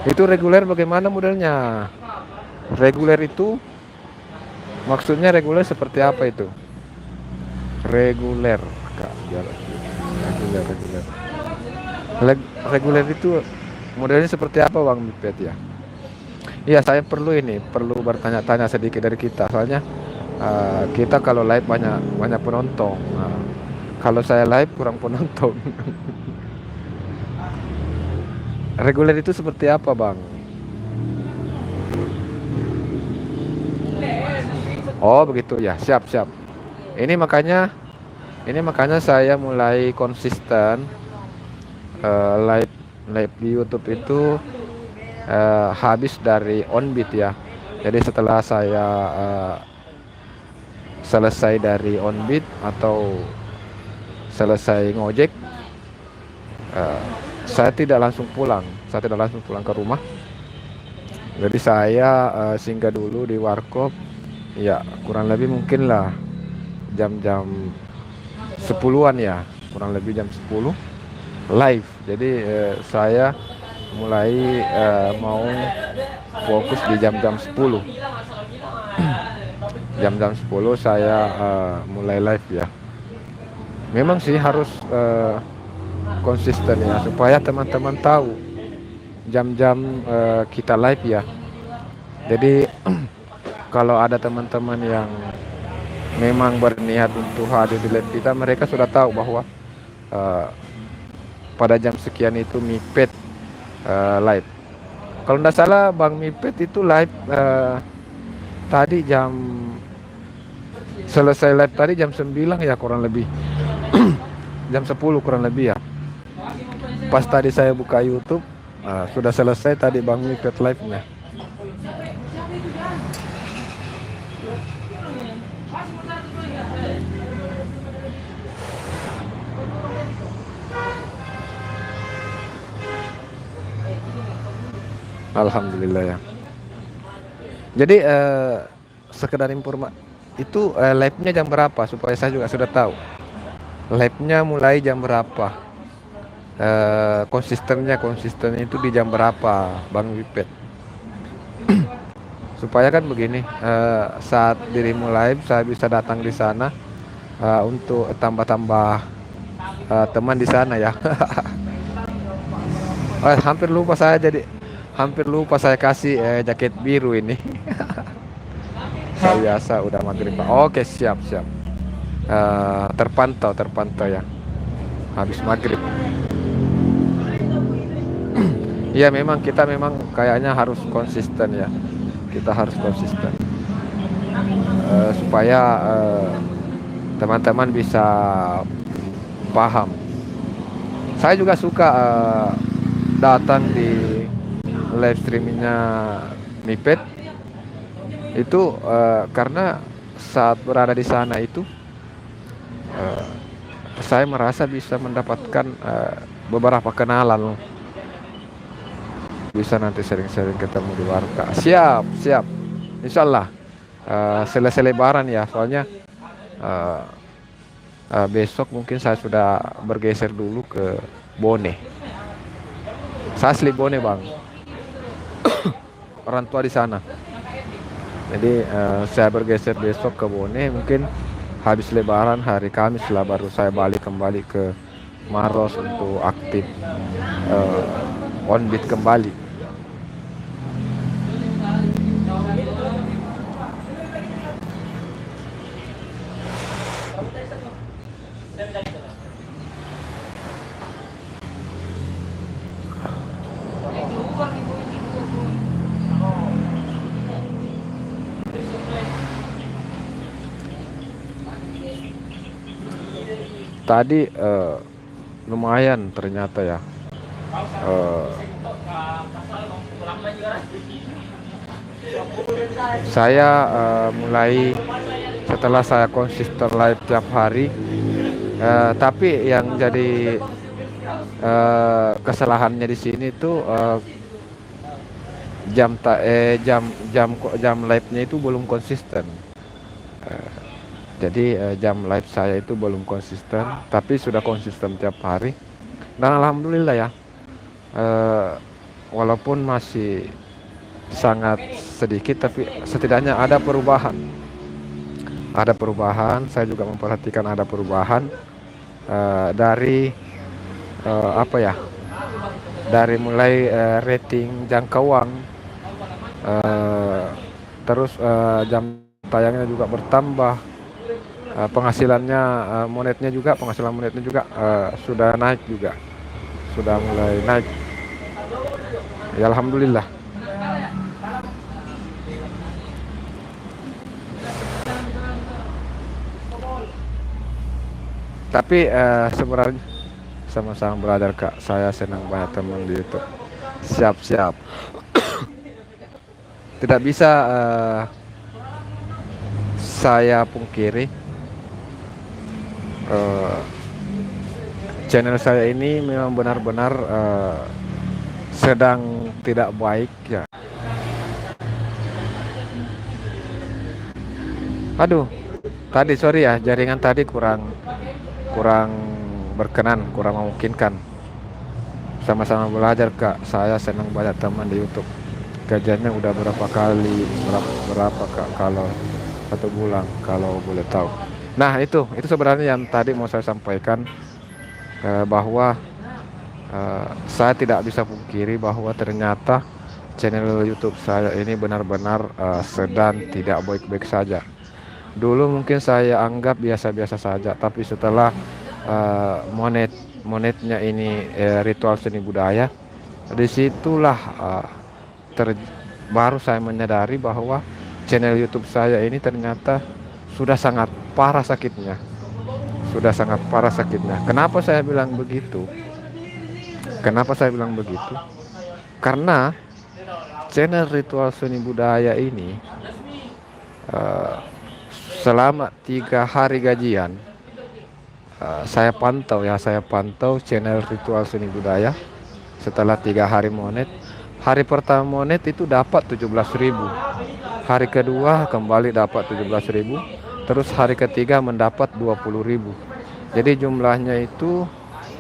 Itu reguler bagaimana modelnya? Reguler itu maksudnya reguler seperti apa itu? Reguler Kak, biar reguler. Reguler itu modelnya seperti apa Bang Mipet ya? Iya, saya perlu bertanya-tanya sedikit dari kita. Soalnya kita kalau live banyak penonton. Kalau saya live kurang penonton. Reguler itu seperti apa Bang? Oh begitu ya, siap. Ini makanya saya mulai konsisten live di YouTube itu habis dari Onbit ya. Jadi setelah saya selesai dari Onbit atau selesai ngojek, saya tidak langsung pulang ke rumah. Jadi saya singgah dulu di Warkop, ya kurang lebih mungkin lah jam 10-an ya, kurang lebih jam 10 live. Jadi saya mulai mau fokus di jam-jam 10. Jam-jam 10 saya mulai live ya. Memang sih harus konsisten ya, supaya teman-teman tahu jam-jam kita live ya. Jadi kalau ada teman-teman yang memang berniat untuk hadir di live kita, mereka sudah tahu bahwa pada jam sekian itu Mipet live. Kalau tidak salah Bang Mipet itu live tadi selesai live tadi jam 9 ya kurang lebih. Jam 10 kurang lebih ya. Pas tadi saya buka YouTube, sudah selesai tadi Bang Mipet live-nya. Alhamdulillah ya. Jadi sekedar informasi itu live-nya jam berapa supaya saya juga sudah tahu. Live-nya mulai jam berapa? Konsistennya itu di jam berapa Bang Mipet? Supaya kan begini, saat dirimu live saya bisa datang di sana untuk tambah-tambah teman di sana ya. Hampir lupa saya kasih jaket biru ini. Saya biasa udah maghrib. Oke, siap. Terpantau ya. Habis maghrib. Iya, kita memang kayaknya harus konsisten ya. Kita harus konsisten supaya teman-teman bisa paham. Saya juga suka datang di live streamingnya Mipet itu karena saat berada di sana itu eh, saya merasa bisa mendapatkan beberapa kenalan, bisa nanti sering-sering ketemu di warga. Siap, siap. Insya Allah selesai Lebaran ya, soalnya eh, besok mungkin saya sudah bergeser dulu ke Bone. Saya asli Bone bang, orang tua di sana. Jadi saya bergeser besok ke Bone, mungkin habis Lebaran hari Kamis lah baru saya balik kembali ke Maros untuk aktif on beat kembali. Tadi lumayan ternyata ya. Eh, saya mulai setelah saya konsisten live tiap hari, tapi yang jadi kesalahannya di sini tuh jam live-nya itu belum konsisten. Eh, jadi jam live saya itu belum konsisten, tapi sudah konsisten tiap hari. Dan alhamdulillah ya, eh, walaupun masih sangat sedikit, tapi setidaknya ada perubahan. Ada perubahan. Saya juga memperhatikan ada perubahan dari apa ya? Dari mulai rating jangkauan, eh, terus jam tayangnya juga bertambah, penghasilannya penghasilan monetnya juga sudah naik juga, sudah mulai naik. Ya alhamdulillah. Tapi sebenarnya sama-sama belajar kak. Saya senang banyak teman di YouTube. Siap-siap. Tidak bisa saya pungkiri eh, channel saya ini memang benar-benar sedang tidak baik ya. Aduh, tadi sorry ya, jaringan tadi kurang kurang berkenan, kurang memungkinkan. Sama-sama belajar kak. Saya senang banyak teman di YouTube. Kajiannya udah berapa kali, berapa kak kalau 1 bulan kalau boleh tahu. Nah itu sebenarnya yang tadi mau saya sampaikan, bahwa saya tidak bisa pungkiri bahwa ternyata channel YouTube saya ini benar-benar sedang tidak baik-baik saja. Dulu mungkin saya anggap biasa-biasa saja, tapi setelah monetnya ini ritual seni budaya, disitulah baru saya menyadari bahwa channel YouTube saya ini ternyata sudah sangat parah sakitnya, sudah sangat parah sakitnya. Kenapa saya bilang begitu? Kenapa saya bilang begitu? Karena channel ritual seni budaya ini eh, selama 3 hari gajian, saya pantau channel ritual seni budaya. Setelah 3 hari monet, hari pertama monet itu dapat 17.000, hari kedua kembali dapat 17.000, terus hari ketiga mendapat 20.000. Jadi jumlahnya itu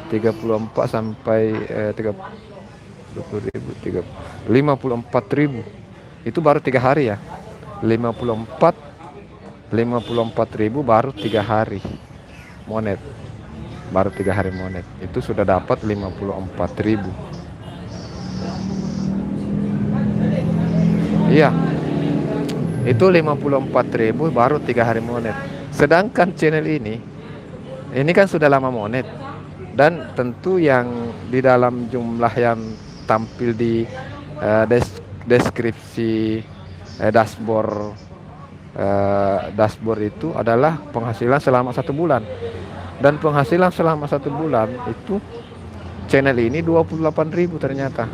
34 sampai 30.000, 54.000. Itu baru 3 hari ya. 54.000 baru 3 hari monet. Baru 3 hari monet. Itu sudah dapat 54.000. Iya. Itu 54.000 baru 3 hari monet. Sedangkan channel ini kan sudah lama monet. Dan tentu yang di dalam jumlah yang tampil di deskripsi dashboard itu adalah penghasilan selama 1 bulan. Dan penghasilan selama 1 bulan itu channel ini 28.000 ternyata.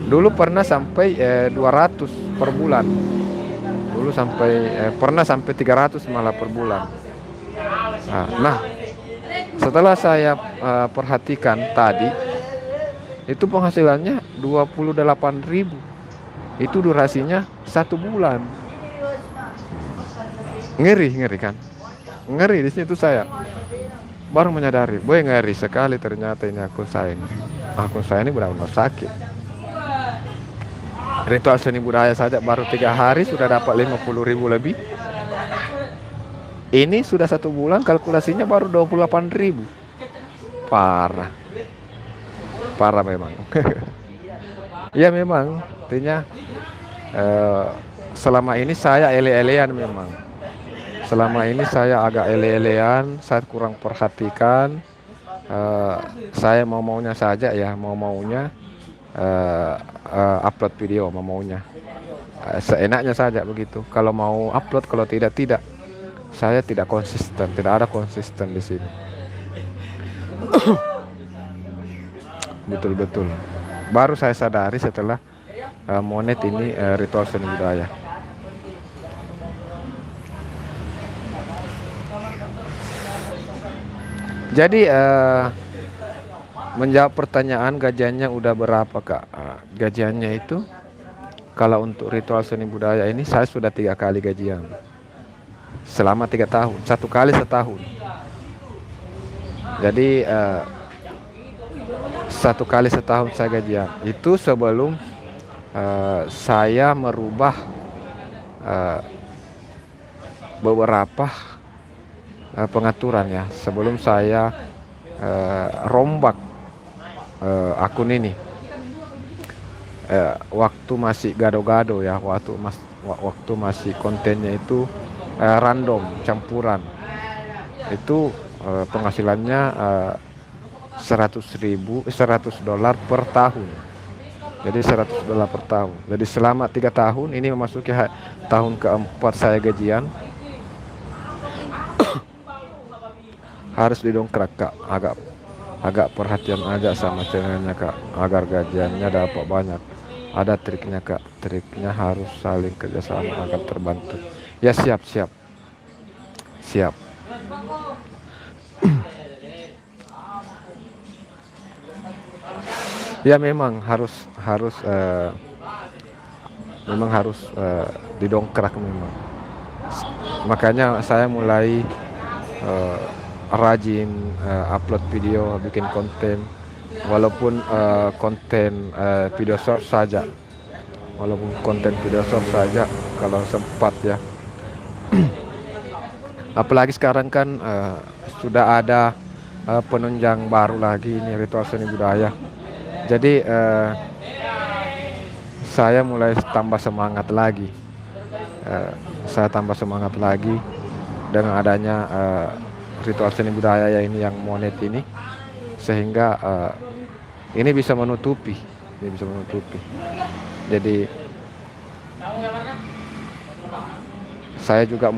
Dulu pernah sampai 200 per bulan. Dulu sampai pernah sampai 300 malah per bulan. Nah, setelah saya perhatikan tadi, itu penghasilannya 28.000. Itu durasinya 1 bulan. Ngeri kan? Ngeri di situ saya. Baru menyadari, boy ngeri sekali ternyata ini akun saya ini. Akun saya ini benar-benar sakit. Ritual seni budaya saja baru 3 hari sudah dapat 50.000 lebih. Ini sudah 1 bulan kalkulasinya baru 28.000. Parah. Parah memang. Ya memang, artinya selama ini saya ele-elean memang. Selama ini saya agak ele-elean, saya kurang perhatikan. Saya mau-maunya saja ya, mau-maunya upload video, mau-maunya. Seenaknya saja begitu. Kalau mau upload, kalau tidak, tidak. Saya tidak konsisten, tidak ada konsisten di sini. Betul-betul. Baru saya sadari setelah monet ini ritual seni budaya. Jadi menjawab pertanyaan gajiannya udah berapa Kak? Gajiannya itu kalau untuk ritual seni budaya ini saya sudah 3 kali gajian. Selama 3 tahun, 1 kali setahun. Jadi 1 kali setahun saya gajian. Itu sebelum saya merubah beberapa pengaturan ya. Sebelum saya rombak akun ini. Waktu masih gado-gado ya, waktu masih kontennya itu random, campuran. Itu penghasilannya $100 per tahun. Jadi $100 per tahun. Jadi selama 3 tahun ini memasuki tahun keempat saya gajian. Harus didongkrak Kak, agak perhatian aja sama channelnya Kak, agar gajiannya dapat banyak. Ada triknya Kak, triknya harus saling kerjasama agar terbantu. Ya siap. Ya memang harus didongkrak memang. Makanya saya mulai rajin upload video, bikin konten, walaupun konten video short saja, kalau sempat ya. Apalagi sekarang kan sudah ada penunjang baru lagi ini ritual seni budaya. Jadi saya mulai tambah semangat lagi. Saya tambah semangat lagi dengan adanya ritual seni budaya ya ini yang monet ini, sehingga ini bisa menutupi. Jadi saya juga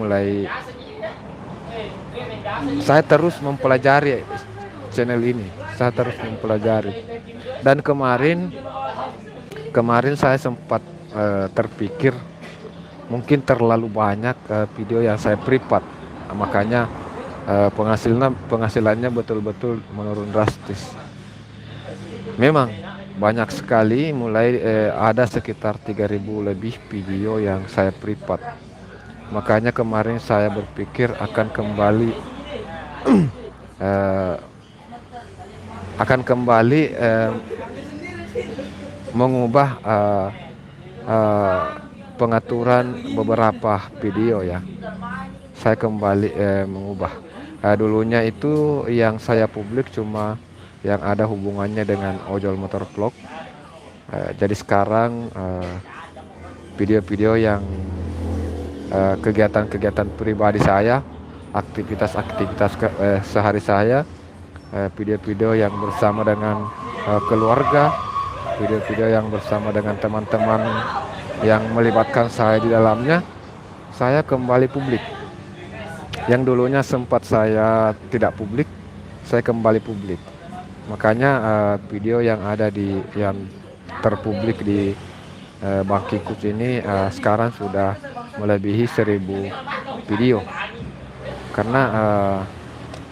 saya terus mempelajari channel ini, dan kemarin saya sempat terpikir mungkin terlalu banyak video yang saya privat, makanya penghasilannya betul-betul menurun drastis. Memang banyak sekali, mulai ada sekitar 3.000 lebih video yang saya privat. Makanya kemarin saya berpikir akan kembali mengubah pengaturan beberapa video ya. Saya kembali mengubah. Dulunya itu yang saya publik cuma yang ada hubungannya dengan ojol motor vlog. Jadi sekarang video-video yang kegiatan-kegiatan pribadi saya, aktivitas sehari saya, video-video yang bersama dengan keluarga, video-video yang bersama dengan teman-teman yang melibatkan saya di dalamnya, saya kembali publik. Yang dulunya sempat saya tidak publik, saya kembali publik. Makanya video yang ada terpublik di Bangkikus ini sekarang sudah melebihi 1000 video. Karena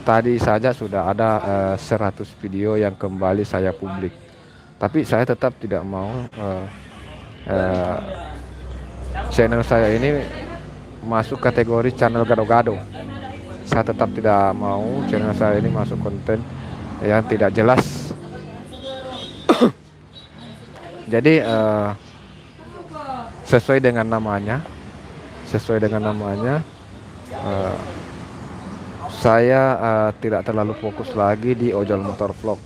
tadi saja sudah ada 100 video yang kembali saya publik. Tapi saya tetap tidak mau eh, channel saya ini masuk kategori channel gado-gado. Saya tetap tidak mau channel saya ini masuk konten yang tidak jelas. Jadi sesuai dengan namanya, eh, saya tidak terlalu fokus lagi di ojol motor vlog.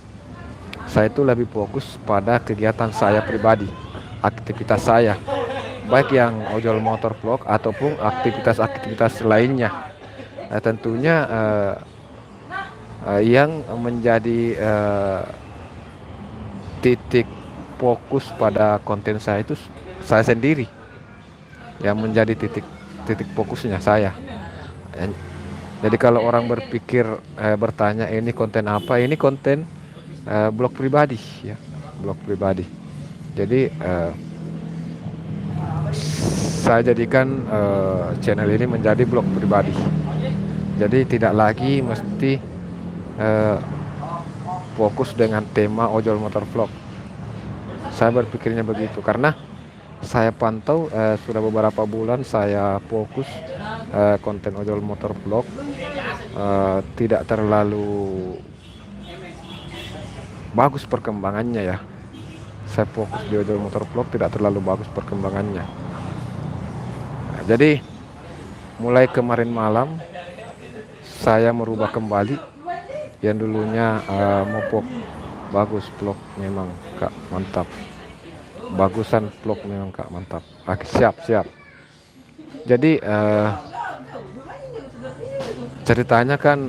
Saya itu lebih fokus pada kegiatan saya pribadi, aktivitas saya, baik yang ojol motor vlog ataupun aktivitas lainnya. Tentunya yang menjadi titik fokus pada konten saya itu saya sendiri, yang menjadi titik fokusnya saya. Jadi kalau orang berpikir bertanya ini konten apa, ini konten blog pribadi ya, blog pribadi. Jadi saya jadikan channel ini menjadi blog pribadi. Jadi tidak lagi mesti fokus dengan tema ojol motor vlog. Saya berpikirnya begitu karena saya pantau sudah beberapa bulan saya fokus konten ojol motor vlog, tidak terlalu bagus perkembangannya ya. Saya fokus di ojol motor vlog, tidak terlalu bagus perkembangannya. Jadi mulai kemarin malam saya merubah kembali. Yang dulunya mopok bagus, vlog memang Kak mantap, bagusan vlog memang Kak mantap. Siap. Jadi ceritanya kan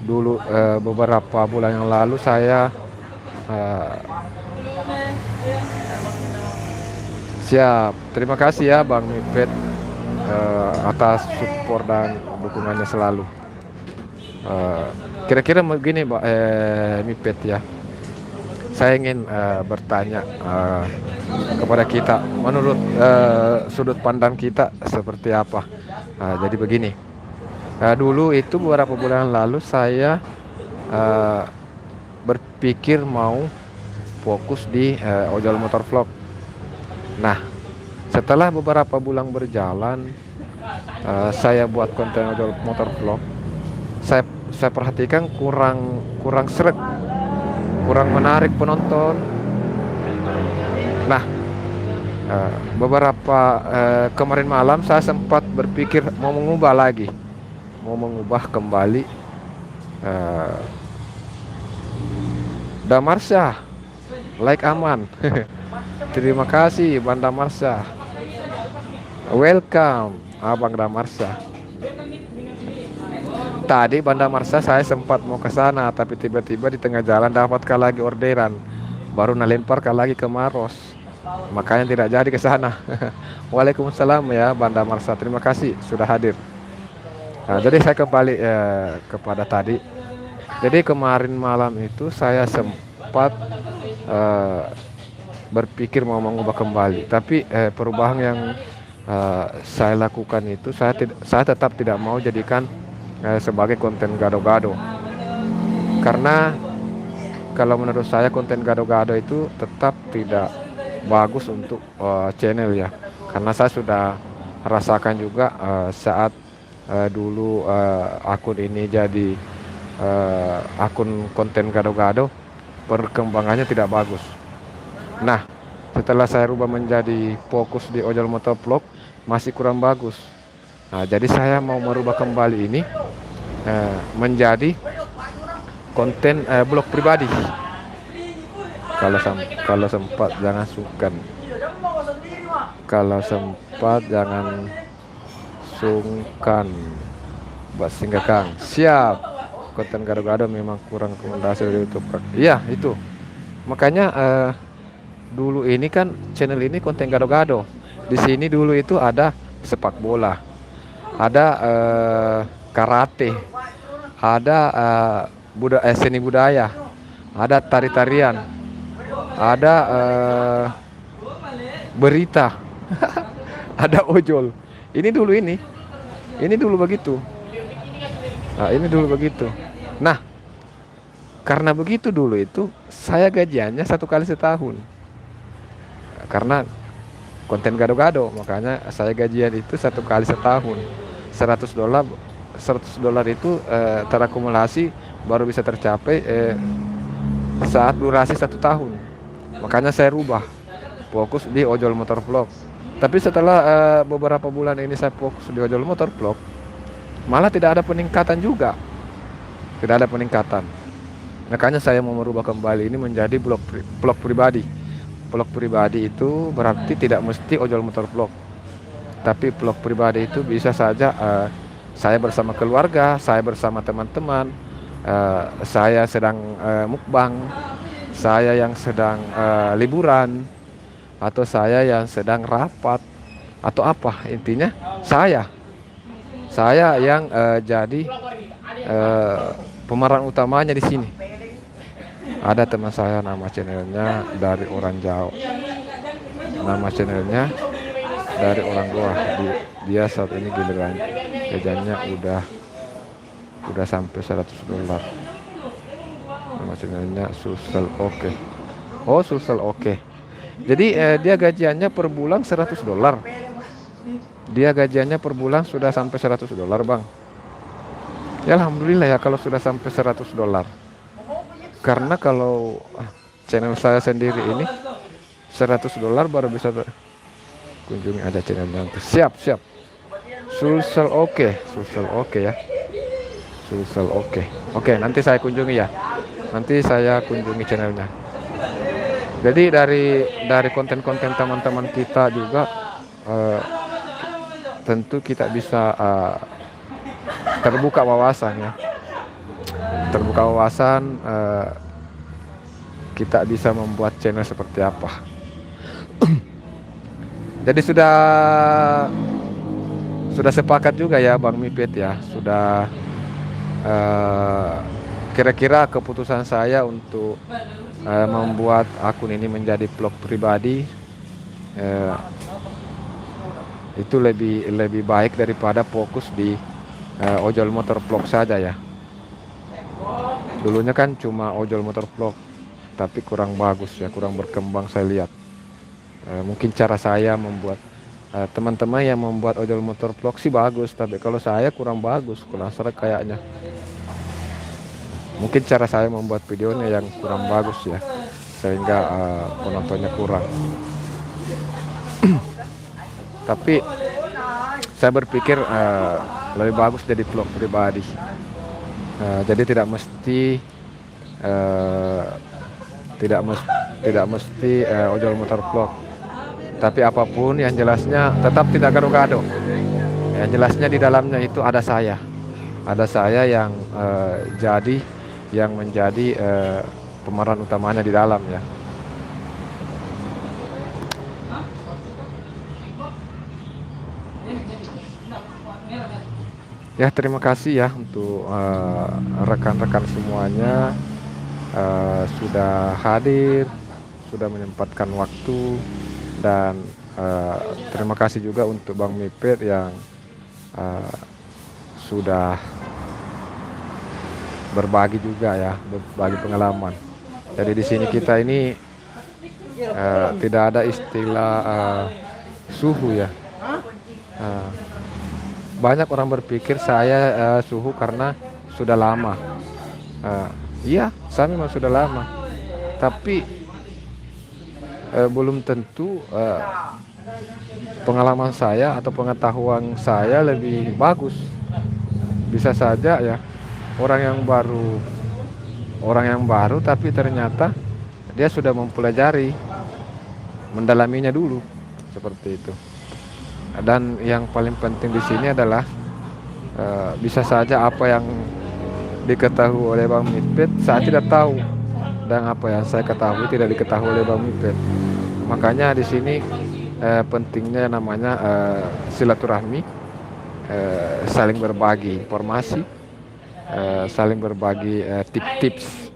dulu beberapa bulan yang lalu saya siap. Terima kasih ya Bang Mipet atas support dan dukungannya selalu. Kira-kira begini Mipet ya, saya ingin bertanya kepada kita, menurut sudut pandang kita seperti apa. Jadi begini, dulu itu beberapa bulan lalu saya berpikir mau fokus di ojol motor vlog. Nah, setelah beberapa bulan berjalan, saya buat konten ojol motor vlog. Saya perhatikan kurang seret, kurang menarik penonton. Nah, beberapa kemarin malam saya sempat berpikir mau mengubah kembali Damarsya, like aman. Terima kasih Bang Damarsya, welcome Abang Damarsya. Tadi Banda Marsa saya sempat mau ke sana, tapi tiba-tiba di tengah jalan dapatkah lagi orderan, baru nalemparkan lagi ke Maros, makanya tidak jadi ke sana. Waalaikumsalam ya Banda Marsa, terima kasih sudah hadir. Nah, jadi saya kembali kepada tadi. Jadi kemarin malam itu saya sempat berpikir mau mengubah kembali, tapi perubahan yang saya lakukan itu saya tetap tidak mau jadikan sebagai konten gado-gado, karena kalau menurut saya konten gado-gado itu tetap tidak bagus untuk channel ya, karena saya sudah rasakan juga saat dulu akun ini jadi akun konten gado-gado, perkembangannya tidak bagus. Nah, setelah saya rubah menjadi fokus di ojol motor vlog, masih kurang bagus. Nah, jadi saya mau merubah kembali ini menjadi konten blog pribadi. Kalau sempat jangan sungkan. Kalau sempat jangan sungkan. Buat singgah Kang. Siap. Konten gado-gado memang kurang rekomendasi dari YouTube. Iya, itu. Makanya dulu ini kan channel ini konten gado-gado. Di sini dulu itu ada sepak bola, ada karate, ada seni budaya, ada tari-tarian. ada berita, ada ojol. Ini dulu begitu. Nah, ini dulu begitu. Nah, karena begitu dulu itu saya gajiannya 1 kali setahun. Karena konten gado-gado, makanya saya gajian itu 1 kali setahun. 100 dolar, 100 dolar itu terakumulasi baru bisa tercapai saat durasi 1 tahun. Makanya saya rubah, fokus di ojol motor vlog. Tapi setelah beberapa bulan ini saya fokus di ojol motor vlog, malah tidak ada peningkatan juga. Tidak ada peningkatan. Makanya saya mau merubah kembali ini menjadi vlog pribadi. Vlog pribadi itu berarti tidak mesti ojol motor vlog. Tapi vlog pribadi itu bisa saja saya bersama keluarga, saya bersama teman-teman, saya sedang mukbang, saya yang sedang liburan, atau saya yang sedang rapat, atau apa, intinya saya yang jadi pemeran utamanya di sini. Ada teman saya, nama channelnya dari orang Jawa, nama channelnya dari orang Goa. Dia saat ini giliran gajiannya udah sampai 100 dolar. Nama channelnya Sulsel Oke. Oh, Sulsel Oke. Jadi dia gajiannya per bulan 100 dolar. Dia gajiannya per bulan sudah sampai 100 dolar, Bang. Ya alhamdulillah ya kalau sudah sampai 100 dolar. Karena kalau channel saya sendiri ini 100 dolar baru bisa kunjungi, ada channelnya. Siap. Sulsel Oke ya. Sulsel Oke. Oke, nanti saya kunjungi ya. Nanti saya kunjungi channelnya. Jadi dari konten-konten teman-teman kita juga tentu kita bisa terbuka wawasan ya. Terbuka wawasan, kita bisa membuat channel seperti apa. Jadi sudah sepakat juga ya Bang Mipet ya, sudah kira-kira keputusan saya untuk membuat akun ini menjadi vlog pribadi itu lebih baik daripada fokus di ojol motor vlog saja ya. Dulunya kan cuma ojol motor vlog, tapi kurang bagus ya, kurang berkembang saya lihat. Mungkin cara saya membuat, teman-teman yang membuat ojol motor vlog sih bagus, tapi kalau saya kurang bagus, kurang serak kayaknya. Mungkin cara saya membuat videonya yang kurang bagus ya, sehingga penontonnya kurang. Tapi saya berpikir lebih bagus jadi vlog pribadi. Jadi tidak mesti ojol motor vlog. Tapi apapun yang jelasnya tetap tidak gado-gado. Yang jelasnya di dalamnya itu ada saya yang menjadi pemeran utamanya di dalam ya. Ya, terima kasih ya untuk rekan-rekan semuanya sudah hadir, sudah menyempatkan waktu, dan terima kasih juga untuk Bang Mipet yang sudah berbagi juga ya, berbagi pengalaman. Jadi di sini kita ini tidak ada istilah suhu ya. Banyak orang berpikir saya suhu karena sudah lama. Iya, saya memang sudah lama. Tapi belum tentu pengalaman saya atau pengetahuan saya lebih bagus. Bisa saja ya orang yang baru tapi ternyata dia sudah mempelajari, mendalaminya dulu, seperti itu. Dan yang paling penting di sini adalah bisa saja apa yang diketahui oleh Bang Mipet saya tidak tahu, dan apa yang saya ketahui tidak diketahui oleh Bang Mipet. Makanya di sini pentingnya namanya silaturahmi, saling berbagi informasi, saling berbagi tips-tips.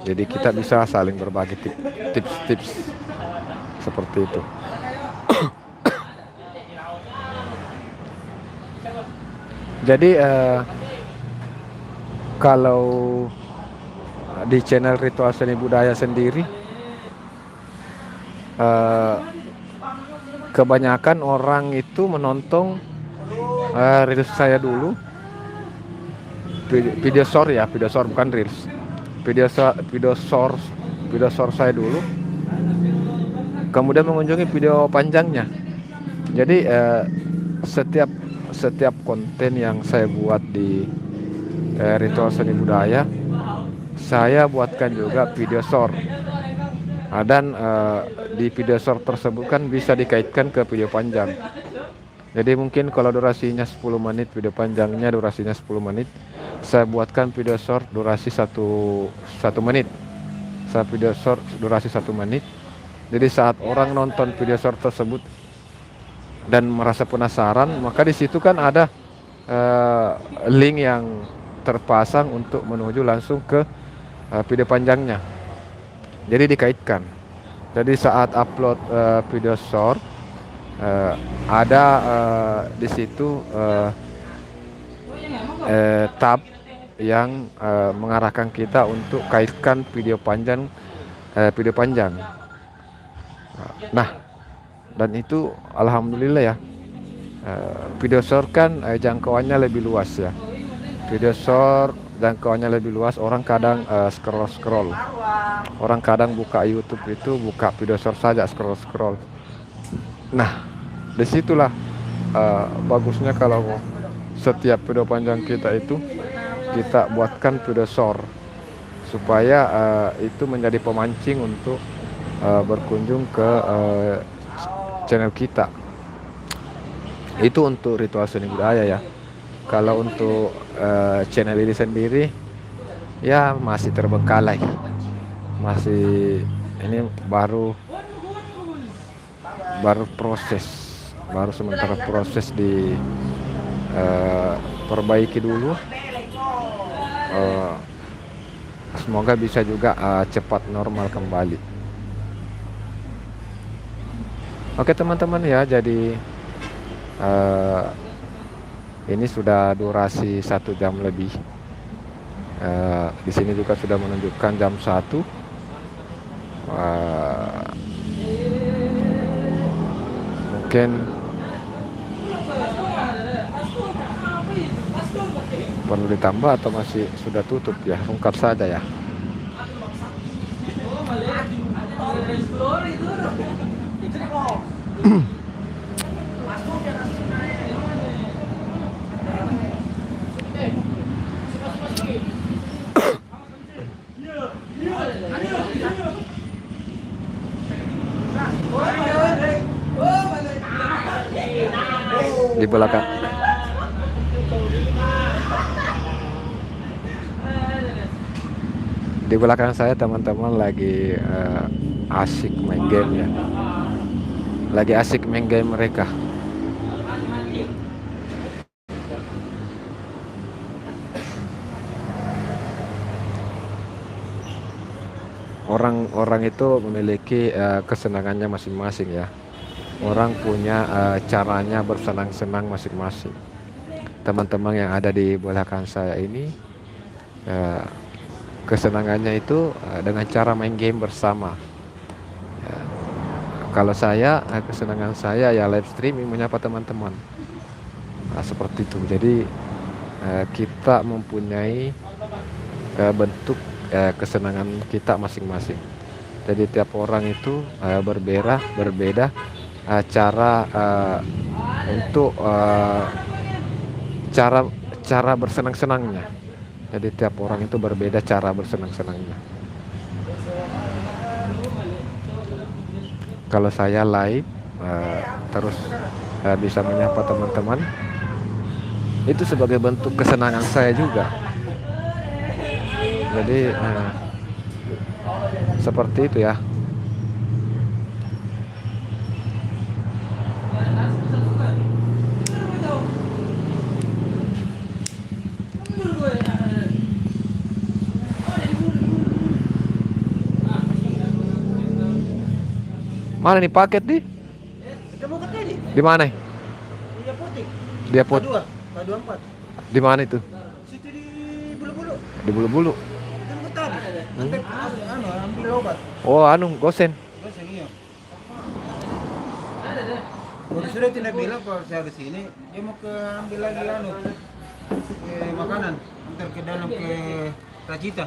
Jadi kita bisa saling berbagi tips-tips seperti itu. Jadi kalau di channel Ritual Seni Budaya sendiri, kebanyakan orang itu menonton reels saya dulu, video short ya, video short bukan reels, video short saya dulu, kemudian mengunjungi video panjangnya. Jadi setiap konten yang saya buat di Ritual Seni Budaya, saya buatkan juga video short. Dan di video short tersebut kan bisa dikaitkan ke video panjang. Jadi mungkin kalau durasinya 10 menit, video panjangnya durasinya 10 menit, saya buatkan video short durasi 1 menit. Saya video short durasi 1 menit. Jadi saat orang nonton video short tersebut dan merasa penasaran, maka di situ kan ada link yang terpasang untuk menuju langsung ke video panjangnya. Jadi dikaitkan. Jadi saat upload video short, ada di situ tab yang mengarahkan kita untuk kaitkan video panjang. Nah, dan itu alhamdulillah ya. Video short kan jangkauannya lebih luas ya. Video short jangkauannya lebih luas. Orang kadang scroll. Orang kadang buka YouTube itu buka video short saja, scroll. Nah, disitulah bagusnya kalau setiap video panjang kita itu kita buatkan video short supaya itu menjadi pemancing untuk berkunjung ke channel kita. Itu untuk Ritual Seni Budaya ya. Kalau untuk channel ini sendiri ya masih terbengkalai, masih ini baru sementara proses di perbaiki dulu. Semoga bisa juga cepat normal kembali. Oke teman-teman ya, jadi ini sudah durasi 1 jam lebih. Di sini juga sudah menunjukkan jam 1. Mungkin perlu ditambah atau masih sudah tutup ya, ungkap saja ya. Di belakang saya teman-teman lagi asik main game ya, lagi asik main game mereka. Orang-orang itu memiliki kesenangannya masing-masing ya. Orang punya caranya bersenang-senang masing-masing. Teman-teman yang ada di belakang saya ini kesenangannya itu dengan cara main game bersama. Kalau saya kesenangan saya ya live streaming, menyapa teman-teman. Seperti itu. Jadi kita mempunyai bentuk kesenangan kita masing-masing. Jadi tiap orang itu berbeda cara untuk cara bersenang-senangnya. Jadi tiap orang itu berbeda cara bersenang-senangnya. Kalau saya live terus bisa menyapa teman-teman, itu sebagai bentuk kesenangan saya juga. Jadi seperti itu ya. Mana nih paket di? Kita mau ke tadi. Di mana? Iya putih. Dia put. K2, K24. Di mana itu? Situ di bulu-bulu. Di Bulu-Bulu. Kita mau ke tadi. Nanti ambil obat. Oh, anu gosen. Terus ini ya. Sudah tidak bilang kalau saya di sini, dia mau ke ambil lagi makanan, antar ke dalam ke Racita.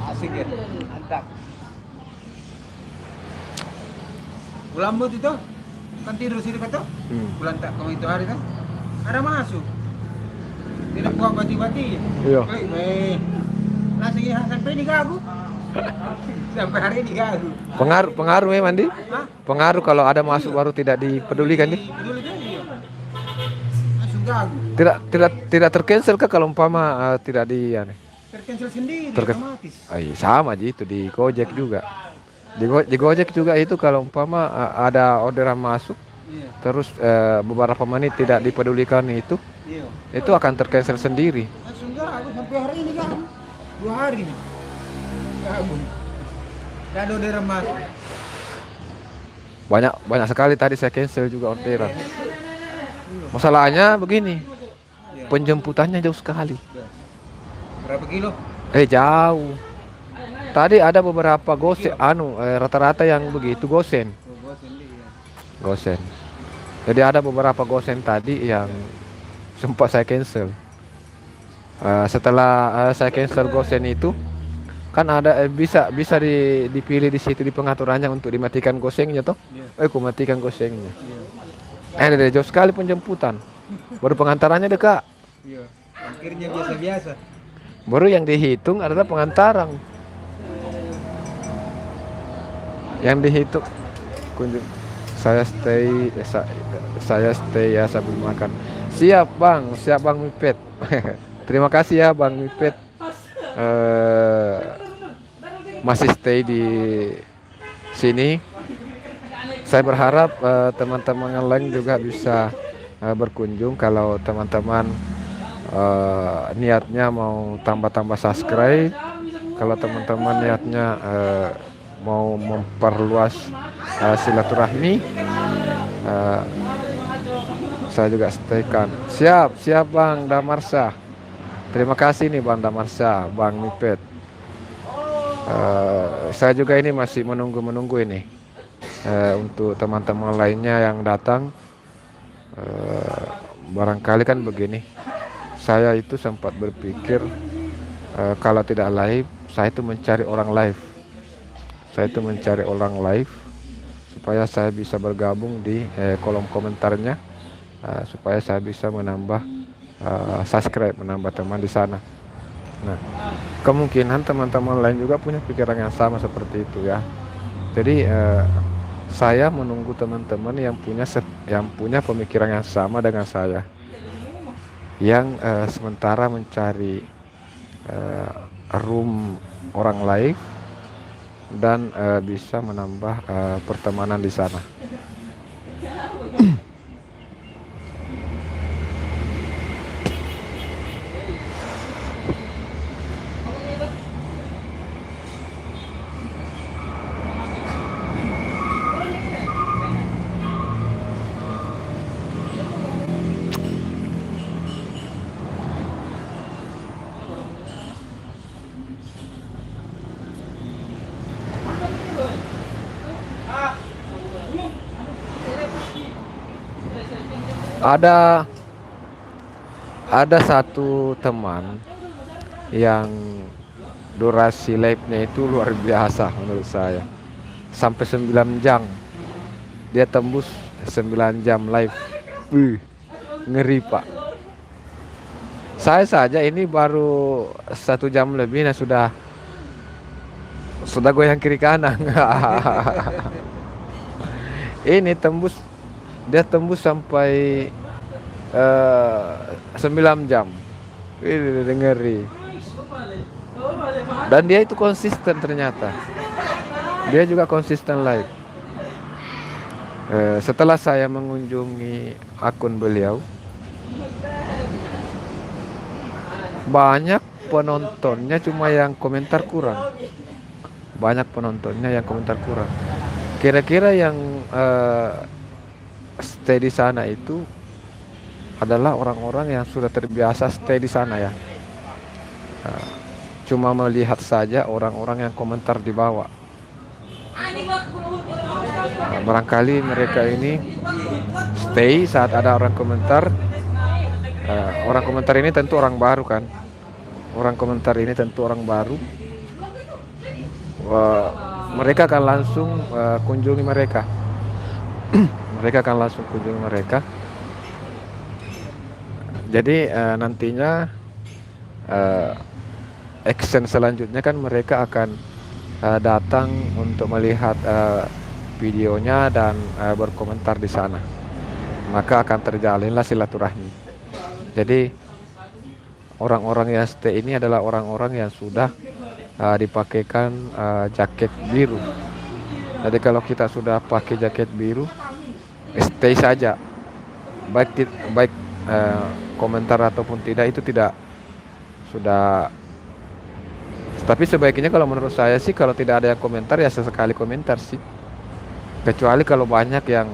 Asik ya, mantap. Bulan itu kan tidur sini kata, bulan tak kamu itu hari kan, ada masuk. Tidak buang bati-bati. Iya. Langsung ini sampai ini gagu. Sampai hari ini gagu. Pengaruh memang di? Hah? Pengaruh kalau ada masuk baru tidak dipedulikan di? Peduli kan iya. Langsung gagu. Tidak tercancel kah kalau umpama tidak di anu? Tercancel sendiri, otomatis. Sama aja itu di Gojek juga. Di Gojek juga itu kalau umpama ada orderan masuk Iya. terus beberapa menit tidak dipedulikan Iya. itu akan tercancel sendiri. Langsung gagu sampai hari ini gagu. 2 hari nih. Gagu. Tidak ada orderan masuk. Banyak sekali tadi saya cancel juga orderan. Masalahnya begini, Iya. penjemputannya jauh sekali. Berapa kilo? Jauh. Tadi ada beberapa gosen, rata-rata yang begitu gosen. Oh, sendiri ya. Gosen. Jadi ada beberapa gosen tadi yang sempat saya cancel. Setelah saya cancel gosen itu, kan ada bisa dipilih di situ di pengaturannya untuk dimatikan gosennya toh. Iya. Aku matikan gosennya. Iya. Dari jauh sekali penjemputan. Baru pengantarannya dekat. Iya. Akhirnya biasa-biasa. Baru yang dihitung adalah pengantaran. Yang dihitung kunjung. Saya stay ya sambil makan. Siap Bang Mipet. Terima kasih ya Bang Mipet. Masih stay di sini. Saya berharap teman-teman yang lain juga bisa berkunjung. Kalau teman-teman niatnya mau tambah subscribe, kalau teman-teman niatnya mau memperluas silaturahmi, saya juga staykan. Siap Bang Damarsa. Terima kasih nih Bang Damarsa, Bang Mipet. Saya juga ini masih menunggu ini untuk teman-teman lainnya yang datang. Barangkali kan begini, saya itu sempat berpikir kalau tidak live, saya itu mencari orang live. Supaya saya bisa bergabung di kolom komentarnya, supaya saya bisa menambah subscribe, menambah teman di sana. Nah, kemungkinan teman-teman lain juga punya pikiran yang sama seperti itu ya. Jadi saya menunggu teman-teman yang punya pemikiran yang sama dengan saya, yang sementara mencari room orang live dan bisa menambah pertemanan di sana. Ada satu teman yang durasi live-nya itu luar biasa menurut saya. Sampai 9 jam. Dia tembus 9 jam live. Ngeri Pak. Saya saja ini baru 1 jam lebih nah sudah goyang kiri kanan. Ini dia tembus sampai 9 jam. Ini ngeri. Dan dia itu konsisten ternyata. Dia juga konsisten live. Setelah saya mengunjungi akun beliau, banyak penontonnya, cuma yang komentar kurang. Banyak penontonnya yang komentar kurang. Kira-kira yang eh, stay di sana itu adalah orang-orang yang sudah terbiasa stay di sana ya. Cuma melihat saja orang-orang yang komentar di bawah. Barangkali mereka ini stay saat ada orang komentar. Orang komentar ini tentu orang baru kan. Orang komentar ini tentu orang baru. Wah, mereka akan langsung kunjungi mereka. Mereka akan langsung kunjungi mereka. Jadi nantinya eh, action selanjutnya kan mereka akan datang untuk melihat videonya dan berkomentar di sana. Maka akan terjalinlah silaturahmi. Jadi orang-orang yang stay ini adalah orang-orang yang sudah dipakaikan jaket biru. Jadi kalau kita sudah pakai jaket biru, stay saja. Baik komentar ataupun tidak itu tidak sudah. Tapi sebaiknya kalau menurut saya sih kalau tidak ada yang komentar ya sesekali komentar sih. Kecuali kalau banyak yang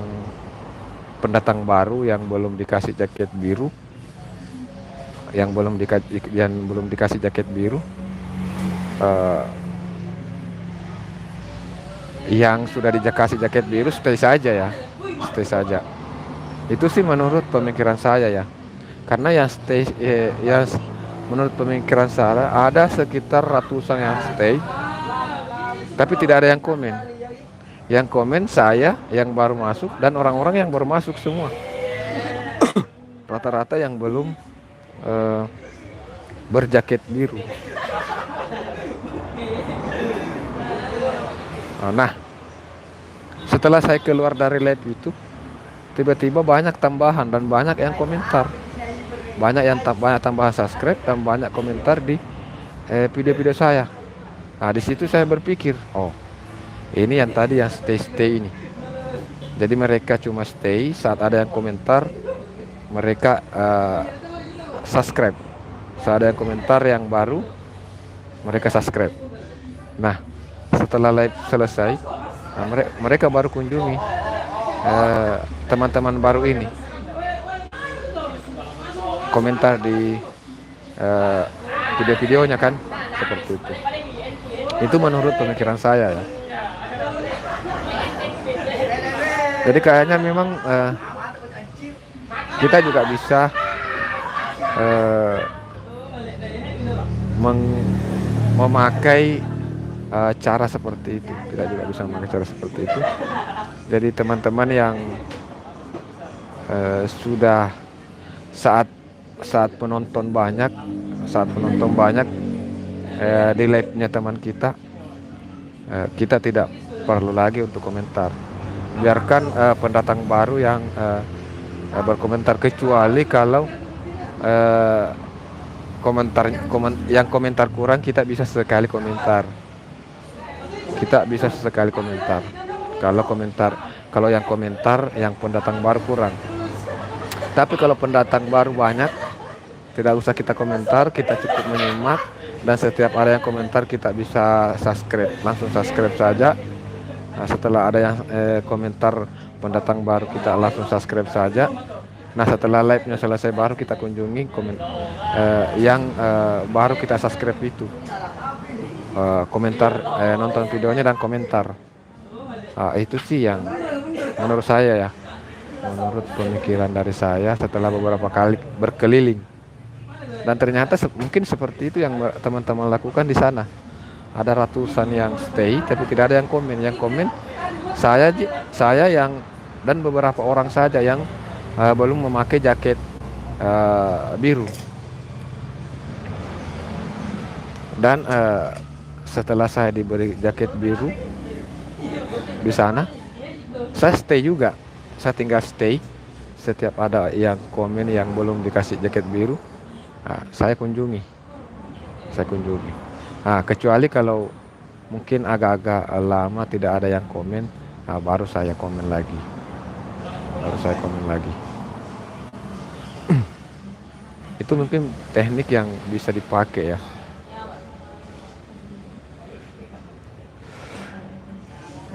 pendatang baru yang belum dikasih jaket biru, yang belum dikasih jaket biru, yang sudah dikasih jaket biru stay saja ya, stay saja. Itu sih menurut pemikiran saya ya. Karena yang stay yang menurut pemikiran saya ada sekitar ratusan yang stay, tapi tidak ada yang komen. Yang komen saya yang baru masuk dan orang-orang yang baru masuk semua. Rata-rata yang belum berjaket biru. Nah, setelah saya keluar dari live YouTube, tiba-tiba banyak tambahan dan banyak yang komentar. Banyak tambahan subscribe dan banyak komentar di video-video saya. Nah, di situ saya berpikir, oh, ini yang tadi yang stay ini. Jadi mereka cuma stay saat ada yang komentar, mereka subscribe. Saat ada yang komentar yang baru, mereka subscribe. Nah, setelah live selesai, mereka baru kunjungi teman-teman baru ini. Komentar di video-videonya kan, seperti itu. Itu menurut pemikiran saya ya. Jadi kayaknya memang kita juga bisa memakai cara seperti itu. Kita juga bisa memakai cara seperti itu. Jadi teman-teman yang sudah saat penonton banyak di live-nya teman kita, kita tidak perlu lagi untuk komentar. Biarkan pendatang baru yang berkomentar, kecuali kalau yang komentar kurang, kita bisa sekali komentar. Kalau yang komentar yang pendatang baru kurang. Tapi kalau pendatang baru banyak, tidak usah kita komentar, kita cukup menyimak, dan setiap ada yang komentar kita bisa subscribe, langsung subscribe saja. Nah, setelah ada yang komentar pendatang baru, kita langsung subscribe saja. Nah, setelah live-nya selesai baru kita kunjungi yang baru kita subscribe itu. Komentar, nonton videonya dan komentar. Itu sih yang menurut saya ya, menurut pemikiran dari saya setelah beberapa kali berkeliling. Dan ternyata mungkin seperti itu yang teman-teman lakukan di sana. Ada ratusan yang stay tapi tidak ada yang komen. Yang komen saya yang dan beberapa orang saja yang belum memakai jaket biru. Dan setelah saya diberi jaket biru di sana, saya stay juga. Saya tinggal stay. Setiap ada yang komen yang belum dikasih jaket biru, saya kunjungi. Kecuali kalau mungkin agak-agak lama tidak ada yang komen, baru saya komen lagi. Itu mungkin teknik yang bisa dipakai ya.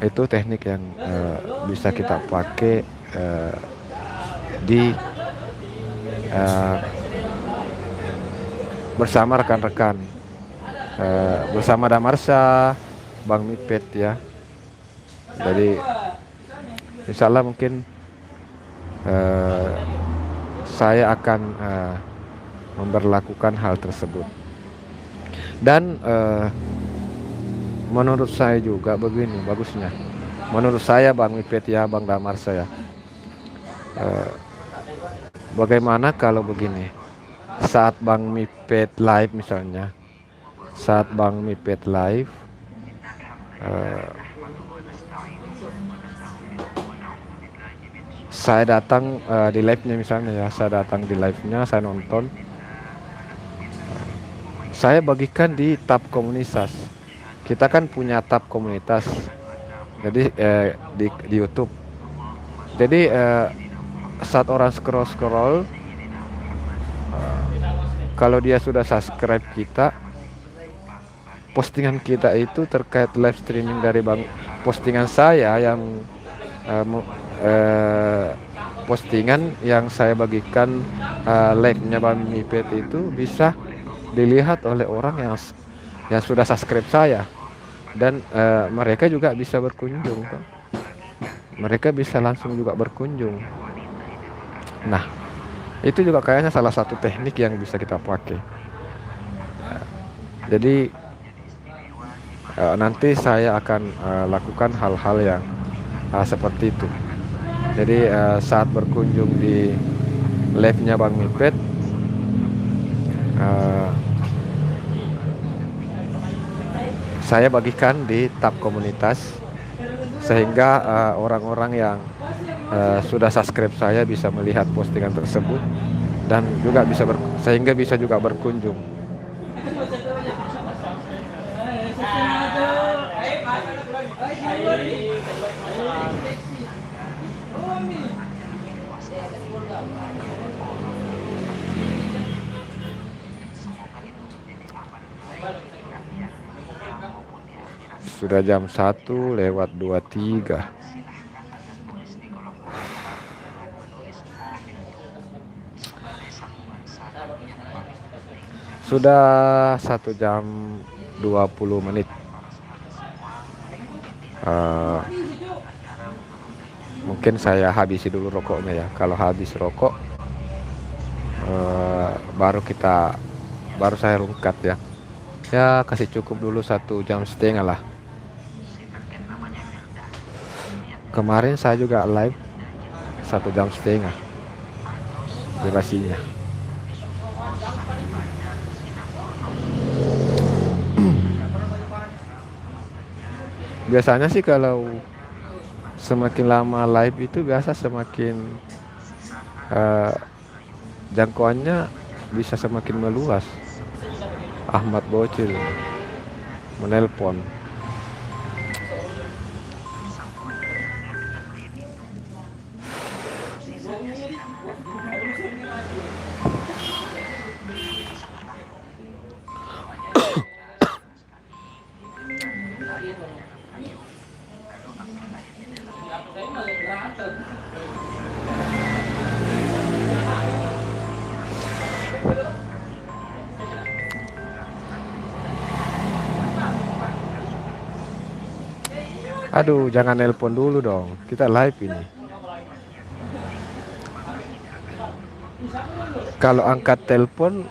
Itu teknik yang bisa kita pakai di eh, bersama rekan-rekan, bersama Damarsa, Bang Mipet ya. Jadi insya Allah mungkin eh, saya akan memberlakukan hal tersebut. Dan menurut saya juga begini bagusnya. Menurut saya Bang Mipet ya, Bang Damarsa ya. Bagaimana kalau begini? Saat Bang Mipet live misalnya, saat Bang Mipet live, eh, saya datang di live-nya misalnya ya, saya datang di live-nya, saya nonton, saya bagikan di tab komunitas. Kita kan punya tab komunitas, jadi di YouTube. Jadi saat orang scroll, kalau dia sudah subscribe kita, postingan kita itu terkait live streaming dari postingan saya yang postingan yang saya bagikan live-nya Bang Mipet itu bisa dilihat oleh orang yang sudah subscribe saya, dan mereka juga bisa berkunjung, Pak. Mereka bisa langsung juga berkunjung. Nah, itu juga kayaknya salah satu teknik yang bisa kita pakai. Jadi nanti saya akan lakukan hal-hal yang seperti itu. Jadi saat berkunjung di live-nya Bang Mipet, saya bagikan di tab komunitas sehingga orang-orang yang sudah subscribe saya bisa melihat postingan tersebut dan juga sehingga bisa juga berkunjung. Sudah jam 1:23. Sudah 1 jam 20 menit. Mungkin saya habisi dulu rokoknya ya. Kalau habis rokok baru saya rungkat ya. Ya kasih cukup dulu 1,5 jam lah. Kemarin saya juga live 1,5 jam durasinya. Biasanya sih kalau semakin lama live itu biasa semakin jangkauannya bisa semakin meluas. Ahmad Bocil menelpon. Aduh, jangan nelpon dulu dong. Kita live ini. Kalau angkat telepon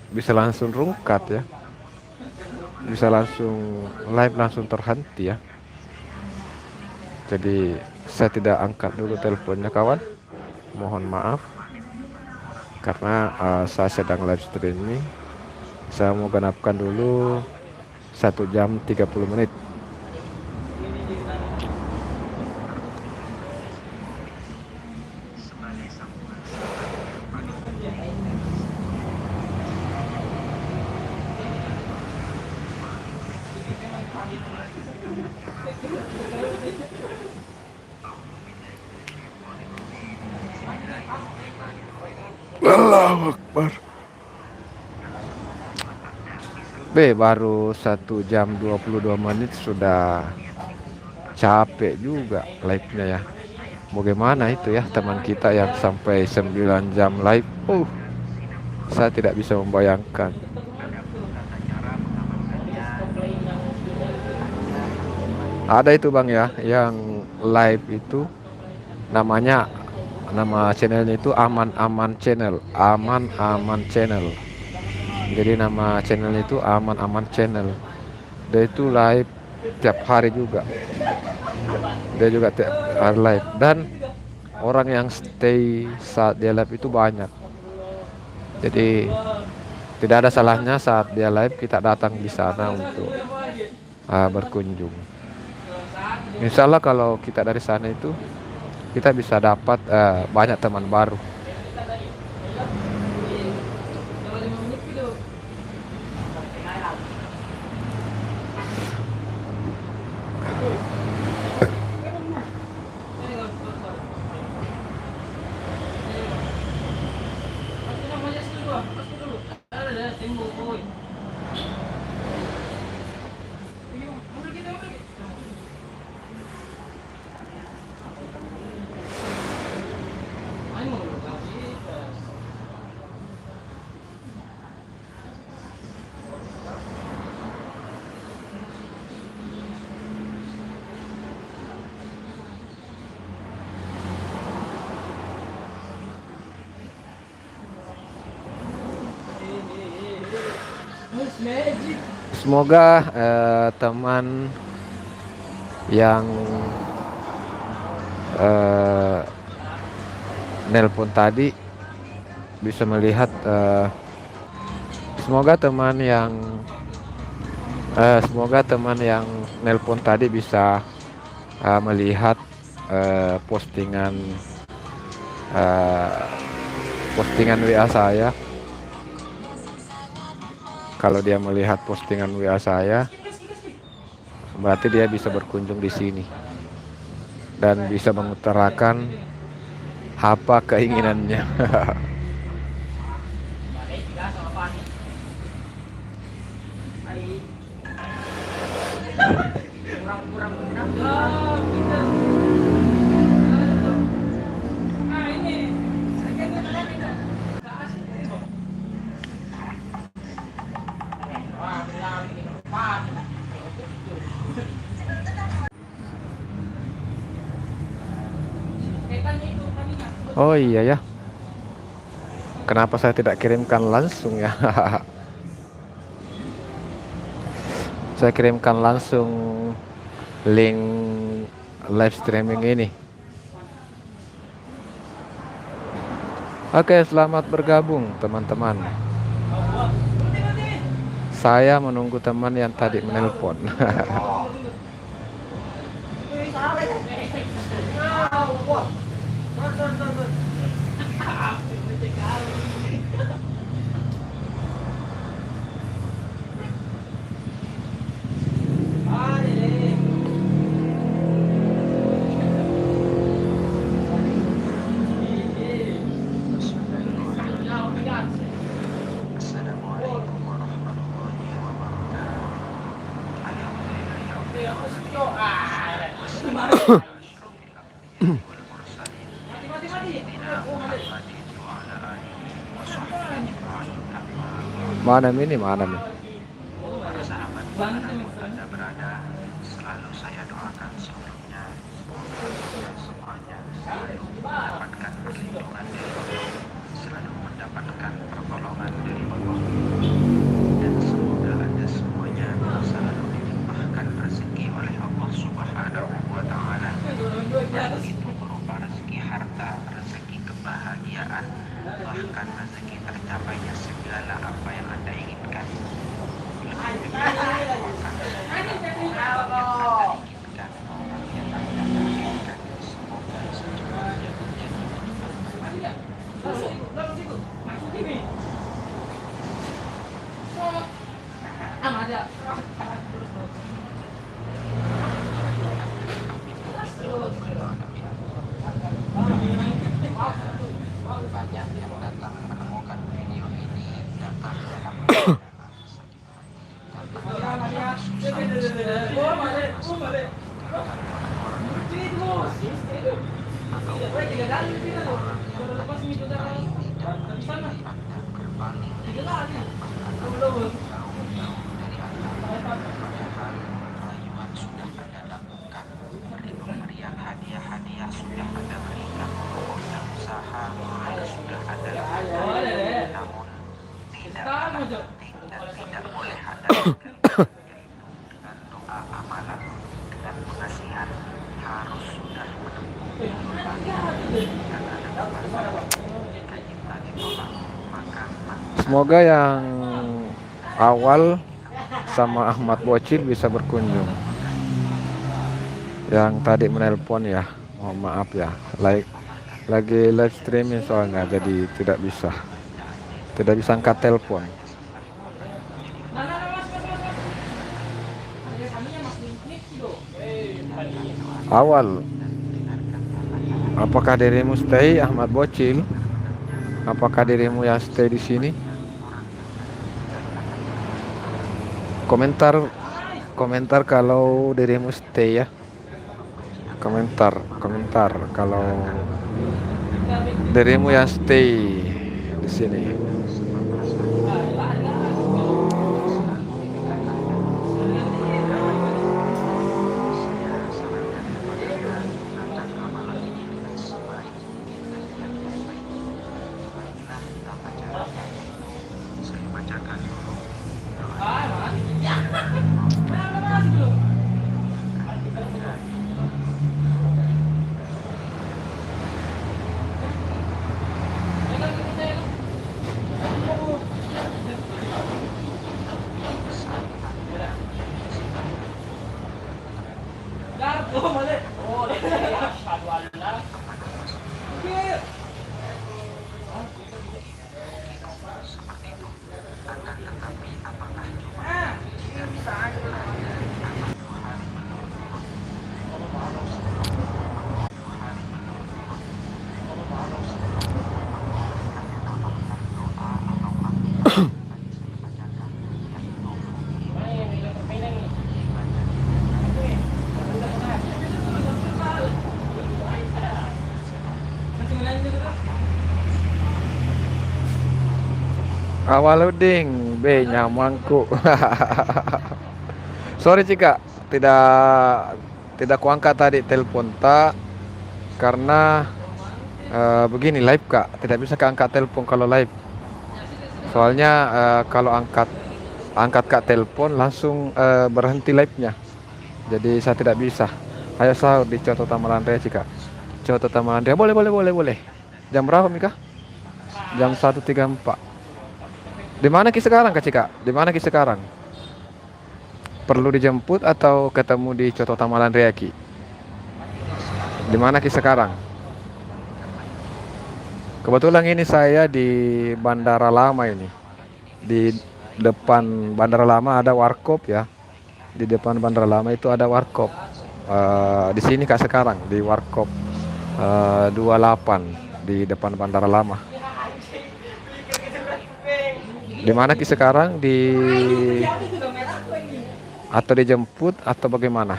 bisa langsung rungkat ya. Bisa langsung live langsung terhenti ya. Jadi saya tidak angkat dulu teleponnya kawan. Mohon maaf. Karena saya sedang live streaming. Saya mau genapkan dulu 1 jam 30 menit. Allahu Akbar. Baru 1 jam 22 menit sudah capek juga live-nya ya. Bagaimana itu ya teman kita yang sampai 9 jam live? Saya tidak bisa membayangkan. Ada itu Bang ya, yang live itu namanya, nama channelnya itu Aman Aman Channel, Aman Aman Channel. Jadi nama channelnya itu Aman Aman Channel. Dia itu live tiap hari juga. Dia juga tiap hari live, dan orang yang stay saat dia live itu banyak. Jadi tidak ada salahnya saat dia live kita datang di sana untuk berkunjung. Insya Allah kalau kita dari sana itu kita bisa dapat banyak teman baru. Semoga teman yang nelpon tadi bisa melihat, semoga teman yang nelpon tadi bisa melihat postingan WA saya. Kalau dia melihat postingan WA saya, berarti dia bisa berkunjung di sini dan bisa mengutarakan apa keinginannya. Oh iya ya, kenapa saya tidak kirimkan langsung ya? Saya kirimkan langsung link live streaming ini. Oke, selamat bergabung teman-teman. Saya menunggu teman yang tadi menelpon. Mana ini? Selalu saya doakan sebelumnya semuanya selalu mendapatkan perlindungan dari Allah, selalu mendapatkan pertolongan dari Allah, dan semoga Anda semuanya selalu dilimpahkan rezeki oleh Allah Subhanahu wa Ta'ala, baik itu berupa rezeki harta, rezeki kebahagiaan, bahkan rezeki tercapainya segala apa yang Anda inginkan. Banyak yang datang menemukan video ini datang dalam Rayuan sudah Anda lakukan, pemberian hadiah-hadiah sudah Anda berikan, dan usaha juga sudah Anda lakukan. Namun tidak kalah penting dan tidak boleh Anda tinggalkan dengan doa amalan dan pengasihan harus sudah menempuh jalur bagi dan ada kepastian jika kita ditolak maka Semoga yang awal sama Ahmad Bocil bisa berkunjung. Yang tadi menelpon ya, mohon maaf ya. Lagi live streaming soalnya, jadi tidak bisa angkat telepon. Awal, apakah dirimu stay Ahmad Bocil? Apakah dirimu yang stay di sini? Komentar kalau dirimu stay ya. Komentar kalau dirimu yang stay di sini. saya bacakan dulu. Seperti itu. Akan tetapi apakah cuma 3 hari atau 2 hari berturut-turut? 2 hari berturut-turut. Doa atau apa? Awaluding B nyamangku. Sorry Cika, tidak kuangkat tadi telepon tak karena begini live Kak, tidak bisa angkat telepon kalau live. Soalnya kalau angkat Kak telepon langsung berhenti live-nya. Jadi saya tidak bisa. Ayo sahur di Coto Tamalandria Cika. Coto Tamalandria boleh. Jam berapa Mika? Jam 1.34. Di mana Ki sekarang Kak Cika? Di mana Ki sekarang? Perlu dijemput atau ketemu di Coto Tamalandria Ki? Di mana Ki sekarang? Kebetulan ini saya di Bandara Lama ini. Di depan Bandara Lama ada warkop ya. Di depan Bandara Lama itu ada warkop. Di sini Kak sekarang di warkop 28 di depan Bandara Lama. Di mana Ki sekarang? Atau dijemput atau bagaimana?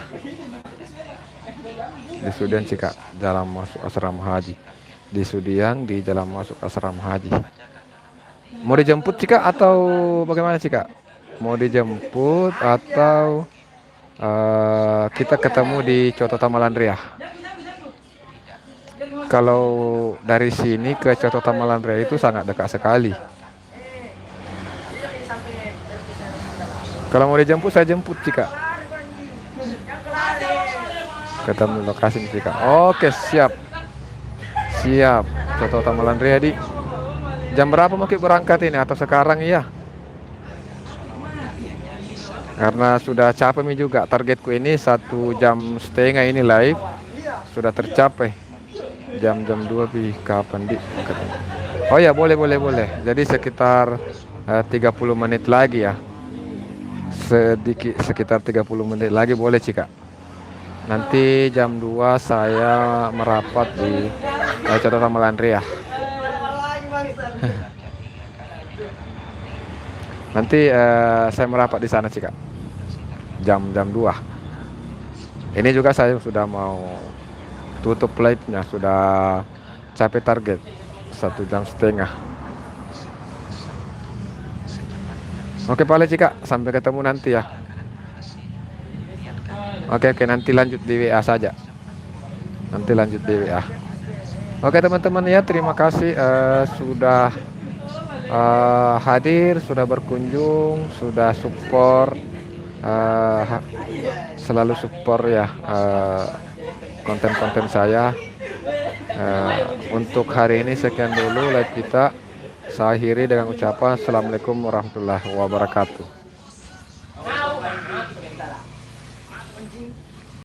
Di Sudiang Cika, jalan masuk asrama haji. Di Sudiang di jalan masuk asrama haji. Mau dijemput Cika atau bagaimana Cika? Mau dijemput atau kita ketemu di Coto Tamalandria? Kalau dari sini ke Coto Tamalandria itu sangat dekat sekali. Kalau mau dijemput saya jemput Cika. Ketemu lokasi Cika. Oke siap. Coto Tamalandria di jam berapa mau berangkat ini atau sekarang iya? Karena sudah capek juga targetku ini 1,5 jam ini live sudah tercapai. Jam 2 kapan di? Oh ya boleh. Jadi sekitar 30 menit lagi ya. Sekitar 30 menit lagi boleh Cika. Nanti jam 2 saya merapat di Coto Tamalandria. Nanti saya merapat di sana Cika. Jam 2. Ini juga saya sudah mau tutup live-nya, sudah capai target 1,5 jam. Oke Pak Leci Kak, sampai ketemu nanti ya. Oke, nanti lanjut di WA saja. Nanti lanjut di WA. Oke teman-teman ya, terima kasih sudah hadir, sudah berkunjung, sudah support, selalu support ya konten-konten saya. Untuk hari ini sekian dulu live kita. Saya akhiri dengan ucapan Assalamualaikum warahmatullahi wabarakatuh.